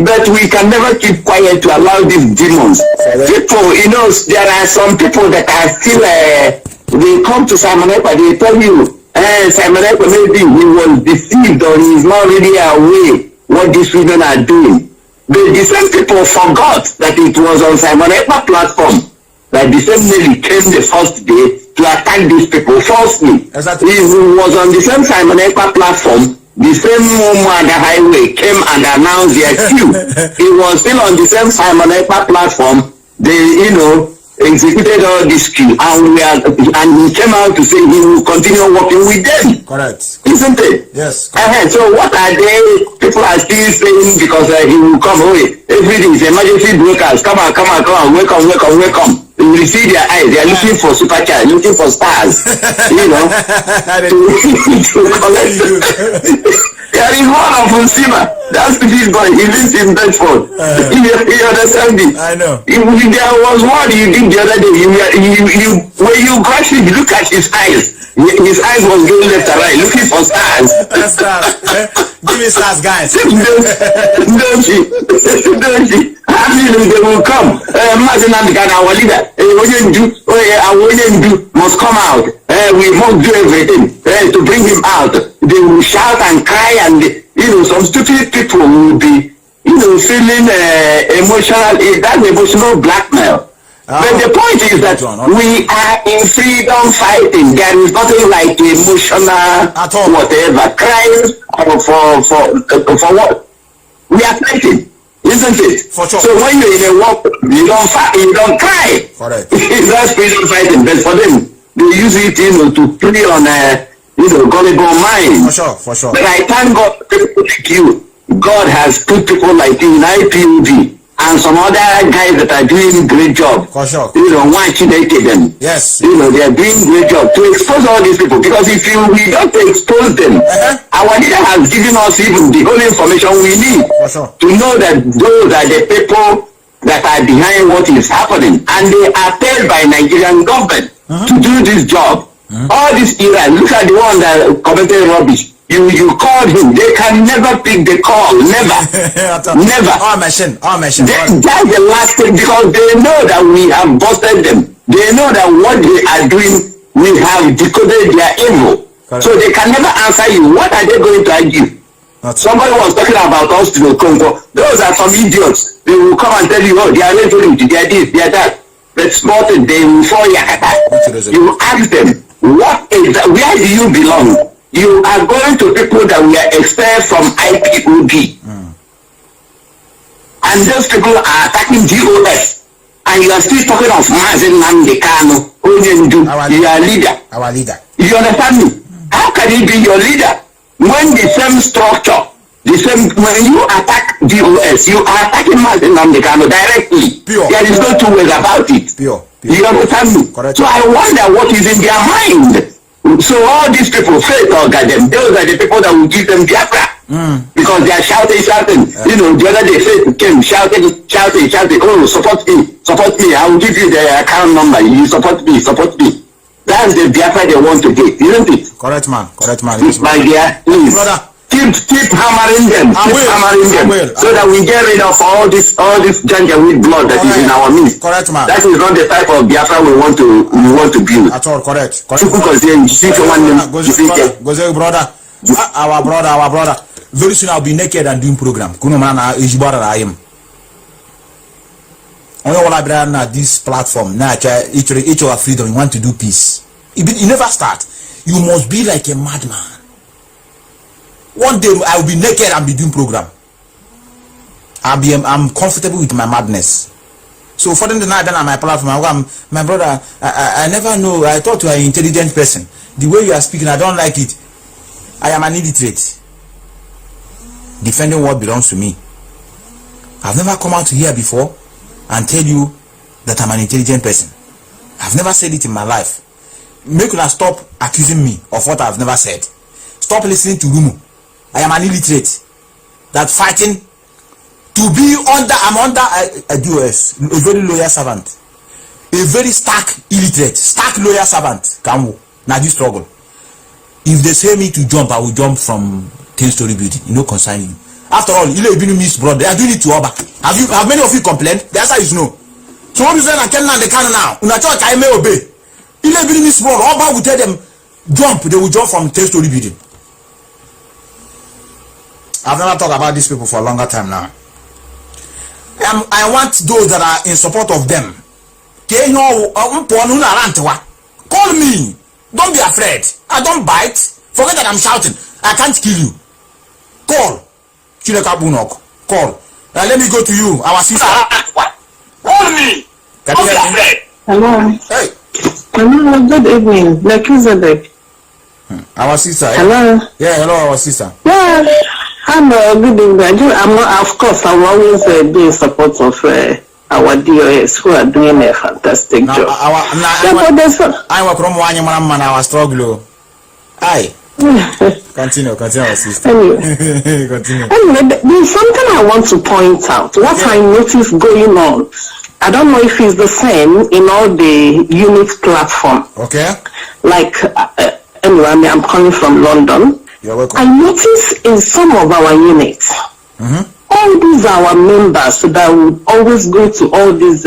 But we can never keep quiet to allow these demons. People, you know, there are some people that are still, they come to Simon Ekpa, they tell you, Simon Ekpa maybe he was deceived or he is not really aware what these women are doing. The same people forgot that it was on Simon Ekpa platform that the same lady came the first day to attack these people falsely. Exactly. He was on the same Simon Ekpa platform. The same woman at the highway came and announced their queue. He was still on the same Simon Ekpa platform. They, you know, executed all this queue, and he came out to say he will continue working with them. Correct. Isn't it? Yes. So what are they? People are still saying because he will come away. Everything is emergency brokers. Come on, welcome. You will see their eyes. They are looking for super chat, looking for stars. You know, to collect. There is one of Unsima. That's the big boy. He lives in Bedford. You understand me? I know. There was one you did the other day. When you brush it, look at his eyes. His eyes was going left and right, looking for stars. Give me stars, guys. Don't you? They will come. Mazi Nnamdi, our leader, must come out. We must do everything to bring him out. They will shout and cry, and you know, some stupid people will be, you know, feeling emotional. That's emotional blackmail. But the point is that we are in freedom fighting. There is nothing like emotional whatever. Crying for what? We are fighting, isn't it? For sure. So when you're in a war, you don't fight, you don't cry. Correct. That's freedom fighting. But for them, they use it, you know, to play on gullible minds. For sure. But I thank God, people like you. God has put people like you in IPOB. And some other guys that are doing great job. For sure. You know, watching them. Yes. You know, they are doing great job to expose all these people. Because if we don't expose them, our leader has given us even the whole information we need to know that those are the people that are behind what is happening. And they are paid by Nigerian government to do this job. All this Iran, look at the one that commented rubbish. You called him. They can never pick the call. Never. Never. All machine. That's the last thing, because they know that we have busted them. They know that what they are doing, we have decoded their evil. Correct. So they can never answer you. What are they going to argue? Somebody was talking about us to the Congo. Those are some idiots. They will come and tell you, oh, they are ready, they are this, they are that. But spotted, they will fall yakata. You ask them, what is that? Where do you belong? You are going to people that we are expelled from IPOB. And those people are attacking GOS. And you are still talking of Mazi Nnamdi, Kanu, your leader. Our leader. You understand me? How can he be your leader when the same structure, when you attack GOS, you are attacking Mazi Nnamdi Kanu directly. There is no two ways about it. You understand me? Correct. So I wonder what is in their mind So all these people, faith or them, those are the people that will give them Biafra. Because they are shouting. You know, the other day faith came shouting. Oh, support me. I will give you the account number. You support me. That's the Biafra they want to get, isn't it? Correct, man. My dear, please. Brother. Keep hammering them. So that we get rid of all this janjaweed blood that is in our midst. Correct, man. That is not the type of Biafra we want to build. At all, correct. Brother. Our brother. Very soon I'll be naked and doing program. Kuno mana ejibara I am. Only all I bring na this platform. Now each of our freedom. You want to do peace. You never start. You must be like a madman. One day I will be naked and be doing program. I'm comfortable with my madness. So for the night then on my platform, my brother, I never know. I thought you are an intelligent person. The way you are speaking, I don't like it. I am an illiterate. Defending what belongs to me. I've never come out here before and tell you that I'm an intelligent person. I've never said it in my life. Make you stop accusing me of what I've never said. Stop listening to Rumu. I am an illiterate that fighting to be I'm under a DOS, a very loyal servant, a very stark illiterate, stark loyal servant. Kanu, now this struggle. If they say me to jump, I will jump from 10-story building. You know, concern you. After all, you miss brother. They are doing it to Oba. Have many of you complained? The answer is no. So what is that? I can't the Kanu now. Una talk I may obey. You miss brother. Oba will tell them jump. They will jump from 10-story building. I've never talked about these people for a longer time now. I want those that are in support of them. Call me. Don't be afraid. I don't bite. Forget that I'm shouting. I can't kill you. Call. Call. Now let me go to you, our sister. Call me. Can you hear me? Hello. Hey. Hello, good evening. Melchizedek. Our sister. Hello. Yeah, hello, our sister. Yeah. I'm good evening. Of course, I'm always being support of our DOS who are doing a fantastic job. I work from one man. Our struggle. Aye. Continue, our sister. Anyway, there's something I want to point out. What I noticed going on, I don't know if it's the same in all the unit platform. Okay. Like, anyway, I'm calling from London. You're welcome. I notice in some of our units, all these our members that would always go to all these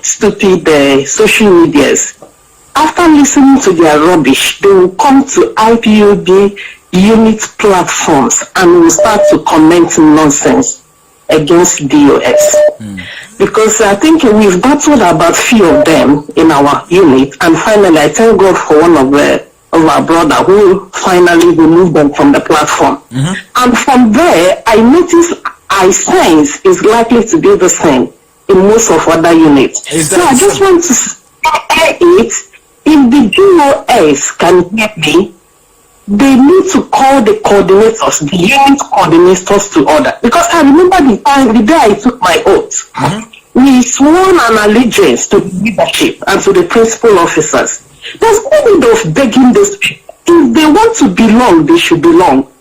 stupid social medias. After listening to their rubbish, they will come to IPOB unit platforms and will start to comment nonsense against DOS. Because I think we've battled about few of them in our unit, and finally I thank God for one of our brother who finally removed them from the platform. And from there, I notice, I sense is likely to be the same in most of other units. So I just want to say it. If the DOS can hear me, they need to call the coordinators, the unit coordinators to order. Because I remember the day I took my oath, we sworn an allegiance to the leadership and to the principal officers. There's no need of begging those people. If they want to belong, they should belong.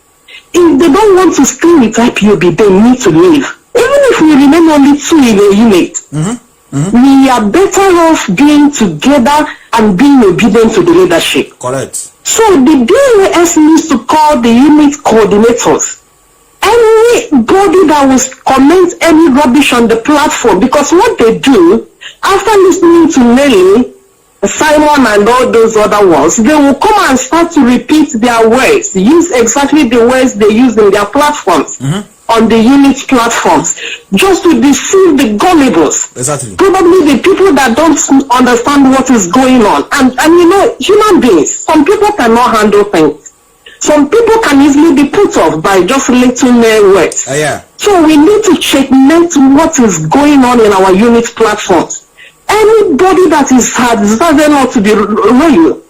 If they don't want to stay with IPOB, they need to leave. Even if we remain only two in a unit, we are better off being together and being obedient to the leadership. Correct. So the DOS needs to call the unit coordinators. Anybody that will comment any rubbish on the platform, because what they do, after listening to Nelly, Simon and all those other ones, they will come and start to repeat their words, use exactly the words they use in their platforms, on the unit platforms, just to deceive the gullibles. Exactly. Probably the people that don't understand what is going on. And you know, human beings, some people cannot handle things. Some people can easily be put off by just little words. Yeah. So we need to checkmate what is going on in our unit platforms. Anybody that is deserving not to be loyal,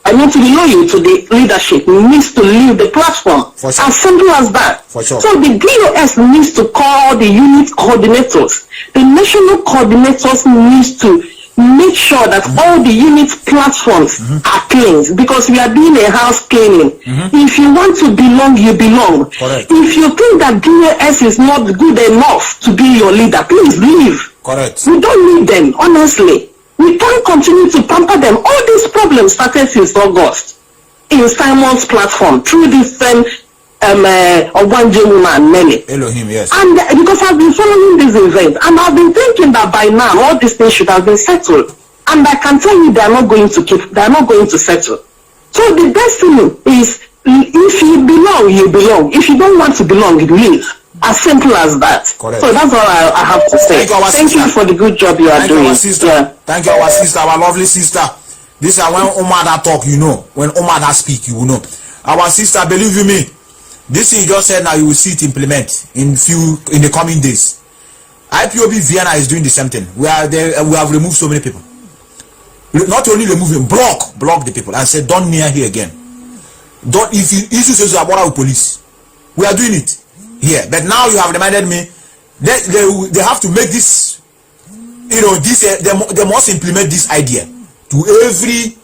to be loyal to the leadership, needs to leave the platform. For sure. As simple as that. For sure. So the DOS needs to call the unit coordinators. The national coordinators needs to make sure that all the unit platforms are cleaned, because we are doing a house cleaning. If you want to belong, you belong. Correct. If you think that BAS is not good enough to be your leader, please leave. Correct. We don't need them, honestly. We can't continue to pamper them. All these problems started since August in Simon's platform through this Obanje woman, Nelly. Elohim, yes. And because I've been following this event, and I've been thinking that by now all these things should have been settled. And I can tell you they are not going to settle. So the best thing is, if you belong, you belong. If you don't want to belong, you leave. As simple as that. Correct. So that's all I have to say. Thank you for the good job you are doing. Our sister. Yeah. Thank you, our sister, our lovely sister. This is when Omada talk, you know. When Omada speak, you will know. Our sister, believe you me, this thing you just said now, you will see it implement in the coming days. IPOB Vienna is doing the same thing. We have removed so many people. Not only removing, block the people and say don't near here again. Don't, if you issue says about our police, we are doing it here. But now you have reminded me that they have to make this, you know, this they must implement this idea to every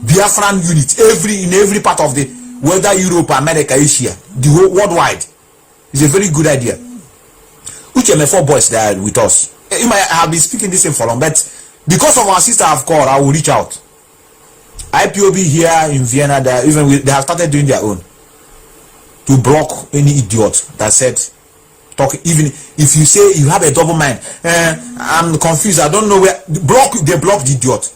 Biafran unit, in every part of the, whether Europe, America, Asia, the whole worldwide. It's a very good idea. Which are my 4 boys that are with us. You might have been speaking this thing for long, but because of our sister have called, I will reach out. IPOB here in Vienna, they have started doing their own to block any idiot that said talk. Even if you say you have a double mind, I'm confused, I don't know where. They block the idiot.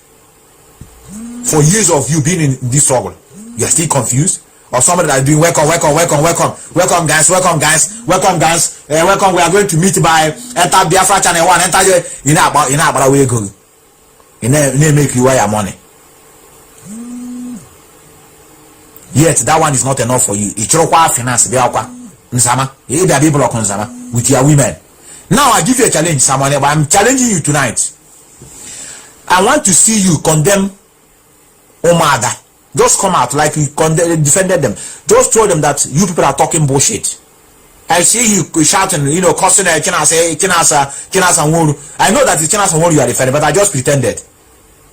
For years of you being in this struggle, you are still confused. Or somebody that is doing welcome guys, welcome. We are going to meet by enter Biafra channel 1. Enter you know about where you go. You know make you wire money. Yet that one is not enough for you. It's your finance Nzama. You be block Nzama with your women. Now I give you a challenge, someone. I'm challenging you tonight. I want to see you condemn Omada. Just come out like you defended them. Just told them that you people are talking bullshit. I see you shouting, you know, cursing Chinas and Wuru. I know that it's Chinas and Wuru you are defending, but I just pretended.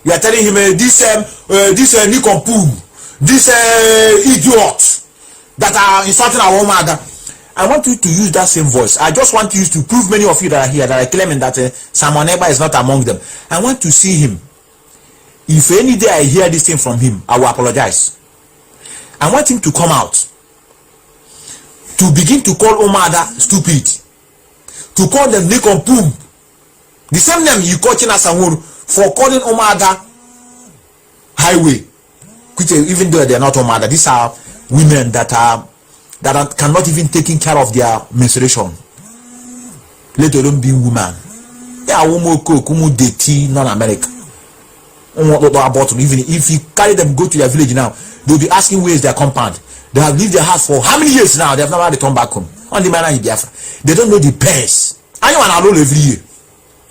You are telling him this Nikompu, this idiot that are insulting our Omada. I want you to use that same voice. I just want you to prove, many of you that are here that are claiming that Samoneba is not among them. I want to see him. If any day I hear this thing from him, I will apologize. I want him to come out to begin to call Omada stupid, to call them Nikompum, the same name you call China Sanwuru, for calling Omada highway, which even though they are not Omada, these are women that cannot even taking care of their menstruation, let alone being woman. They are dirty non-American. Even if you carry them, go to their village now, they'll be asking where is their compound. They have lived their house for how many years now? They have never returned back home. On the man in Biafra, they don't know the pains. I want to roll every year,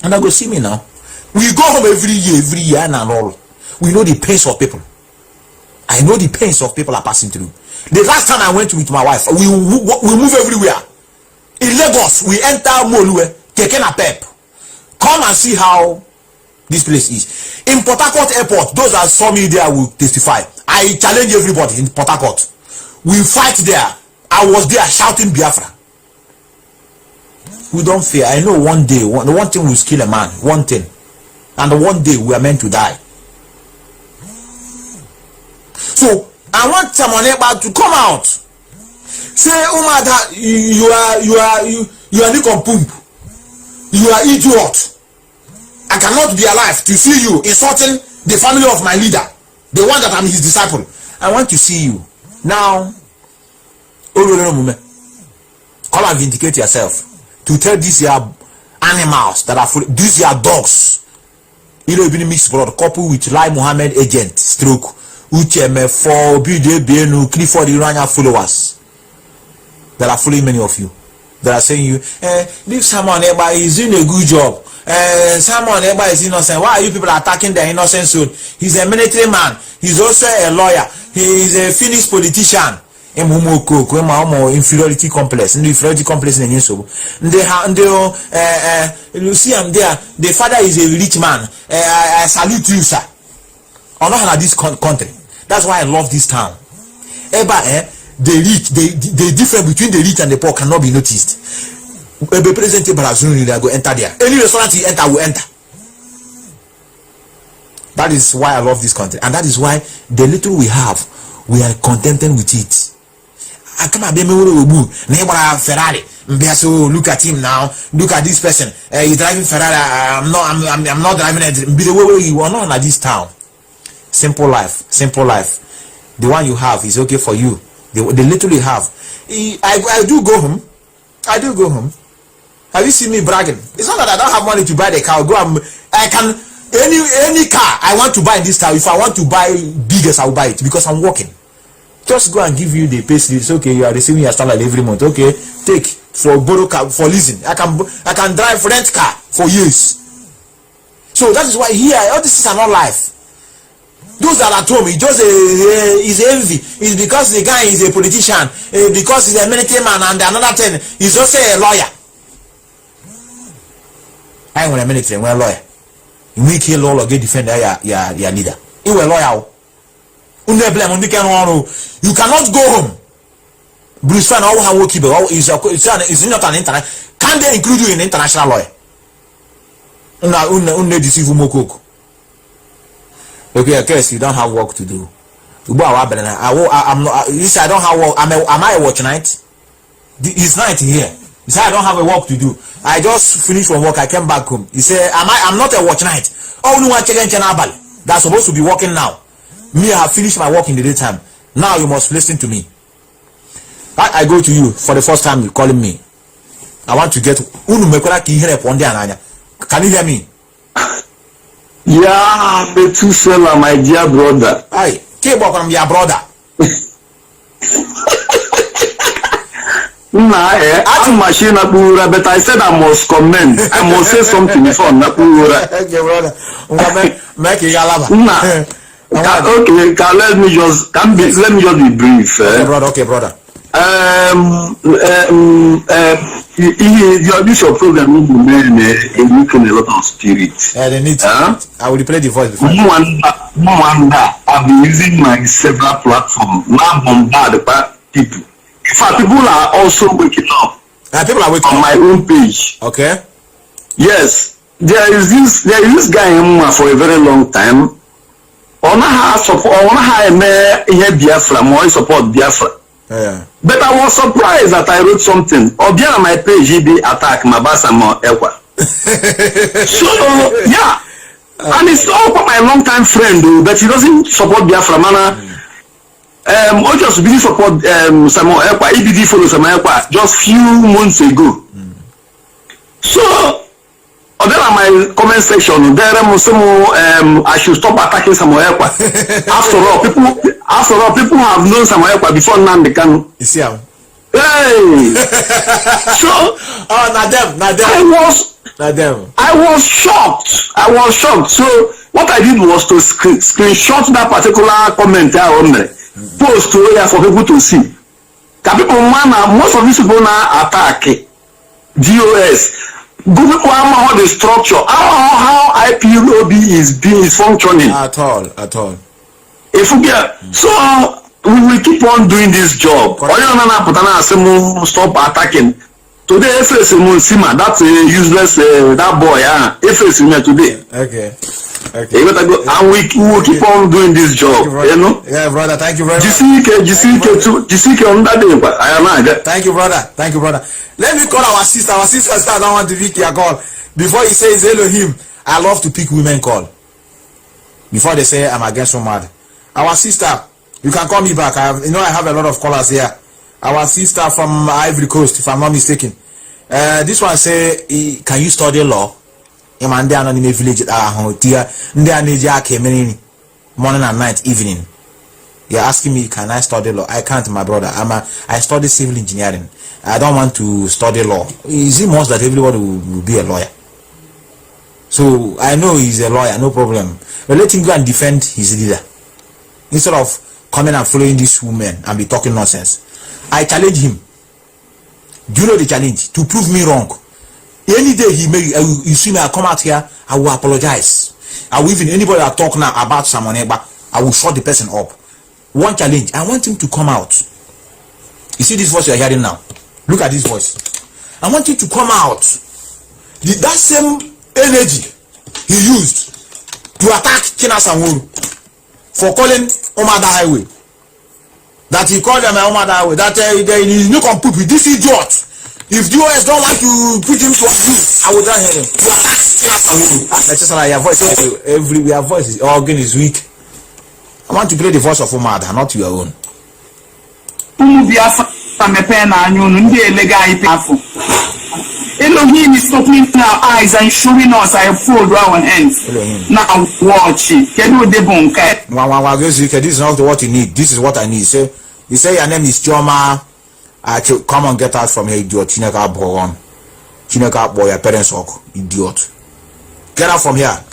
and I go see me now. We go home every year, and all. We know the pains of people. I know the pains of people are passing through. The last time I went with my wife, we move everywhere. In Lagos, we enter Molue, Kekena Pep. Come and see how this place is. In Port Harcourt Airport, those that saw me there will testify. I challenge everybody in Port Harcourt. We fight there. I was there shouting Biafra. We don't fear. I know one day, one thing will kill a man. One thing. And one day we are meant to die. So, I want someone to come out. Say, Omada, you are Nikompump. You are idiot. I cannot be alive to see you insulting the family of my leader, the one that I'm his disciple. I want to see you now. Come and vindicate yourself to tell these your animals that are these your dogs. You know, even mixed blood couple with Lai Muhammad agent stroke, which for BDBN Clifford Irania followers that are following many of you. That are saying you, this someone is doing a good job. Someone is innocent. Why are you people attacking the innocent soul? He's a military man. He's also a lawyer. He is a finished politician. inferiority complex, inferiority complex in so they you see I'm there, the father is a rich man. I salute you, sir. I know how this country. That's why I love this town. The rich, the difference between the rich and the poor cannot be noticed. The president Brazil go enter there. Any restaurant you enter will enter. That is why I love this country, and that is why the little we have, we are contented with it. I come and be Ferrari. So look at him now. Look at this person. He's driving Ferrari. I'm not driving it. Be the way you are not like this town. Simple life. Simple life. The one you have is okay for you. The little you have. I do go home. I do go home. Have you seen me bragging? It's not that I don't have money to buy the car. I can any car I want to buy in this town. If I want to buy biggest, I'll buy it because I'm working. Just go and give you the pay slip. It's okay, you are receiving your salary every month. Okay, take for borrow car for leasing. I can drive rent car for years. So that is why here all this is not life. Those that are at home, it just is envy. It's because the guy is a politician, because he's a military man, and another thing, he's also a lawyer. I am a military, we're a lawyer. You make a law or get defender your leader. You are a lawyer. You cannot go home. Bruce Fan, how work is not an international. Can they include you in international lawyer? Okay, I guess you don't have work to do. I'm not. You say I don't have work. Am I a watch night? It's night here. He said I don't have a work to do. I just finished from work. I came back home. He said, I'm not a watch night. Oh no, that's supposed to be working now. Me, I have finished my work in the daytime. Now you must listen to me. I go to you for the first time. You calling me. I want to get. Can you hear me? Yeah, Methuselah, my dear brother. Aye, keep up on your brother. I'm machine Napura, but I said I must comment. I must say something before Napura. Okay, brother. Make it okay, let me just be brief. Okay, brother. Okay, brother. Your program will be a lot of spirit. They need to. I will play the voice before. I've been using my several platforms. Now bombard people. In fact, people are also waking up. People are waking on up my own page. Okay. Yes, there is this guy for a very long time. On how Biafra, more support Biafra. Yeah. But I was surprised that I wrote something. Obian on my page, he be attack Mabasa Mo Ewa. So yeah, and it's all my long time friend, but he doesn't support Biafra mana. I just really support Samuel Ekwa. EBD follow Samuel Ekwa just few months ago. So then on my comment section, there I should stop attacking Samuel Ekwa. After all, people have known Samuel Ekwa before Nnamdi Kanu. You see how? Hey. So I was shocked. So what I did was to screenshot that particular comment on there. Post to here for people to see. Most of these people now attack DOS. Google how the structure, how IPOB is functioning. At all. If we get so we will keep on doing this job. Stop attacking. Today, Sima, that's a useless that boy. Today. Okay. And we will keep on doing this job. You know? Yeah, brother. Thank you very much. GCK on that day, but I am not. Thank you, brother. Let me call our sister. Our sister said I don't want to pick your call. Before he says Elohim, I love to pick women call. Before they say I'm against women. Our sister, you can call me back. I have a lot of callers here. Our sister from Ivory Coast, if I'm not mistaken. This one say, can you study law? In my village, morning and night, evening. You're asking me, can I study law? I can't, my brother. I study civil engineering. I don't want to study law. Is it most that everybody will be a lawyer? So I know he's a lawyer, no problem. But let him go and defend his leader. Instead of coming and following this woman and be talking nonsense. I challenge him. Do you know the challenge? To prove me wrong. Any day he may, you see me, I come out here, I will apologize. I will even, anybody that talk now about someone, I will shut the person up. One challenge, I want him to come out. You see this voice you are hearing now? Look at this voice. I want him to come out. That same energy he used to attack Kina Sanwo for calling Omada Highway. That he called them Omada Highway. That he no compete with this idiot. If the US don't want to put him to abuse, I will not hear him. To attack Kina Sanwo. Your voice, your voice, your organ is weak. I want to play the voice of Omada, not your own. Elohim is opening our eyes and showing us I fold our hands. Now watch it. This is not what you need. This is what I need. You say your name is Choma. Come and get out from here, idiot. Chineka boy, your parents are idiot. Get out from here.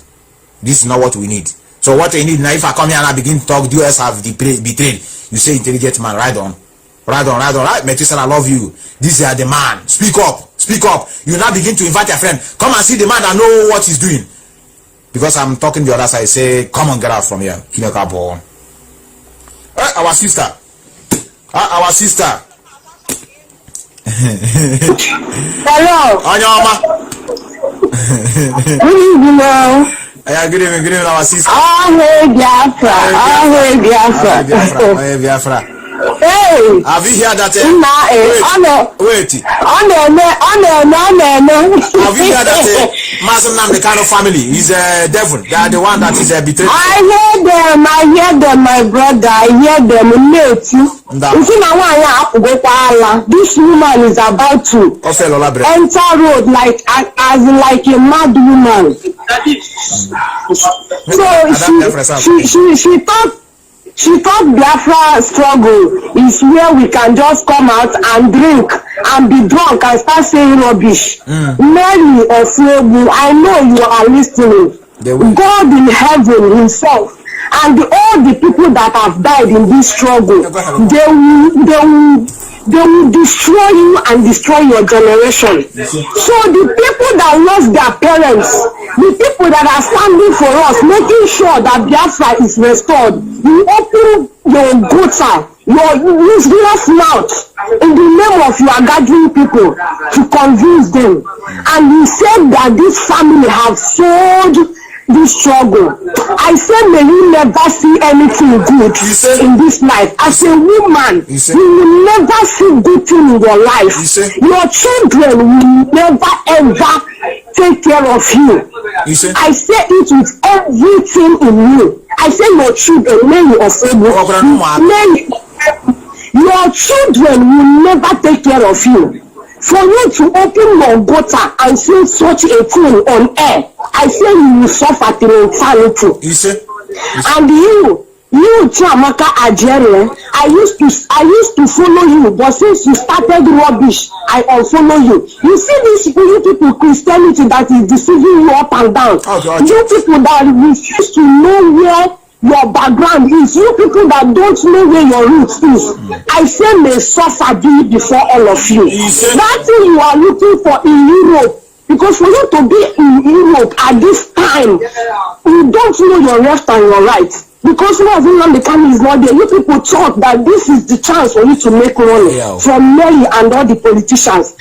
This is not what we need. So what we need now, if I come here and I begin to talk, the US have betrayed. You say intelligent man, right on. Right. Metis, I love you. This is the man. Speak up. You now begin to invite your friend. Come and see the man that know what he's doing. Because I'm talking the other side. Say, come on, get out from here. Our sister. Our sister. Hello. Good evening, our sister. Biafra. Hey! Have you heard that? Wait. Have you heard that? Mazi Nnamdi Kanu family is a devil. They are the one that is a betrayal. I hear them, my brother. I hear them. You see, this woman is about to enter road like a mad woman. So she thought Biafra struggle is where we can just come out and drink and be drunk and start saying rubbish. Mary or Flebu, I know you are listening. God in heaven himself and all the people that have died in this struggle, they will destroy you and destroy your generation. So the people that lost their parents, the people that are standing for us, making sure that Biafra is restored, you open your gutter, your useless mouth in the name of your gathering people to convince them. And you said that this family have sold this struggle. I said, may you never see anything good in this life. As a woman, you will never see good thing in your life. Your children will never ever take care of you. I say it with everything in you. I say your children, your children will never take care of you. For you to open your gutter and say such a thing on air, I say you will suffer till eternity. And you Chiamaka Ajere, I used to follow you, but since you started rubbish, I unfollow you. You see these you people Christianity that is deceiving you up and down. You people that refuse to know where your background is, you people that don't know where your roots is, I say may suffer be before all of you. That thing you are looking for in Europe, because for you to be in Europe at this time, you don't know your left and your right. Because Mazi Nnamdi Kanu is not there, you people thought that this is the chance for you to make money from Mary and all the politicians.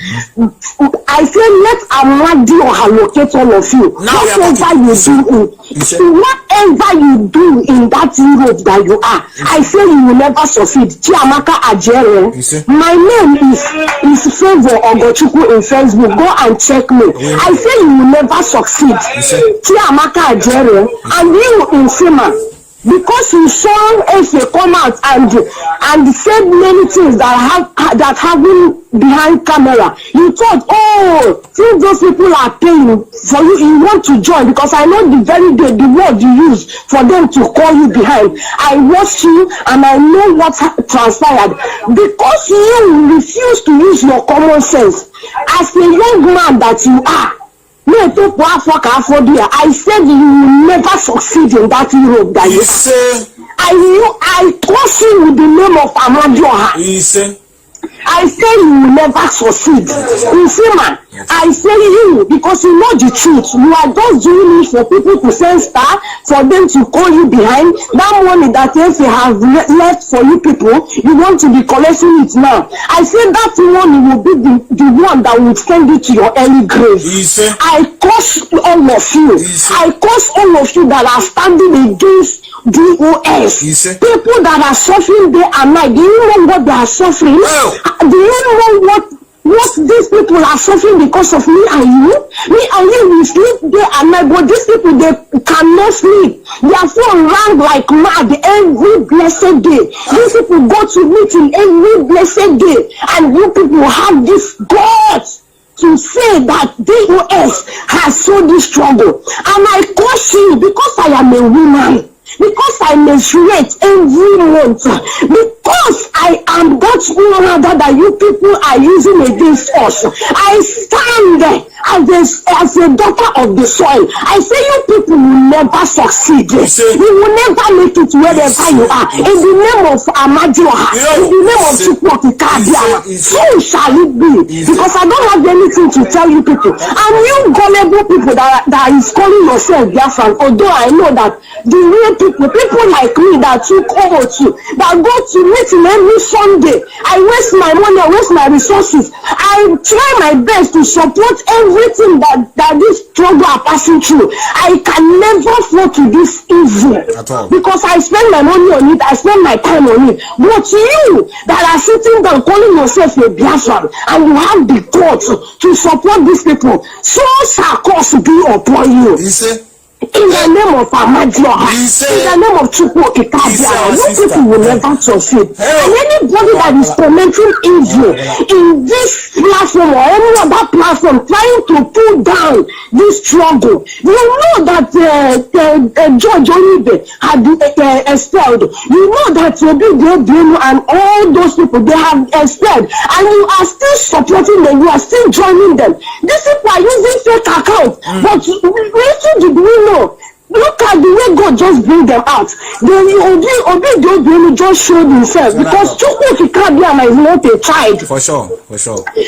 I say let Amadi or allocate all of you. Whatever you do in that Europe that you are, I say you will never succeed. Chiamaka Ajere. My name is Favor Ogochukwu in Facebook. Go and check me. I say you will never succeed. Chiamaka Ajere. And you in Sima. Because you saw Efe come out and said many things that happen behind camera, you thought, oh, since those people are paying for you, you want to join. Because I know the very day the word you use for them to call you behind, I watched you and I know what transpired. Because you refuse to use your common sense as a young man that you are. I said you will never succeed in that Europe that you say. I curse you with the name of Amadioha. I say you will never succeed. You see, man, I say you because you know the truth. You are just doing it for people to send star, for them to call you behind. That money that if you have left for you people, you want to be collecting it now. I say that money will be the one that will send you to your early grave. I curse all of you. I curse all of you that are standing against DOS. People that are suffering day and night. Do you know what they are suffering? Do you know what these people are suffering because of me and you? Me and you, we sleep day and night, but these people, they cannot sleep. Their phone rang like mad every blessed day. These people go to meeting every blessed day, and you people have this guts to say that DOS has so this struggle. And I curse you because I am a woman. Because I menstruate every month, because I am that woman that you people are using against us. I stand as a daughter of the soil. I say you people will never succeed. You will never make it wherever you are. In the name of Amadioha, in the name of Chukwokikabiama, so shall it be. Because I don't have anything to tell you people. And you gullible people that is calling yourself Biafran, although I know that the real people like me that took over to, that go to meeting every Sunday, I waste my money, I waste my resources. I try my best to support everything that this struggle are passing through. I can never fall to this evil because I spend my money on it, I spend my time on it. But you that are sitting down calling yourself a Biafran and you have the guts to support these people, so shall curse be upon you. In the name of Amadioha, in the name of Chukwokikabiama, you people will never succeed. And anybody that is promoting evil in this platform or any other platform trying to pull down this struggle, you know that George Onibe had expelled. You know that Obi and all those people, they have expelled, and you are still supporting them, you are still joining them. These people are using fake accounts, but little did we know. Look at the way God just bring them out. Obi just showed himself because Chukwokikabiama is not a child. For sure. He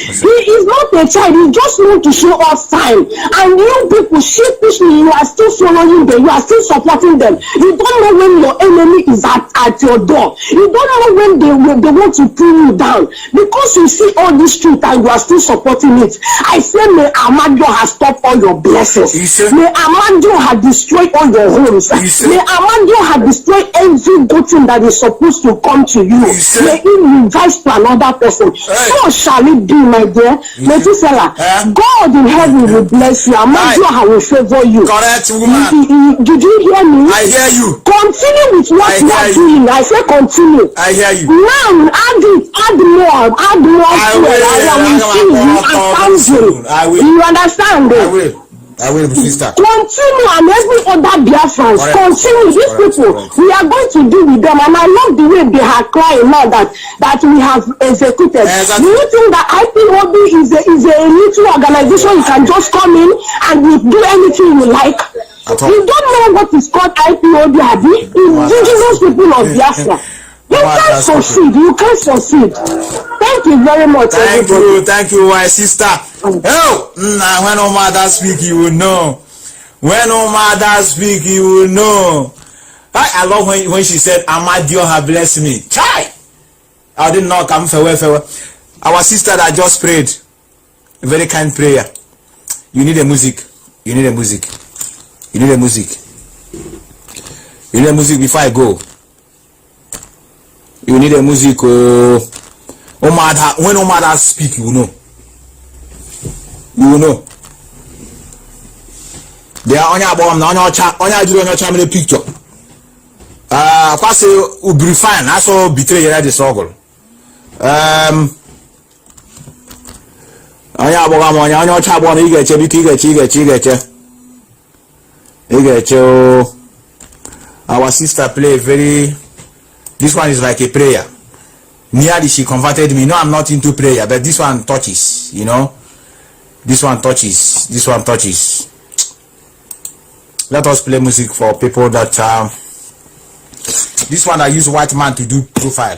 is not a child. He just want to show us time. And you people sheepishly, you are still following them. You are still supporting them. You don't know when your enemy is at your door. You don't know when they want to pull you down. Because you see all this truth and you are still supporting it. I say may Amadioha stop all your blessings. May Amadioha destroy all your homes. May Amadioha destroy every good thing that is supposed to come to you. May it reverse to another person. So shall it be, my dear. Methuselah, God in heaven will bless you. Amadioha will favor you. Correct, woman. Did you hear me? I hear you. Continue with what you are doing. I say continue. I hear you. Now add more. I will see you. I will. You understand? I will, sister. Continue, and every other Biafrans, continue. These people, we are going to deal with them, and I love the way they are crying now that we have executed. Do you think that IPOB is a little organization you can just come in and you do anything you like? You don't know what is called IPOB, indigenous people of Biafra. You can't succeed. You can't succeed. Thank you very much. Thank you, my sister. Oh, when no mother speak, you will know. When no mother speak, you will know. I love when she said, Amadioha bless me. Chai! I did not come farewell. Our sister that just prayed, a very kind prayer. You need a music. You need a music. You need a music. You need a music before I go. You need a music. When Omada speak, you will know. You will know. They are on your bomb, on your family picture. Pass will be fine. I saw betray the struggle. On your bomb, on your child, you get our sister play very. This one is like a prayer. Nearly she converted me. No, I'm not into prayer, but this one touches, you know. This one touches. This one touches. Let us play music for people that This one I use white man to do profile.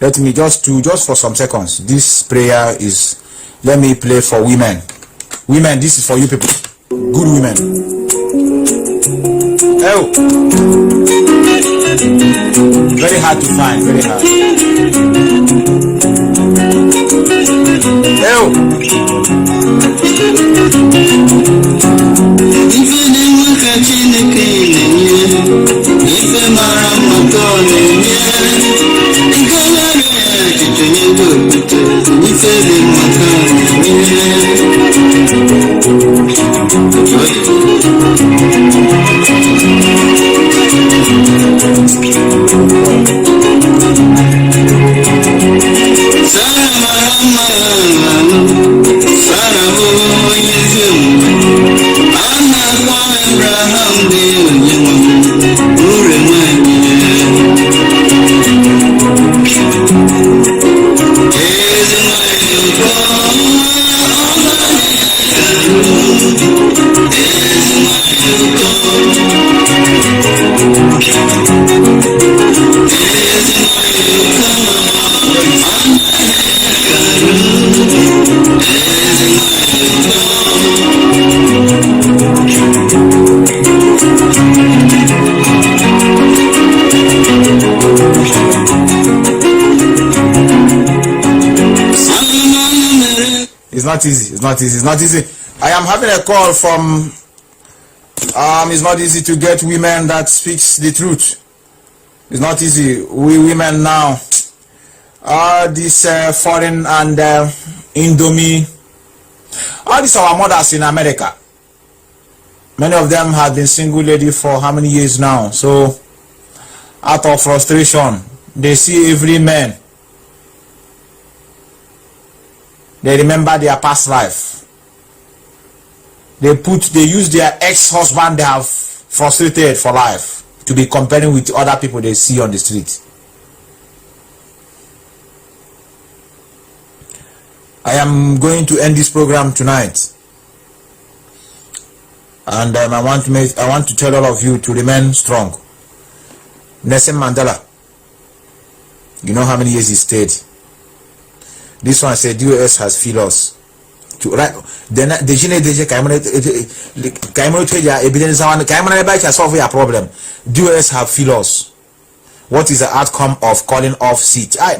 Let me just for some seconds. This prayer is, let me play for women. Women, this is for you people. Good women. Oh. Very hard to find, very hard. Oh. It's not easy. It's not easy. It's not easy. I am having a call from. It's not easy to get women that speaks the truth. It's not easy. We women now. This foreign and Indomie. All these our mothers in America. Many of them have been single lady for how many years now? So, out of frustration, they see every man. They remember their past life. They use their ex-husband they have frustrated for life to be comparing with other people they see on the street. I am going to end this program tonight, and I want to tell all of you to remain strong. Nelson Mandela, you know how many years he stayed. This one said US has failed us. To right then the evidence solve your problem. US have failed us. What is the outcome of calling off seat? How?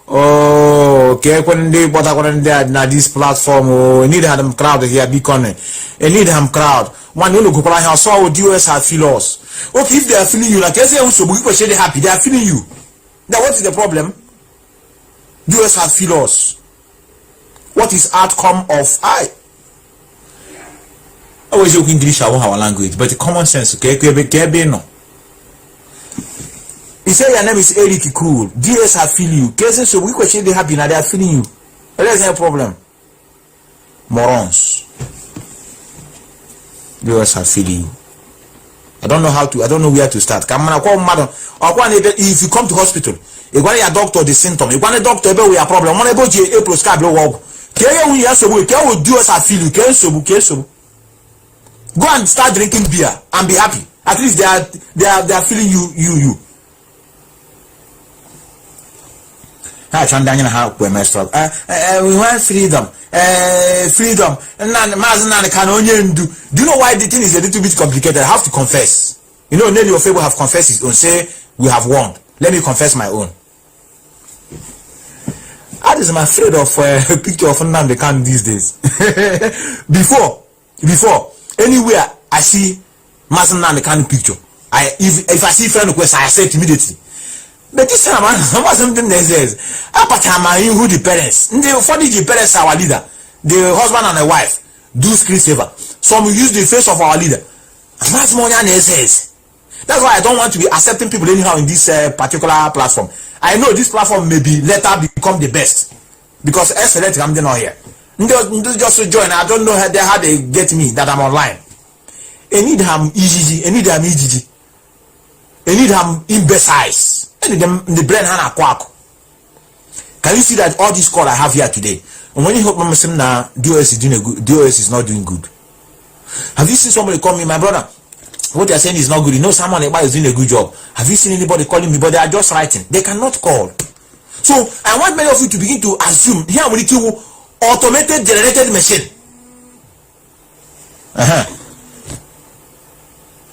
Oh, okay, when they what I this platform, oh, need them crowd here, beacon. Need them crowd. One you look how so US have failed us. Okay, if they are feeling you, like I say, also we should be happy, they are feeling you. Now what is the problem? US have failed us. What is outcome of I always joke English our language, but the common sense, okay, no. He said your name is Eric Cool. DS have feel you. Cases so we question they happy now they are feeling you. There's no problem. Morons. US have feeling you. I don't know where to start. If you come to hospital, you want your doctor the symptom, you want a doctor about your problem. When I go to a prescribe walk. Go and start drinking beer and be happy. At least they are feeling you. We want freedom. Freedom. Do you know why the thing is a little bit complicated? I have to confess. You know, Nelly Ofebo have confessed his own. Say we have won. Let me confess my own. I am afraid of a picture of Nnamdi Kanu these days. Before, anywhere I see Mazi Nnamdi Kanu picture, if I see friend request, I accept immediately. But this time, something that says, who the parents? For the parents, our leader, the husband and the wife, do screen saver. Some will use the face of our leader. That's more than says. That's why I don't want to be accepting people anyhow in this particular platform. I know this platform may be later become the best because Excelency I'm not here. Just to join. I don't know how they get me that I'm online. I need them EGG. I need them EGG. I need them imbeciles. I need them the brain hana kwako. Can you see that all this call I have here today? And when you hope now DOS is doing a good, DOS is not doing good. Have you seen somebody call me, my brother? What they are saying is not good. You know, someone is doing a good job. Have you seen anybody calling me? But they are just writing. They cannot call. So I want many of you to begin to assume here we need to automated generated machine.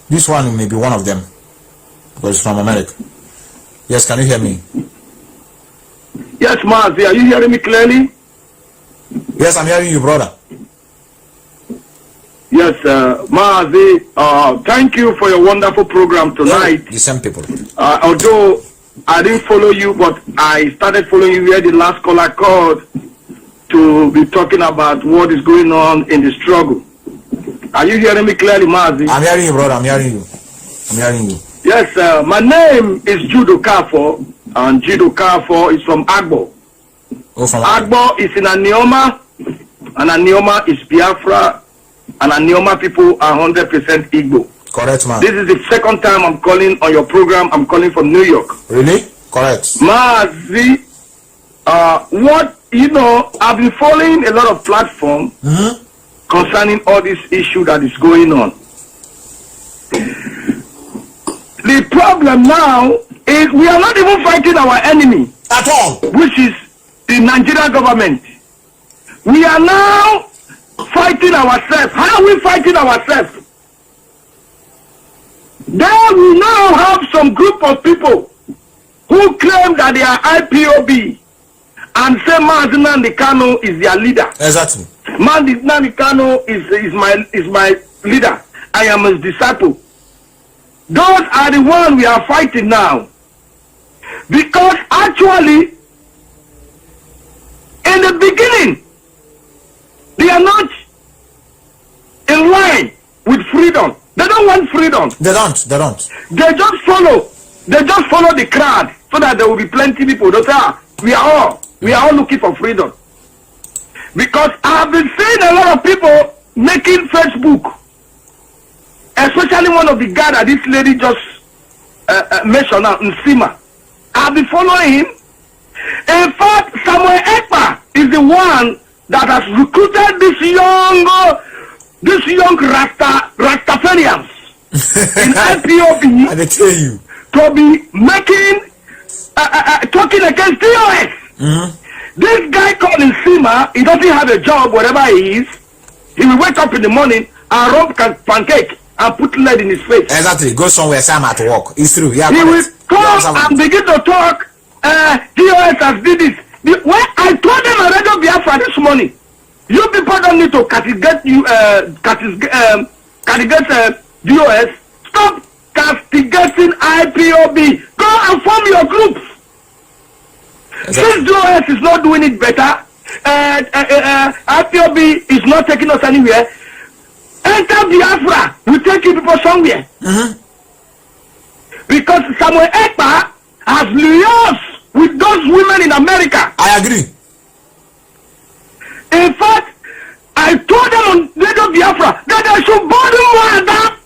This one may be one of them because it's from America. Yes, can you hear me? Yes, Mazi, are you hearing me clearly? Yes, I'm hearing you, brother. Yes, Mazi, thank you for your wonderful program tonight. The same people. Although I didn't follow you, but I started following you where the last caller called to be talking about what is going on in the struggle. Are you hearing me clearly, Mazi? I'm hearing you, brother. I'm hearing you. I'm hearing you. Yes, my name is Judo Kafo, and Judo Kafo is from Agbo. Oh, from Agbo is in Anioma, and Anioma is Biafra, and Anioma people are 100% Igbo. Correct, man. This is the second time I'm calling on your program. I'm calling from New York. Really? Correct. Mazi, what, you know, I've been following a lot of platforms concerning all this issue that is going on. The problem now is we are not even fighting our enemy at all, which is the Nigerian government. We are now fighting ourselves. How are we fighting ourselves? Then we now have some group of people who claim that they are IPOB and say Mazi Kanu is their leader. Exactly. Nnamdi Kanu is my leader. I am his disciple. Those are the ones we are fighting now. Because actually, in the beginning, they are not in line with freedom. They don't want freedom. They don't. They just follow the crowd so that there will be plenty of people. They say, we are all looking for freedom. Because I've been seeing a lot of people making Facebook, especially one of the guys that this lady just mentioned now, Nsima. I've been following him. In fact, Samuel Ekpa is the one that has recruited this young Rastafarians in IPOB I tell you to be making talking against DOS. This guy called Nsima, he doesn't have a job wherever he is. He will wake up in the morning and rub pancake and put lead in his face. Exactly. Go somewhere, say I'm at work. It's true. Yeah. He will come and begin to talk. DOS has did this. When I told them on Radio Biafra this morning, you people don't need to castigate DOS. Stop castigating IPOB. Go and form your groups. Since DOS is not doing it better, IPOB is not taking us anywhere. Enter Biafra, we take you people somewhere. Because Samuel Ekpa has liaised with those women in America. I agree. In fact, I told them on Radio Biafra that they should burn Mwada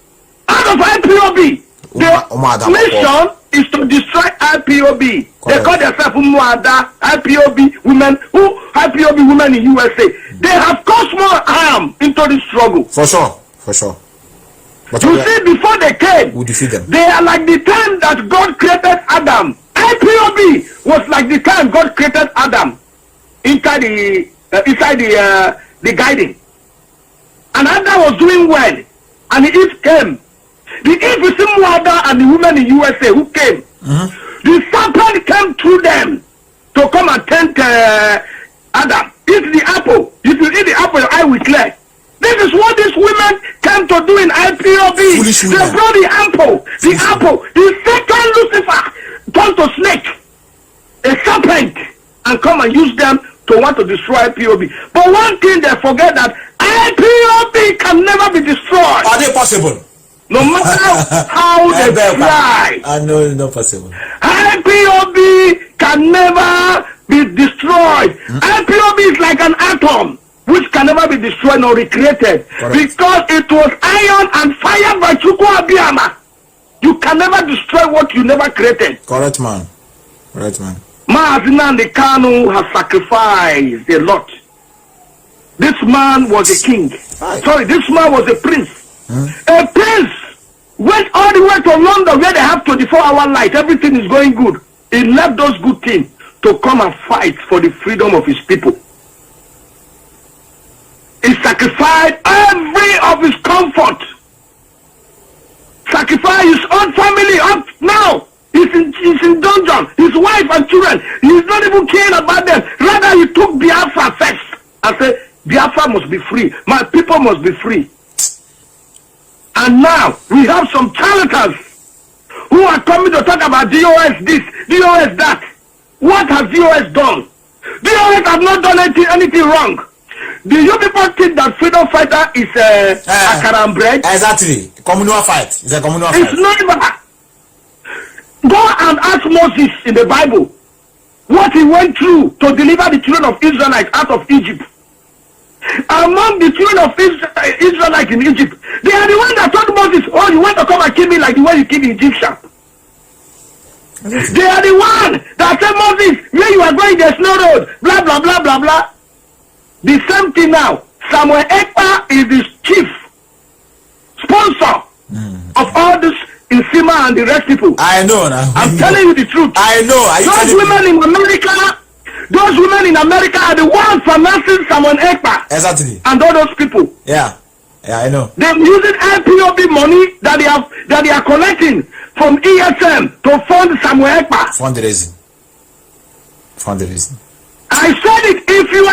out of IPOB. The mission is to destroy IPOB. Correct. They call themselves Mwada, IPOB women in USA. They have caused more harm into this struggle. For sure. But you see, before they came, we defeat them. They are like the time that God created Adam. IPOB was like the time God created Adam inside the garden. And Adam was doing well. And Eve came. The Eve is Mwada and the women in USA who came. The serpent came through them to come and tempt Adam. Eat the apple. If you eat the apple, your eye will clear. This is what these women came to do in IPOB. They brought the apple. The Satan Lucifer turned to snake, a serpent, and come and use them to want to destroy IPOB. But one thing they forget, that IPOB can never be destroyed. Are they possible? No matter how they try. I know it's not possible. IPOB can never be destroyed. IPOB is like an atom which can never be destroyed or recreated. Correct. Because it was iron and fire by Chukwu Abiyama. You can never destroy what you never created. Correct, man. Mazi Nnamdi Kanu has sacrificed a lot. This man was a king. Sorry, this man was a prince. A prince went all the way to London where they have 24-hour light. Everything is going good. He left those good things to come and fight for the freedom of his people. He sacrificed every of his comfort. Sacrificed his own family up now. He's in dungeon. His wife and children. He's not even caring about them. Rather, he took Biafra first and said, Biafra must be free. My people must be free. And now we have some charlatans who are coming to talk about DOS this, DOS that. What has DOS done? DOS have not done anything wrong. Do you people think that freedom fighter is a akara bread? Exactly. Communal fight. It's a communal fight. It's not even. Go and ask Moses in the Bible what he went through to deliver the children of Israelites out of Egypt. Among the children of Israelites in Egypt, they are the ones that told Moses, oh, you want to come and kill me like the way you killed the Egyptian. They are the ones that said, Moses, where you are going, there's no road, blah, blah, blah, blah, blah. The same thing now. Samuel Ekpa is the chief sponsor of all this in Sima and the rest people. I know now. I'm telling you the truth. I know. Those women in America are the ones financing Samuel Ekpa. Exactly. And all those people. Yeah. Yeah, I know. They're using IPOB money that they are collecting from ESM to fund Samuel Ekpa. Fundraising. I said it. If you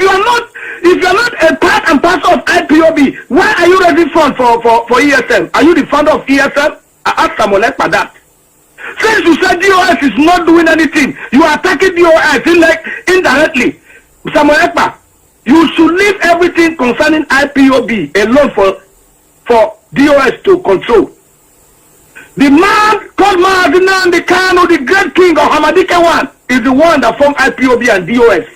are not a part and parcel of IPOB, why are you raising funds for ESM? Are you the founder of ESM? I asked Samuel Ekpa that. Since you said DOS is not doing anything, you are attacking DOS indirectly. Samuel Ekpa, you should leave everything concerning IPOB alone for DOS to control. The man called Mazi Nnamdi Kanu, the great king of Hamadike one, is the one that formed IPOB and DOS.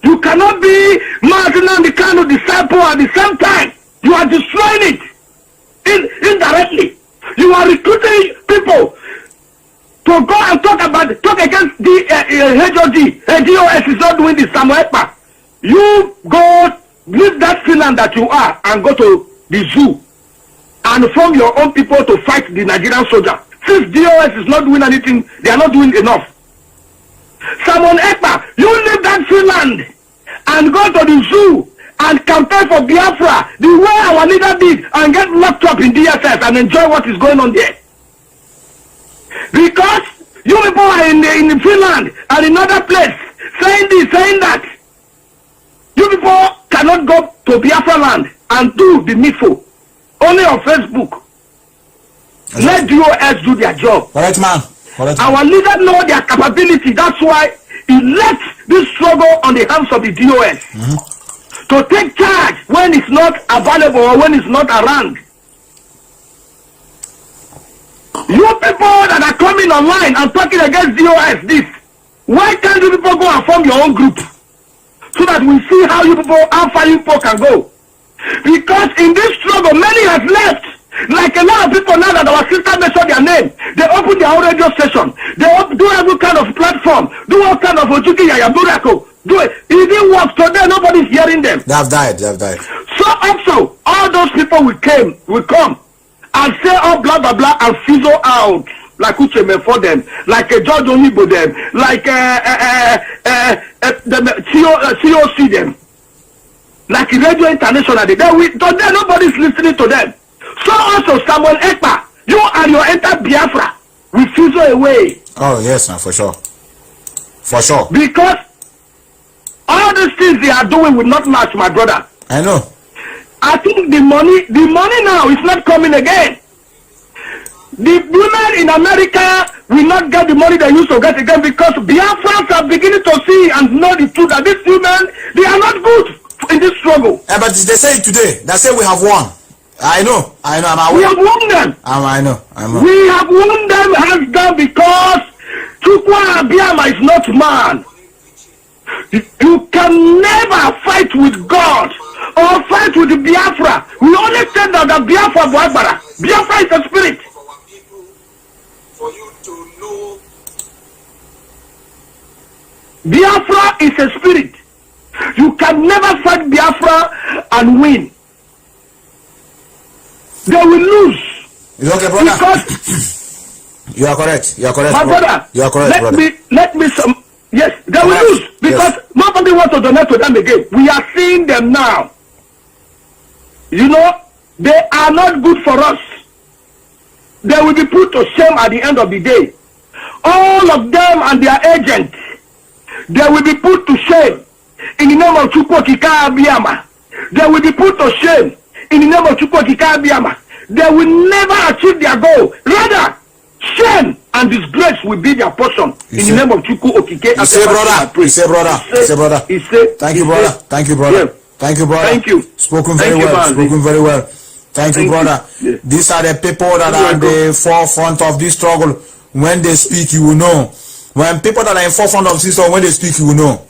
You cannot be Mazi Nnamdi Kanu disciple at the same time. You are destroying it indirectly. You are recruiting people to go and talk against the HOD. DOS is not doing this. Samuel Ekpa, you go leave that Finland that you are and go to the zoo and form your own people to fight the Nigerian soldier. Since DOS is not doing anything, they are not doing enough. Samuel Ekpa, you leave that Finland and go to the zoo and campaign for Biafra the way our leader did and get locked up in DSS and enjoy what is going on there. Because you people are in Finland and in other place saying this, saying that. You people cannot go to Biafra land and do the needful. Only on Facebook. Let DOS do their job. Correct, man. Our leader know their capability. That's why he left this struggle on the hands of the DOS to take charge when it's not available or when it's not around. You people that are coming online and talking against DOS this, why can't you people go and form your own group so that we see how far you people can go? Because in this struggle, many have left. Like a lot of people now that our sister mentioned their name, they open their own radio station. They do every kind of platform, do all kind of Ojuki Yaya Burako. Do it. It didn't work. Today nobody's hearing them. They have died. So also, all those people will come and say all blah blah blah and fizzle out. Like Ucheme for them, like a George Onibo them, like the COC them, like Radio International. Today nobody's listening to them. So also Samuel Ekpa, you and your entire Biafra will fizzle away. Oh yes, for sure. Because all these things they are doing will not last, my brother. I know. I think the money now is not coming again. The women in America will not get the money they used to get again because Biafrans are beginning to see and know the truth that these women, they are not good in this struggle. Yeah, but they say it today. They say we have won. I know. I'm aware. We have won them. I know. We have won them hands down because Chukwa Abiyama is not man. You can never fight with God or fight with the Biafra. We only say that the Biafra Biafra. Biafra is a spirit. For you to know a spirit. You can never fight Biafra and win. They will lose. It's okay, brother. Because you are correct. You are correct. My brother, you are correct, let me some. Yes, they will lose because nobody wants to donate to them again. We are seeing them now. You know, they are not good for us. They will be put to shame at the end of the day. All of them and their agents, they will be put to shame in the name of Chukwokika Abiyama. They will be put to shame in the name of Chukwokika Abiyama. They will never achieve their goal. Rather, shame and disgrace will be their portion in the name of Chukwokika Abiyama. Say, brother. Thank you, brother. Thank you, brother. Yeah. Thank you, brother. Thank you. Spoken very well. Spoken very well. Thank you, brother. Yeah. These are the people that are at the forefront of this struggle. When they speak, you will know. When people that are in forefront of this struggle, when they speak, you will know.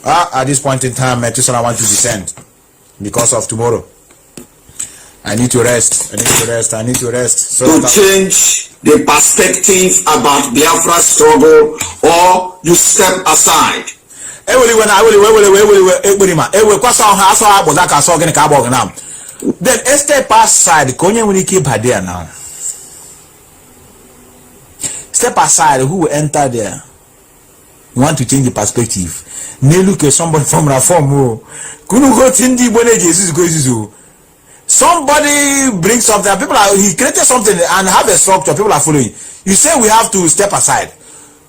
At this point in time, I want to descend because of tomorrow. I need to rest. I need to rest. So to change the perspective about Biafra struggle, or you step aside. Then step aside. Now. Step aside. Who will enter there? You want to change the perspective. Ne look at somebody from reform. Somebody brings something. People are, he created something and have a structure. People are following. You say we have to step aside.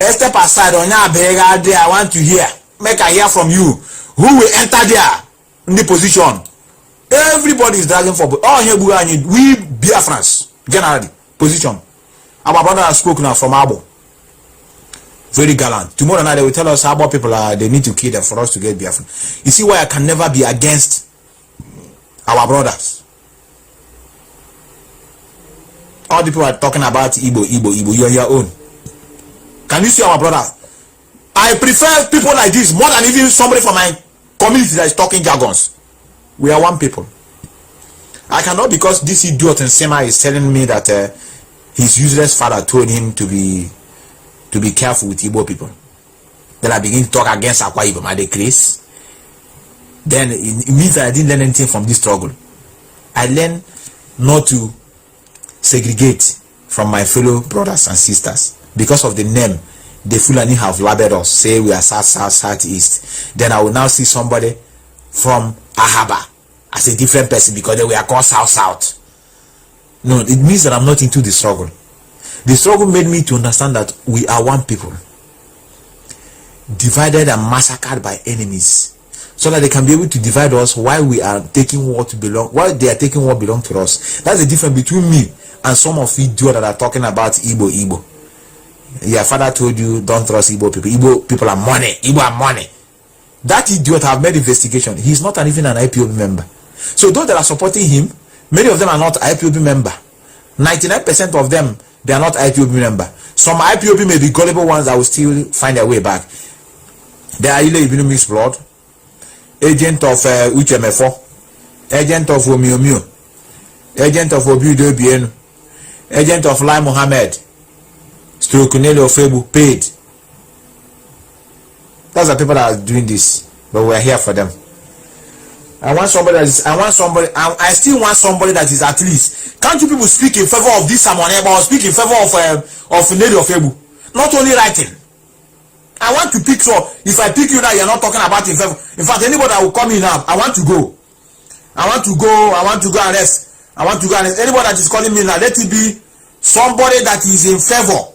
Step aside. I want to hear. Make I hear from you. Who will enter there in the position? Everybody is dragging for. Oh, here we Biafrans generally position. Our brother has spoken now from Abo. Very gallant. Tomorrow night they will tell us how about people are. They need to kill them for us to get Biafra. You see why I can never be against our brothers. All the people are talking about Igbo. You're your own. Can you see our brother? I prefer people like this more than even somebody from my community that is talking jargons. We are one people. I cannot, because this idiot in Sema is telling me that his useless father told him to be careful with Igbo people. Then I begin to talk against Akwa Ibom at the case. Then it means that I didn't learn anything from this struggle. I learned not to segregate from my fellow brothers and sisters because of the name the Fulani have labeled us. Say we are southeast. Then I will now see somebody from Ahaba as a different person because they were called south. No, it means that I'm not into the struggle. The struggle made me to understand that we are one people, divided and massacred by enemies, so that they can be able to divide us while we are taking what belong, while they are taking what belong to us. That's the difference between me and some of you that are talking about Igbo. Your father told you don't trust Igbo people. Igbo people are money. Igbo are money. That idiot have made investigation. He's not even an IPOB member. So those that are supporting him, many of them are not IPOB member. 99% of them, they are not IPOB member. Some IPOB may be gullible ones that will still find their way back. They are either Ibinu mixed blood, agent of UCHMF4, agent of Omiomio, agent of Obiudo Bienu, agent of Lai Mohammed, Strokunele Ofebu, paid. That's the people that are doing this, but we are here for them. I I still want somebody that is at least. Can't you people speak in favor of this someone or speak in favor of Neli Ofebu? Not only writing. I want to pick, so if I pick you now, you're not talking about in favor. In fact, anybody that will come in now, I want to go and rest. Anybody that is calling me now, let it be somebody that is in favor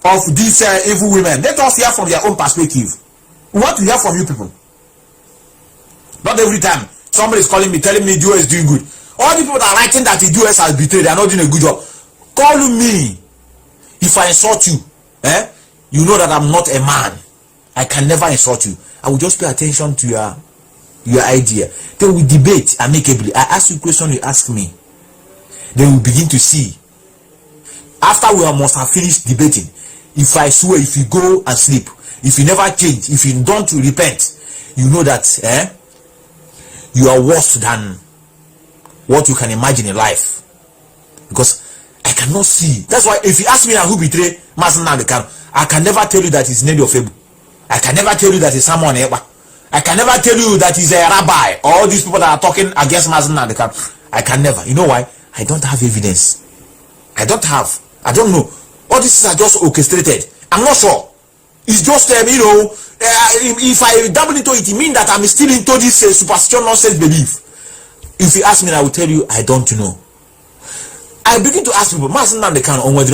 of these evil women. Let us hear from their own perspective. We want to hear from you people. Not every time somebody is calling me, telling me US is doing good. All the people that are writing that the US has betrayed, they are not doing a good job. Call me. If I insult you, you know that I'm not a man. I can never insult you. I will just pay attention to your idea. Then we debate amicably. I ask you a question, you ask me. Then we begin to see. After we must have finished debating, if I swear, if you go and sleep, if you never change, if you don't repent, you know that you are worse than what you can imagine in life. Because I cannot see. That's why if you ask me who betrayed Mazi Nnamdi Kanu, I can never tell you that it's Nnamdi Ofebu. I can never tell you that he's someone. I can never tell you that he's a rabbi. All these people that are talking against Mazi Nnamdi Kanu. I can never. You know why? I don't have evidence. I don't know. All these are just orchestrated. I'm not sure. It's just, if I double into it, it means that I'm still into this superstition nonsense belief. If you ask me, I will tell you, I don't know. I begin to ask people, Mazi Nnamdi Kanu, on whether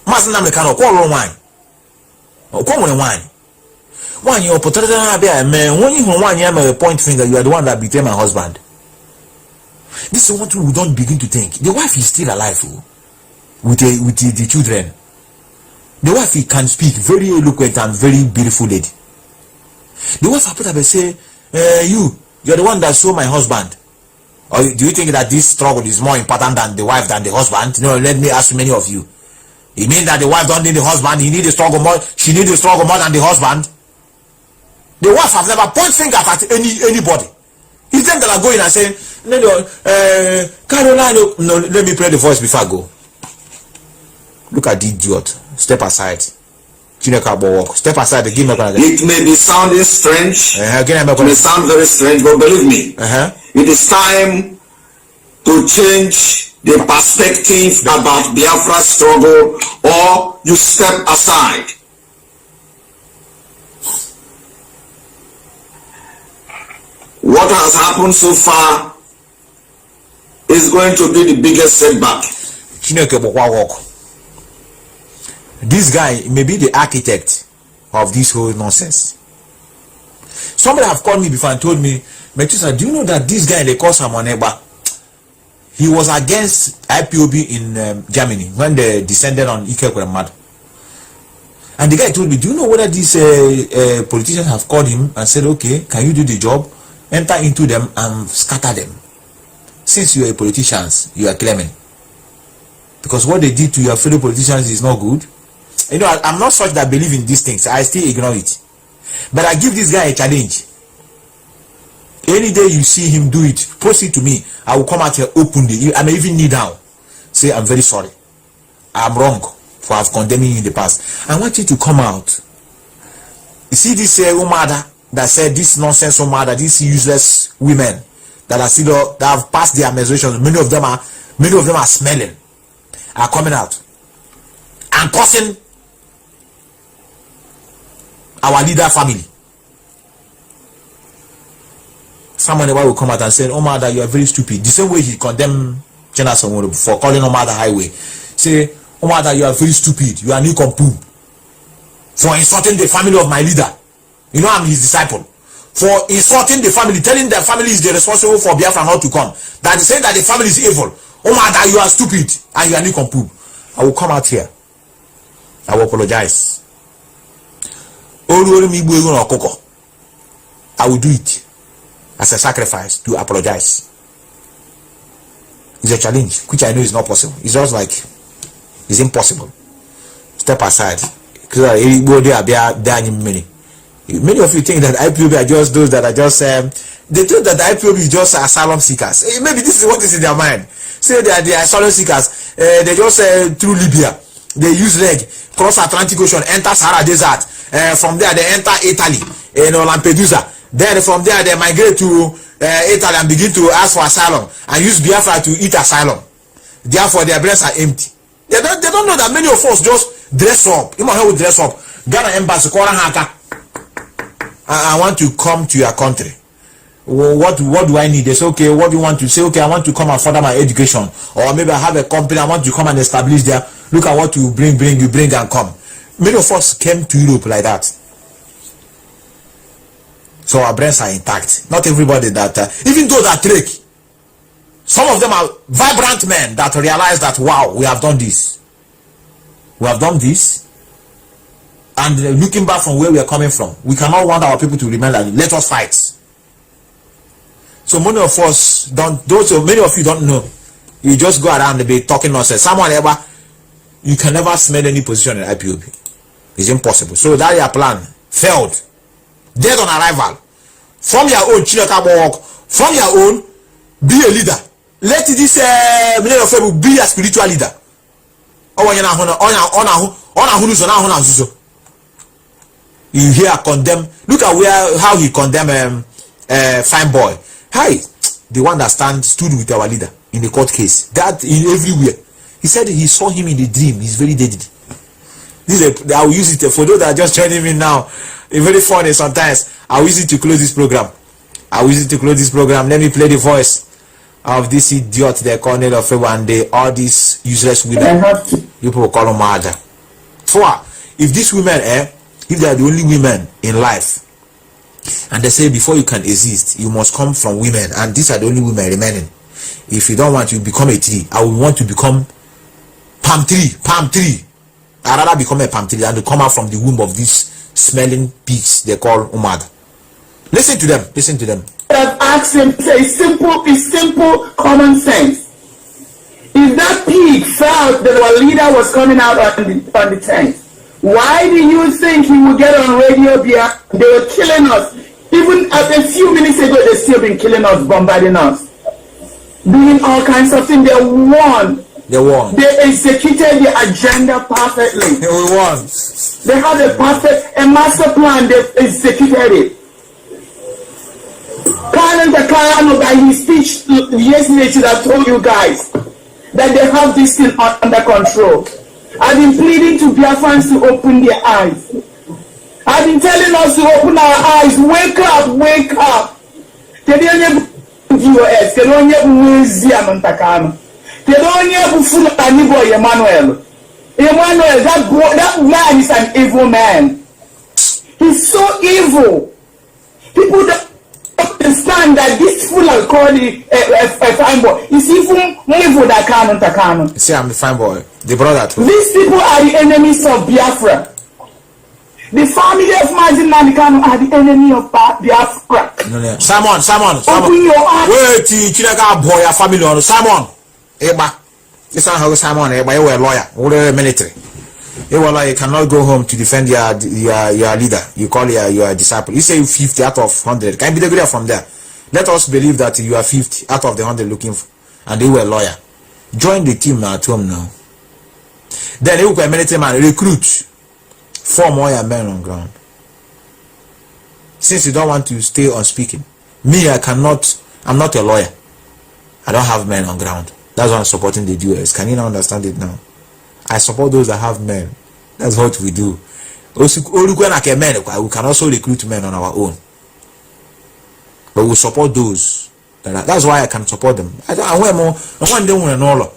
Mazi Nnamdi Kanu, when you put man, when you point finger, you are the one that became my husband. This is what we don't begin to think. The wife is still alive with the children. The wife can speak, very eloquent and very beautiful lady. The wife put up and say, you're the one that saw my husband. Or do you think that this struggle is more important than the wife than the husband? No, let me ask many of you. It means that the wife don't need the husband, he need the struggle more, she need the struggle more than the husband. The wife have never point finger at anybody. It's them that are going and saying, Caroline, no, let me play the voice before I go. Look at the idiot. Step aside. Step aside. Give me it may be sounding strange. It may sound very strange, but believe me, it is time to change the perspective about Biafra struggle, or you step aside. What has happened so far is going to be the biggest setback. This guy may be the architect of this whole nonsense. Somebody have called me before and told me, Metusa, do you know that this guy they call Samoneba? He was against IPOB in Germany when they descended on Ike Kwemadu. And the guy told me, do you know whether these politicians have called him and said, okay, can you do the job? Enter into them and scatter them. Since you are politicians, you are claiming. Because what they did to your fellow politicians is not good. You know, I'm not such that believe in these things. I still ignore it. But I give this guy a challenge. Any day you see him do it, post it to me. I will come out here openly. I may even kneel down. Say, I'm very sorry. I'm wrong for have condemned you in the past. I want you to come out. You see this Umada that said this nonsense Umada, these useless women that are still that have passed their menstruation. Many of them are smelling, are coming out and cursing our leader family. Someone will come out and say, Omar, that you are very stupid. The same way he condemned Chena Sonworo for calling Omar the highway. Say, Omar, that you are very stupid. You are new compu for insulting the family of my leader. You know I'm his disciple. For insulting the family, telling the family is the responsible for Biafra not to come. That is saying that the family is evil. Omar, that you are stupid and you are new compu. I will come out here. I will apologize. I will do it as a sacrifice to apologize. It's a challenge which I know is not possible. It's just like it's impossible. Step aside. Many of you think that IPOB are just those that are just they think that the IPOB is just asylum seekers. Maybe this is what is in their mind. Say they are the asylum seekers. They just through Libya. They use leg, cross Atlantic Ocean, enter Sahara Desert. From there they enter Italy, Lampedusa. Then from there they migrate to Italy and begin to ask for asylum and use Biafra to eat asylum. Therefore their breasts are empty. They don't know that many of us just dress up. You might dress up. Ghana embassy, I want to come to your country. Well, what do I need? They say, okay, what do you want to say? Okay, I want to come and further my education. Or maybe I have a company, I want to come and establish there. Look at what you bring and come. Many of us came to Europe like that. So our brains are intact. Not everybody that, even though that trick, some of them are vibrant men that realize that, wow, we have done this. We have done this. And looking back from where we are coming from, we cannot want our people to remember, let us fight. So many of us don't, many of you don't know. You just go around and be talking nonsense. You can never smell any position in IPOB. It's impossible. So that your plan failed. Dead on arrival. From your own from your own, be a leader. Let this be a spiritual leader. You hear condemn. Look at how he condemn Fine Boy. Hi, the one that stood with our leader in the court case. That in everywhere. He said he saw him in the dream. He's very deadly. I will use it for those that are just joining me now. It's very funny sometimes. I will use it to close this program. Let me play the voice of this idiot they call Nelo and all these useless women. People call them mother. If these women, if they are the only women in life, and they say before you can exist, you must come from women, and these are the only women remaining. If you don't want to become a tree, I would want to become palm tree. I'd rather become a palm tree than to come out from the womb of these smelling pigs they call Umad. Listen to them. I've asked him, it's simple common sense. If that pig felt that our leader was coming out on the tent, why do you think he would get on radio? They were killing us. Even a few minutes ago, they've still been killing us, bombarding us, doing all kinds of things. They won. They executed the agenda perfectly. They won. They had a master plan. They executed it. Kanu, by his speech yesterday, should have told you guys that they have this thing under control. I've been pleading to Biafrans to open their eyes. I've been telling us to open our eyes. Wake up. They don't have US. They don't have museum. They don't have full Anibo Emmanuel. That man is an evil man. He's so evil. People don't understand that this fool I call a Fine Boy is even evil that Kanu. See, I'm the Fine Boy. The brother too. These people are the enemies of Biafra. The family of Mazi and Kanu are the enemy of Biafra. No. Simon. Open your eyes. Wait, Chinaga boy, a family on Simon. Eba. This one how Simon, Eba, you were a lawyer, or a military. You cannot go home to defend your leader. You call your disciple. You say 50 out of 100. Can be the greater from there. Let us believe that you are 50 out of the 100 looking for, and they were a lawyer. Join the team now at home now. Then you can military man recruit 4 more men on ground. Since you don't want to stay on speaking, I'm not a lawyer. I don't have men on ground. That's why I'm supporting the US. Can you not understand it now? I support those that have men. That's what we do. We can also recruit men on our own. But we support those. That's why I can support them. I want them and all.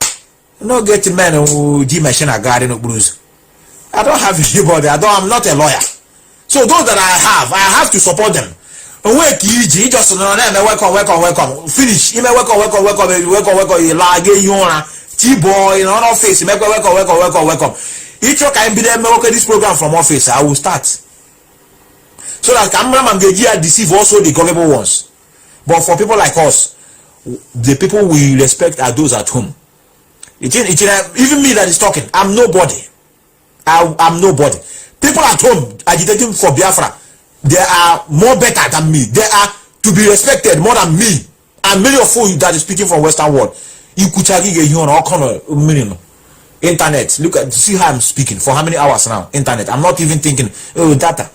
Not getting men who do machine a garden of bruise. I don't have anybody. I'm not a lawyer. So those that I have to support them. Work just welcome. Finish. Welcome. T-boy in our office. Welcome. Each can be there. This program from office. I will start. So that cameraman get deceive also the gullible ones. But for people like us, the people we respect are those at home. Even me that is talking, I'm nobody. I'm nobody. People at home agitating for Biafra, they are more better than me. They are to be respected more than me. And many of you that is speaking from Western world, you could internet. Look at, see how I'm speaking for how many hours now. Internet. I'm not even thinking, data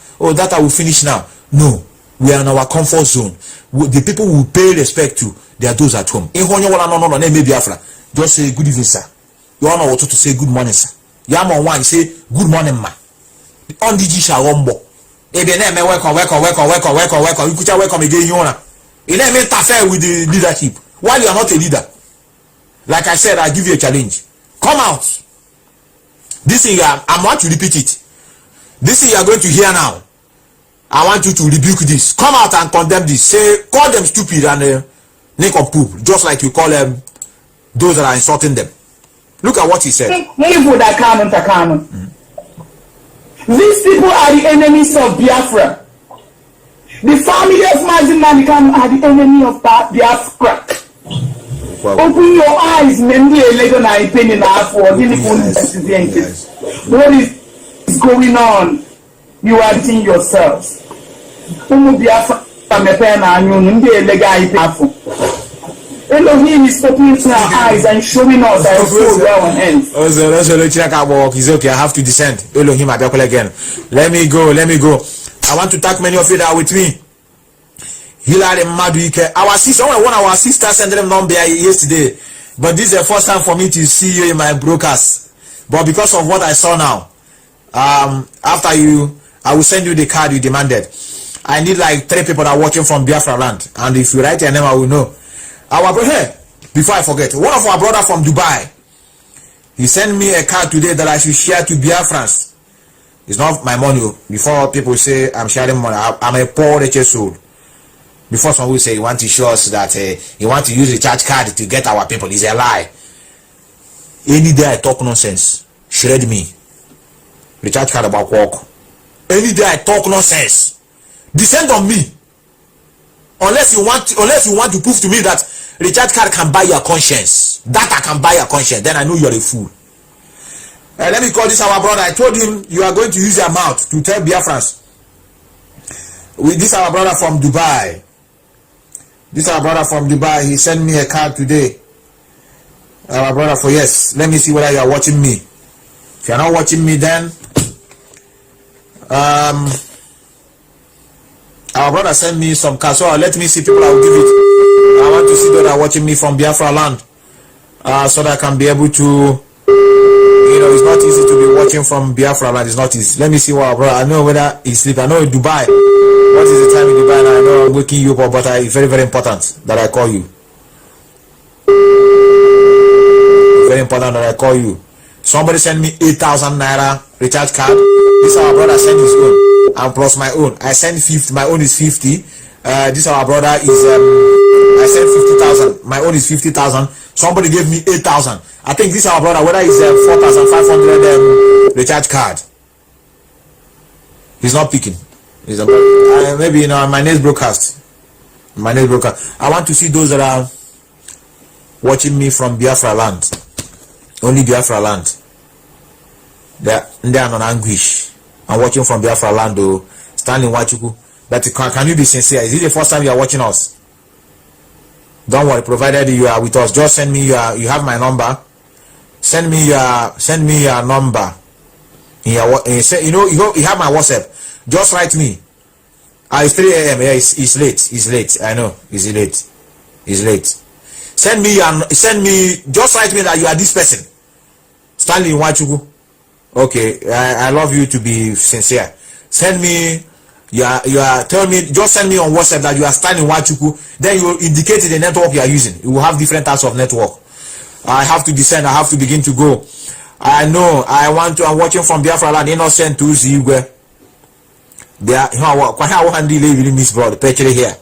will finish now. No, we are in our comfort zone. The people who pay respect to, they are those at home. Just say good evening, sir. You don't know what to say good morning, sir. Yama one say good morning, ma. On the G shall rumble. Welcome. You could welcome again, Yona. It never interfere with the leadership. While you are not a leader. Like I said, I give you a challenge. Come out. This thing, I want to repeat it. This thing you are going to hear now. I want you to rebuke this. Come out and condemn this. Say, call them stupid and nick of poop. Just like you call them those that are insulting them. Look at what he said. These people are the enemies of Biafra. The family of Mazi and Kanu are the enemy of Biafra. Wow. Open your eyes, What is going on? You are seeing yourselves. Elohim is opening our eyes and showing us our soul well on earth. It's okay, I have to descend. Elohim again. Let me go. I want to thank many of you that are with me. Hilary Maduike, our sister, one of our sisters sent them number yesterday, but this is the first time for me to see you in my broadcast. But because of what I saw now, after you, I will send you the card you demanded. I need like 3 people that are watching from Biafra land, and if you write your name, I will know. Our brother, before I forget, one of our brother from Dubai, he sent me a card today that I should share to Biafrans. It's not my money. Before people say I'm sharing money, I'm a poor rich soul. Before someone will say he want to show us that he want to use the charge card to get our people, it's a lie. Any day I talk nonsense, shred me. Recharge card about work. Any day I talk nonsense, descend on me. Unless you want to prove to me that recharge card can buy your conscience, data can buy your conscience, then I know you're a fool. Let me call this our brother. I told him you are going to use your mouth to tell Biafrans. With this our brother from Dubai. This our brother from Dubai. He sent me a card today. Our brother for yes. Let me see whether you are watching me. If you are not watching me, then our brother sent me some cards. So let me see people. I will give it. I want to see those that are watching me from Biafra land, so that I can be able to. You know, it's not easy to be watching from Biafra land. It's not easy. Let me see what our brother. I know whether he's sleeping. I know in Dubai. What is the time in Dubai now? I know I'm waking you up, but it's very, very important that I call you. It's very important that I call you. Somebody send me 8,000 naira recharge card. This our brother send his own, and plus my own. I send 50. My own is 50. This our brother is I sent 50,000. My own is 50,000. Somebody gave me 8,000. I think this our brother, whether it's 4,500 recharge card. He's not picking. He's maybe my next broadcast. I want to see those that are watching me from Biafra land. Only Biafra land. They are non anguish. I'm watching from Biafra land though. Standing Wachuku. But can you be sincere? Is it the first time you are watching us? Don't worry, provided you are with us, just send me you have my number. Send me your number. You have my WhatsApp. Just write me. It's 3 a.m. Yeah, it's late. I know it's late. Send me. Just write me that you are this person. Stanley Wachuku. Okay, I love you to be sincere. Send me. Tell me. Just send me on WhatsApp that you are Stanley Wachuku. Then you will indicate the network you are using. You will have different types of network. I have to descend. I have to begin to go. I know. I'm watching from Biafra land. Innocent to Zigwe. They are. Miss Broad. Picture here.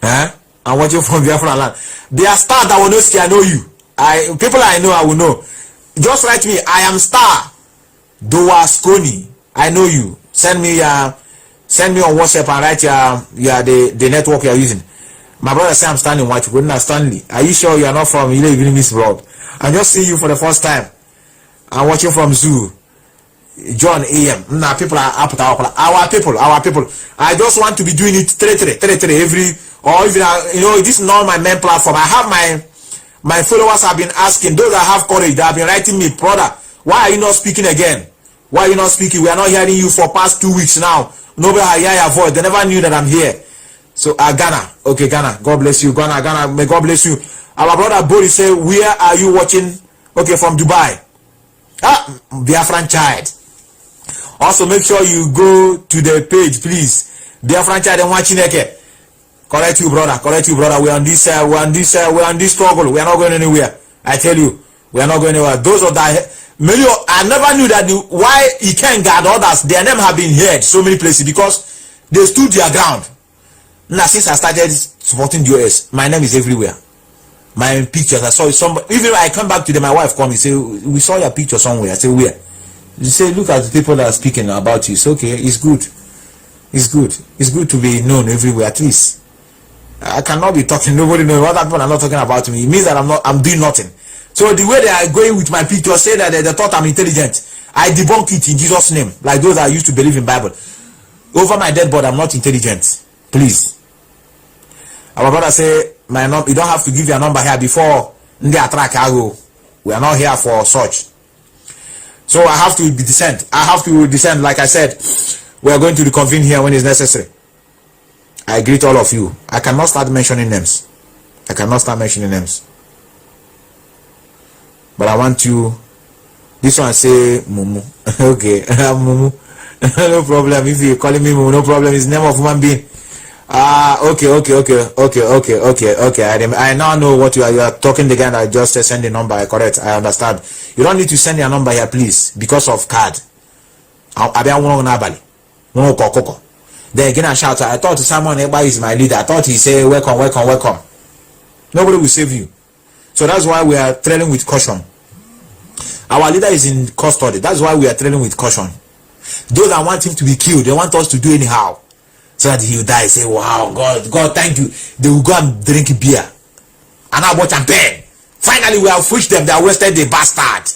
I'm watching from Biafra land. They are stars that will know. I know you. People I know. I will know. Just write me. I am star. Doa Sconi. I know you. Send me on WhatsApp and write the network you are using. My brother say I'm standing watch. Good enough, Stanley. Are you sure you are not from Miss Broad? I'm just seeing you for the first time. I'm watching from Zoo. John AM. Nah, people are up to our people. I just want to be doing it every, or even this is not my main platform. I have my followers have been asking, those that have courage, they have been writing me, brother, why are you not speaking again? Why are you not speaking? We are not hearing you for past 2 weeks now. Nobody hear your voice. They never knew that I'm here. So Ghana. Okay, Ghana. God bless you. Ghana, may God bless you. Our brother Boris say, where are you watching? Okay, from Dubai. Biafran child. Also make sure you go to the page, please. Biafran child and watching again. Correct you, brother. We're on this struggle. We are not going anywhere. I tell you, we are not going anywhere. Those of that. I never knew that why he can't guard others. Their name have been heard so many places because they stood their ground. Now since I started supporting the US, my name is everywhere. My pictures, I saw somebody. Even I come back to them, my wife called me, say, we saw your picture somewhere. I say, where? You say, look at the people that are speaking about you. It's okay. It's good. It's good to be known everywhere. At least I cannot be talking. Nobody knows what people are not talking about me. It means that I'm doing nothing. So the way they are going with my picture, say that they thought I'm intelligent. I debunk it in Jesus' name. Like those that used to believe in Bible. Over my dead body, I'm not intelligent. Please. Our brother say, my number. You don't have to give your number here before they attract Ago. We are not here for such. So I have to descend. I have to descend. Like I said, we are going to reconvene here when it's necessary. I greet all of you. I cannot start mentioning names. I cannot start mentioning names. But I want you. This one say Mumu. Okay, Mumu. No problem. If you're calling me Mumu, no problem. It's the name of human being. Okay. I now know what you are talking. The guy that just send the number. Correct. I understand. You don't need to send your number here, please, because of card. Then again, I shout. I thought someone everybody is my leader. I thought he say welcome. Nobody will save you. So that's why we are trailing with caution. Our leader is in custody. That's why we are trailing with caution. Those that want him to be killed, they want us to do anyhow, so that he will die. Say, wow, God, thank you. They will go and drink beer and I watch champagne. Finally, we have pushed them. They are wasted the bastard.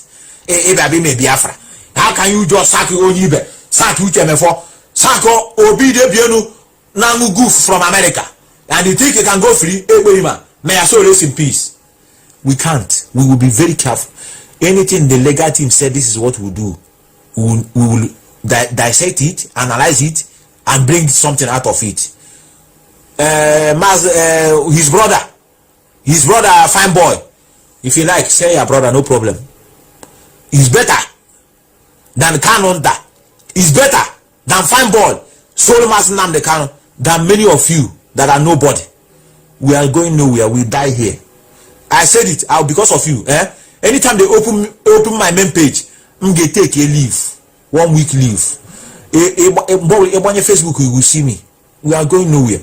Biafra. How can you just sack your own Ibe? Sack you for Sako Obi de Bienu Namu goof from America. And you think you can go free? May I so rest in peace. We can't. We will be very careful. Anything the legal team said, this is what we'll do. We will dissect it, analyze it, and bring something out of it. His brother, fine boy. If you like, say your brother, no problem. He's better than Kanu. He's better than fine boy. Solo Mazi Nnamdi Kanu, than many of you that are nobody. We are going nowhere. We die here. I said it because of you. Anytime they open my main page, I'm gonna take a leave, 1 week leave. Facebook, you will see me. We are going nowhere.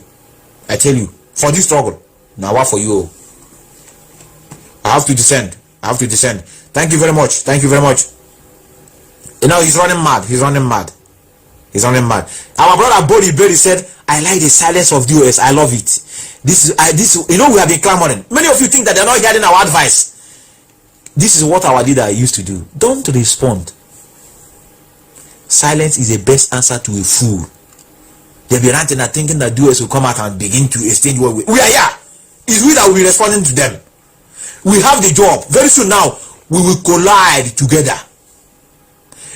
I tell you, for this struggle. Now what for you? I have to descend. Thank you very much. You know, he's running mad. Our brother Berry said, I like the silence of the US. I love it. This you know, we have been clamoring. Many of you think that they're not hearing our advice. This is what our leader used to do. Don't respond. Silence is the best answer to a fool. They'll be ranting and thinking that US will come out and begin to exchange what we are here. It's we that will be responding to them. We have the job. Very soon now, we will collide together.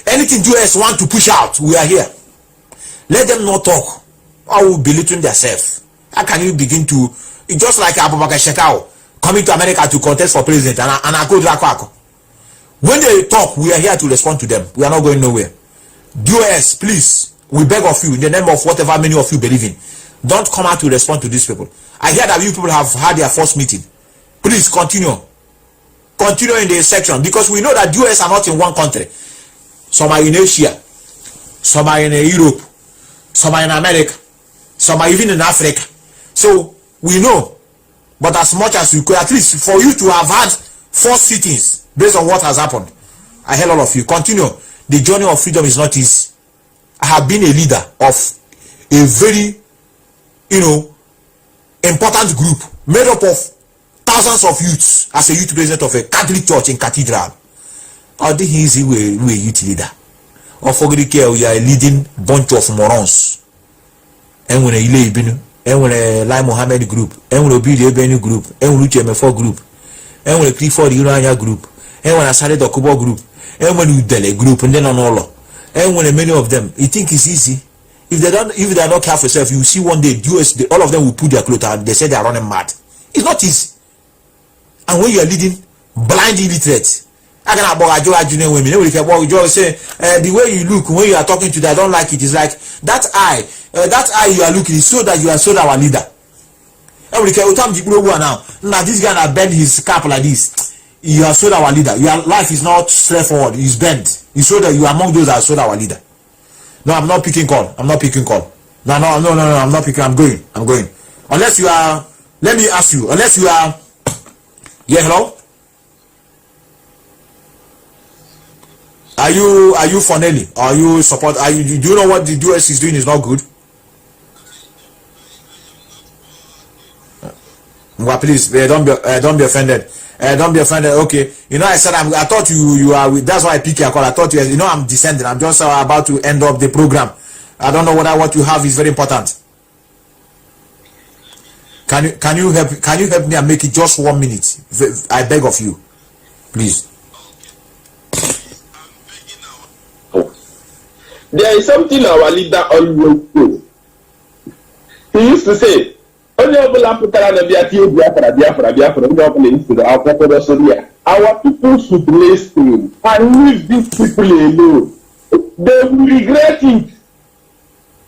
Anything US want to push out, we are here. Let them not talk. I will belittle themselves. How can you begin to, just like Abubakar Shekau coming to America to contest for president and I go to when they talk, we are here to respond to them. We are not going nowhere. US, please, we beg of you in the name of whatever many of you believe in, don't come out to respond to these people. I hear that you people have had their first meeting. Please continue in the section, because we know that US are not in one country. Some are in Asia, some are in Europe, some are in America, some are even in Africa. So we know, but as much as we could, at least for you to have had 4 sittings based on what has happened, I hail all of you. Continue. The journey of freedom is not easy. I have been a leader of a very, important group made up of thousands of youths as a youth president of a Catholic church in Cathedral. Or the easy way we a youth leader. Or for the care, we are a leading bunch of morons. And when a and when a Lai Mohammed group, and when a Billy Benny group, and when MF4 group, and when a Clifford Urania group, and when a Salad Okubo group, and when you Dele group, and then on all. And when many of them, you think it's easy. If they are not careful yourself, you see one day all of them will put their clothes and they say they are running mad. It's not easy. And when you are leading blind illiterate, I can women. Say the way you look when you are talking to them, I don't like it. It's like that eye you are looking is so that you are so our leader. Now this guy that bend his cap like this, you are so our leader. Your life is not straightforward, it's bent. You show that you are among those that are so our leader. No, I'm not picking call. No, I'm not picking. I'm going. Unless you are, let me ask you, unless you are, yeah, hello? Are you for Nelly? Are you support? Do you know what the US is doing is not good? Well, please, don't be offended. Don't be offended. Okay, I said I thought you are. That's why I pick your call. I thought I'm descending. I'm just about to end up the program. I don't know whether what you have is very important. Can you help me and make it just 1 minute? I beg of you, please. There is something our leader always says. He used to say, only our people should listen and leave these people alone. They will regret it.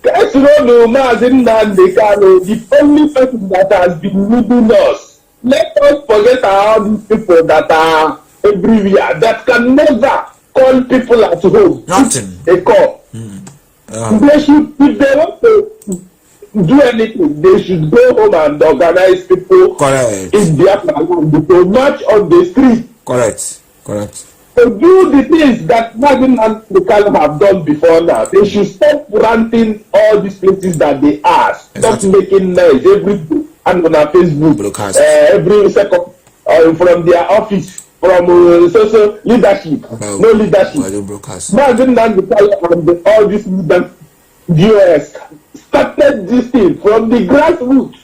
Mazi Nnamdi Kanu, the only person that has been leading us. Let us forget all these people that are everywhere, that can never call people at home. Nothing. They call. They should, if they want to do anything, they should go home and organize people. Correct. In Biafra land to march on the street. Correct. To do the things that Mazi Nnamdi Kanu have done before now. They should stop ranting all these places that they are. Stop making noise every day and on our Facebook. Every second from their office, from social leadership. No leadership. Mazi Nnamdi Kanu and all these leaders, US started this thing from the grassroots.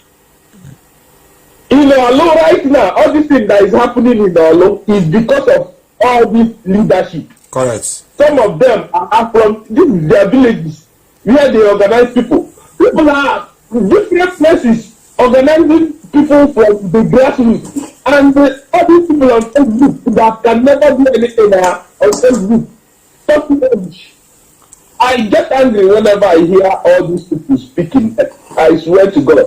In Olo right now, all this thing that is happening in Olo is because of all this leadership. Correct. Some of them are from their villages where they organize people. People are different places organizing people from the grassroots. And all these people on Facebook that can never do anything on Facebook. I get angry whenever I hear all these people speaking. I swear to God.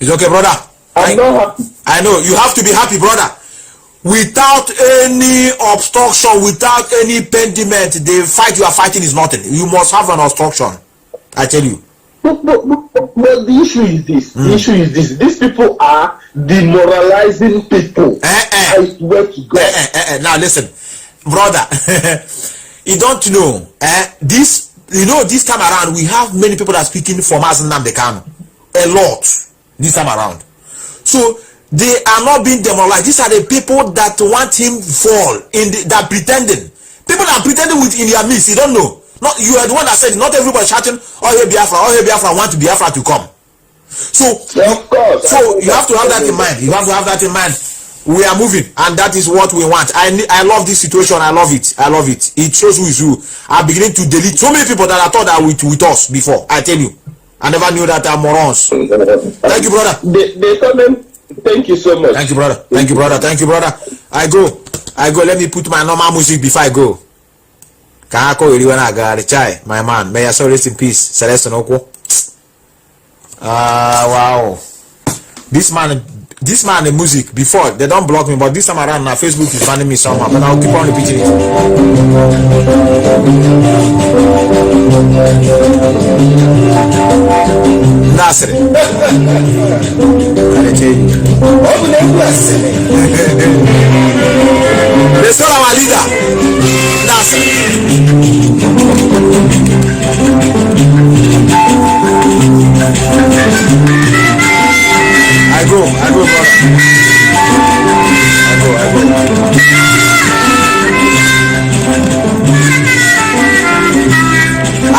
It's okay, brother. I'm not happy. I know you have to be happy, brother. Without any obstruction, without any impediment, the fight you are fighting is nothing. You must have an obstruction. I tell you. But the issue is this. The issue is this. These people are demoralizing people. I swear to God. Now listen, brother. You don't know. This, this time around, we have many people that are speaking for Mazi Nnamdi Kanu. A lot. This time around. So they are not being demoralized. These are the people that want him fall that pretending. People that are pretending in their midst. You don't know. Not you are the one that said not everybody shouting, oh hey Biafra, want Biafra to come. So of course, so you have to have that in mind. You have to have that in mind. We are moving, and that is what we want. I love this situation. I love it. It shows who is who. I'm beginning to delete so many people that I thought that with us before. I tell you, I never knew that I'm morons. Thank you, brother. They comment. Thank you so much. Thank you, brother. Thank you, brother. I go. Let me put my normal music before I go. My man. May I so rest in peace. Celeste Noko. Wow. This man the music before they don't block me, but this time around now Facebook is banning me somehow, but I'll keep on repeating it. That's it. They stole our leader. That's it. I go, brother. I go.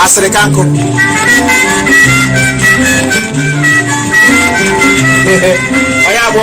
Asre kanko. Oya bo